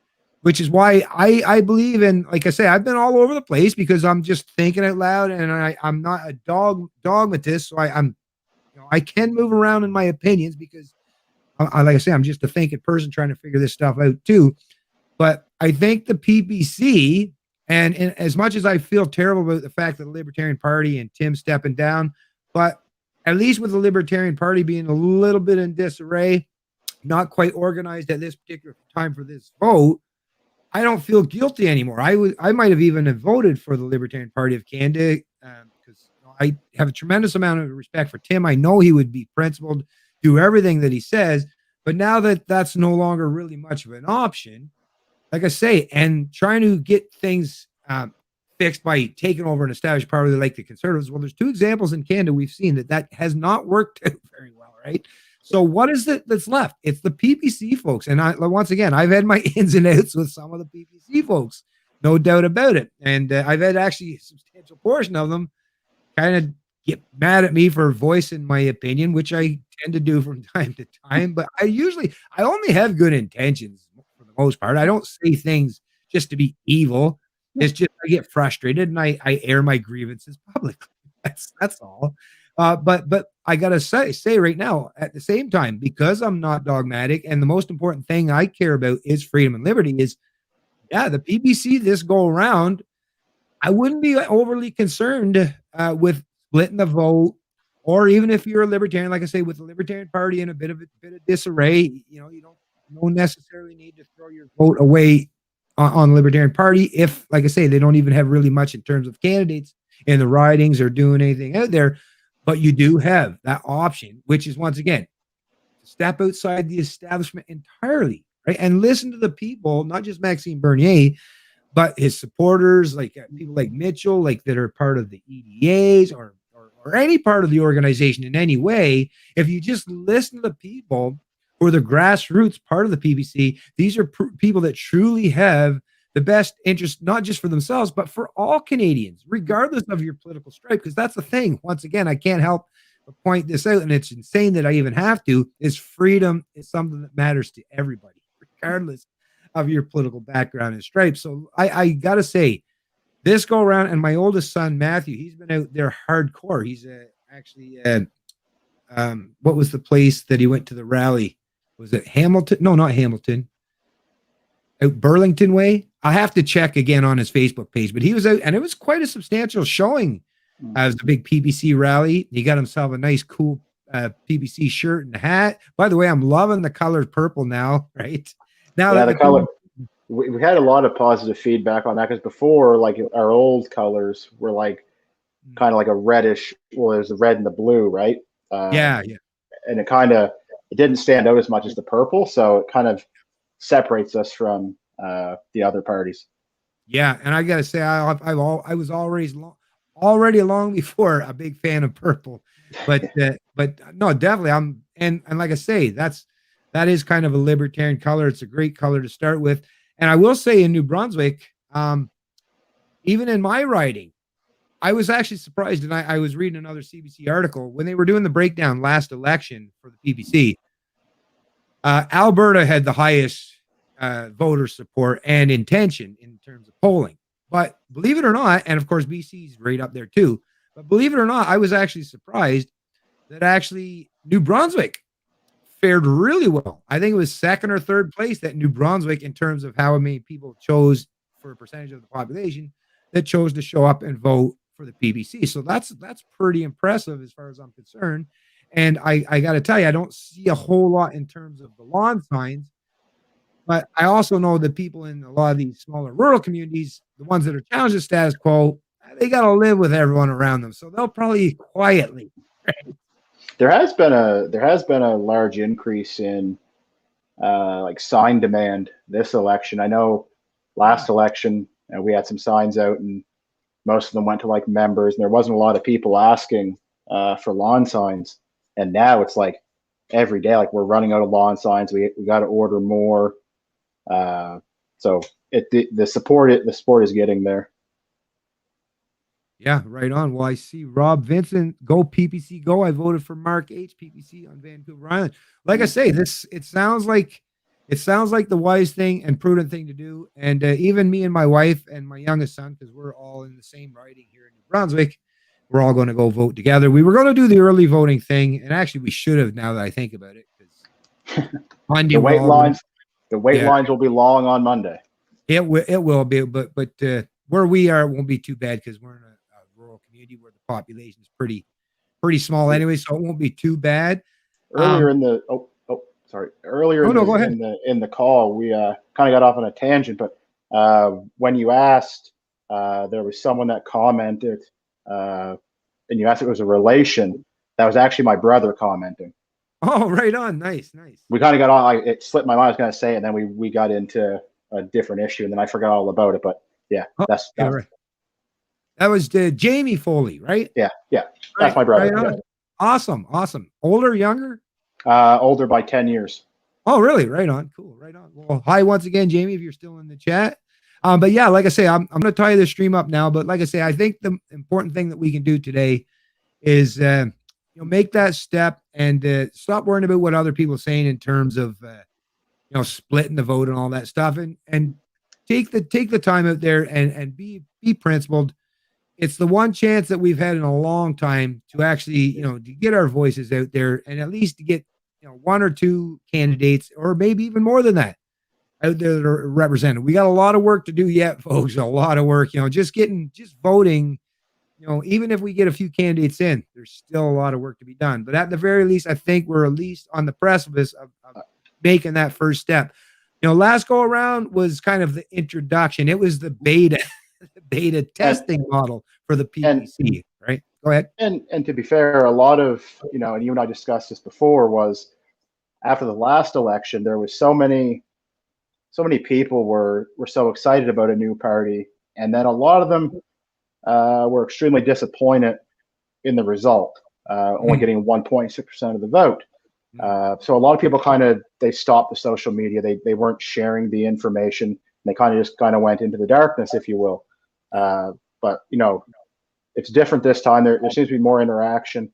which is why I believe in, like I say, I've been all over the place because I'm just thinking out loud, and I'm not a dogmatist. So I can move around in my opinions because like I say, I'm just a thinking person trying to figure this stuff out too. But I think the PPC, and as much as I feel terrible about the fact that the Libertarian Party and Tim stepping down, but at least with the Libertarian Party being a little bit in disarray, not quite organized at this particular time for this vote, I don't feel guilty anymore. I might have even voted for the Libertarian Party of Canada because I have a tremendous amount of respect for Tim. I know he would be principled, do everything that he says, but now that that's no longer really much of an option, like I say, and trying to get things fixed by taking over an established party like the Conservatives. Well, there's two examples in Canada we've seen that has not worked out very well, right? So what is it that's left? It's the PPC folks. And once again, I've had my ins and outs with some of the PPC folks, no doubt about it. And I've had actually a substantial portion of them kind of get mad at me for voicing my opinion, which I tend to do from time to time. But I only have good intentions for the most part. I don't say things just to be evil. It's just I get frustrated and I air my grievances publicly. That's all. But I gotta say right now, at the same time, because I'm not dogmatic, and the most important thing I care about is freedom and liberty, is the PPC this go around, I wouldn't be overly concerned with splitting the vote, or even if you're a libertarian, like I say, with the Libertarian Party in a bit of disarray, you don't necessarily need to throw your vote away on the Libertarian Party if, like I say, they don't even have really much in terms of candidates in the ridings or doing anything out there. But you do have that option, which is, once again, step outside the establishment entirely, right? And listen to the people, not just Maxime Bernier, but his supporters, like people like Mitchell, like that are part of the EDAs or any part of the organization in any way. If you just listen to the people who are the grassroots part of the PPC, these are people that truly have the best interest, not just for themselves, but for all Canadians, regardless of your political stripe. Because that's the thing. Once again, I can't help but point this out, and it's insane that I even have to, is freedom is something that matters to everybody, regardless of your political background and stripe. So I got to say, this go around, and my oldest son, Matthew, he's been out there hardcore. He's actually, what was the place that he went to the rally? Was it Hamilton? No, not Hamilton. Out Burlington way. I have to check again on his Facebook page, but he was out, and it was quite a substantial showing as the big PPC rally. He got himself a nice, cool PPC shirt and hat. By the way, I'm loving the color purple now, right? Now the color. We had a lot of positive feedback on that because before, like our old colors were like kind of like a reddish. Well, there's the red and the blue, right? Yeah. And it didn't stand out as much as the purple, so it kind of separates us from the other parties. Yeah, and I gotta say, I was already long before a big fan of purple, but no, definitely and like I say, that is kind of a libertarian color. It's a great color to start with, and I will say in New Brunswick, even in my riding, I was actually surprised, and I was reading another CBC article when they were doing the breakdown last election for the PPC. Alberta had the highest voter support and intention in terms of polling, but believe it or not, and of course BC's right up there too, But believe it or not, I was actually surprised that actually New Brunswick fared really well. I think it was second or third place that New Brunswick in terms of how many people chose for a percentage of the population that chose to show up and vote for the PPC. So that's pretty impressive as far as I'm concerned. And I got to tell you, I don't see a whole lot in terms of the lawn signs, but I also know that people in a lot of these smaller rural communities, the ones that are challenged the status quo, they got to live with everyone around them. So they'll probably quietly. There has been a large increase in like sign demand this election. I know last election we had some signs out, and most of them went to like members, and there wasn't a lot of people asking for lawn signs. And now it's like every day, like we're running out of lawn signs. We got to order more. So the support is getting there. Yeah, right on. Well, I see Rob Vincent, go PPC, go. I voted for Mark H. PPC on Vancouver Island. Like I say, it sounds like the wise thing and prudent thing to do. And even me and my wife and my youngest son, because we're all in the same riding here in New Brunswick, we're all going to go vote together. We were going to do the early voting thing, and actually we should have. Now that I think about it, because Monday the wait lines will be long on Monday. It will be, but where we are, it won't be too bad because we're in a rural community where the population is pretty small anyway, so it won't be too bad. Earlier in the in the call, we kind of got off on a tangent, but when you asked, there was someone that commented, and you asked if it was a relation. That was actually my brother commenting. Oh, right on. Nice. We kind of got on. It slipped my mind. I was going to say it, and then we got into a different issue, and then I forgot all about it. But yeah, that's right. That was Jamie Foley, right? Yeah. That's my brother. Right on. Awesome. Older, younger? Older by 10 years. Oh, really? Right on. Cool. Right on. Well, hi once again, Jamie, if you're still in the chat. But yeah, like I say, I'm going to tie the stream up now. But like I say, I think the important thing that we can do today is make that step and stop worrying about what other people are saying in terms of splitting the vote and all that stuff, and take the time out there and be principled. It's the one chance that we've had in a long time to actually to get our voices out there, and at least to get one or two candidates, or maybe even more than that, out there that are represented. We got a lot of work to do yet, folks. A lot of work. Just voting. Even if we get a few candidates in, there's still a lot of work to be done. But at the very least, I think we're at least on the precipice of making that first step. Last go around was kind of the introduction. It was the beta testing model for the PPC, right? Go ahead. And to be fair, a lot of, and you and I discussed this before, was after the last election, there was so many people were so excited about a new party. And then a lot of them were extremely disappointed in the result, only getting 1.6% of the vote. So a lot of people they stopped the social media. They weren't sharing the information. They just went into the darkness, if you will. But it's different this time. There seems to be more interaction.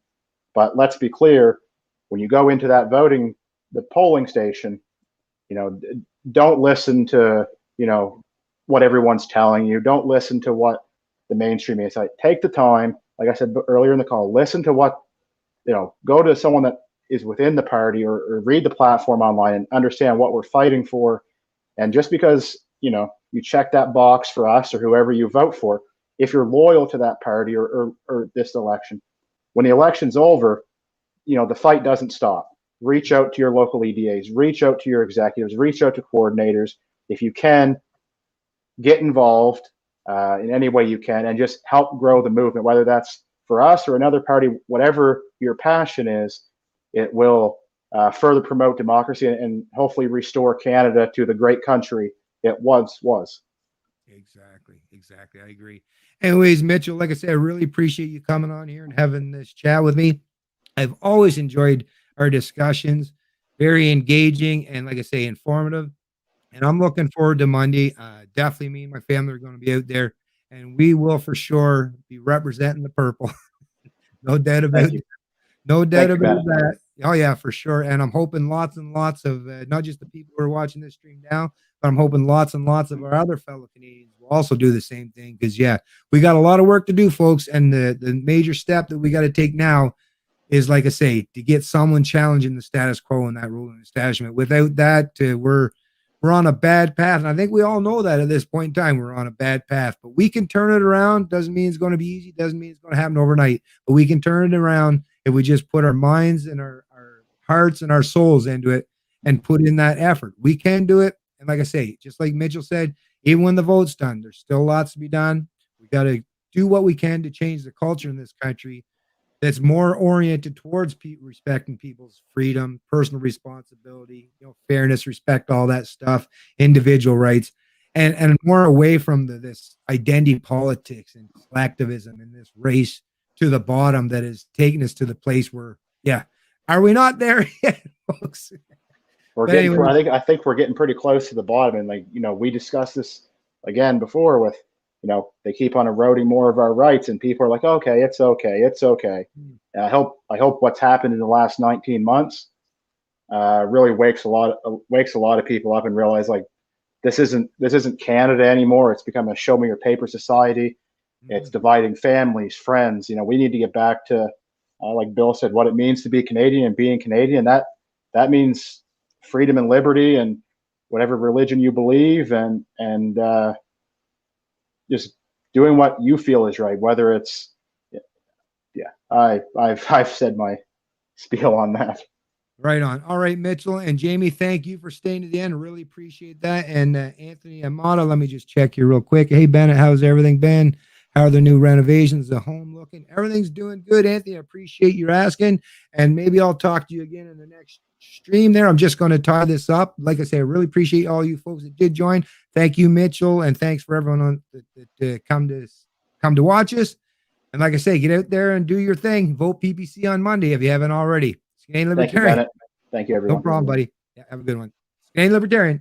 But let's be clear: when you go into the polling station, don't listen to what everyone's telling you. Don't listen to what the mainstream is. Take the time, like I said earlier in the call. Listen to what go to someone that is within the party, or read the platform online and understand what we're fighting for. And just because you check that box for us or whoever you vote for, if you're loyal to that party or this election, when the election's over, the fight doesn't stop. Reach out to your local EDAs, reach out to your executives, reach out to coordinators. If you can, get involved in any way you can, and just help grow the movement, whether that's for us or another party. Whatever your passion is, it will further promote democracy and hopefully restore Canada to the great country it once was. Exactly. I agree. Anyways, Mitchell, like I said, I really appreciate you coming on here and having this chat with me. I've always enjoyed our discussions, very engaging and, like I say, informative. And I'm looking forward to Monday. Definitely me and my family are going to be out there, and we will for sure be representing the purple. No doubt about it. No doubt about that. Oh yeah, for sure. And I'm hoping lots and lots of not just the people who are watching this stream now, but I'm hoping lots and lots of our other fellow Canadians will also do the same thing. Because yeah, we got a lot of work to do, folks. And the major step that we got to take now is, like I say, to get someone challenging the status quo in that ruling establishment. Without that, we're on a bad path, and I think we all know that at this point in time we're on a bad path. But we can turn it around. Doesn't mean it's going to be easy. Doesn't mean it's going to happen overnight. But we can turn it around if we just put our minds and our hearts and our souls into it and put in that effort. We can do it. And like I say, just like Mitchell said, even when the vote's done, there's still lots to be done. We got to do what we can to change the culture in this country that's more oriented towards respecting people's freedom, personal responsibility, fairness, respect, all that stuff, individual rights, and more away from this identity politics and collectivism and this race to the bottom that is taking us to the place where, yeah, are we not there yet, folks? We're getting. Anyway, I think we're getting pretty close to the bottom, and we discussed this again before with. They keep on eroding more of our rights, and people are like, "Okay, it's okay, it's okay." And I hope what's happened in the last 19 months really wakes a lot of people up and realize like this isn't Canada anymore. It's become a show me your paper society. It's dividing families, friends. We need to get back to like Bill said, what it means to be Canadian and being Canadian. That means freedom and liberty and whatever religion you believe, and just doing what you feel is right, whether it's, I've said my spiel on that. Right on. All right, Mitchell and Jamie, thank you for staying to the end. Really appreciate that. And Anthony Amata, let me just check you real quick. Hey, Bennett, how's everything been? How are the new renovations, the home looking? Everything's doing good, Anthony. I appreciate you asking. And maybe I'll talk to you again in the next stream there. I'm just going to tie this up. Like I say, I really appreciate all you folks that did join. Thank you, Mitchell. And thanks for everyone that come to watch us. And like I say, get out there and do your thing. Vote PPC on Monday if you haven't already. Canadian Libertarian. Thank you, Bennett. Thank you, everyone. No problem, buddy. Yeah, have a good one. Canadian Libertarian.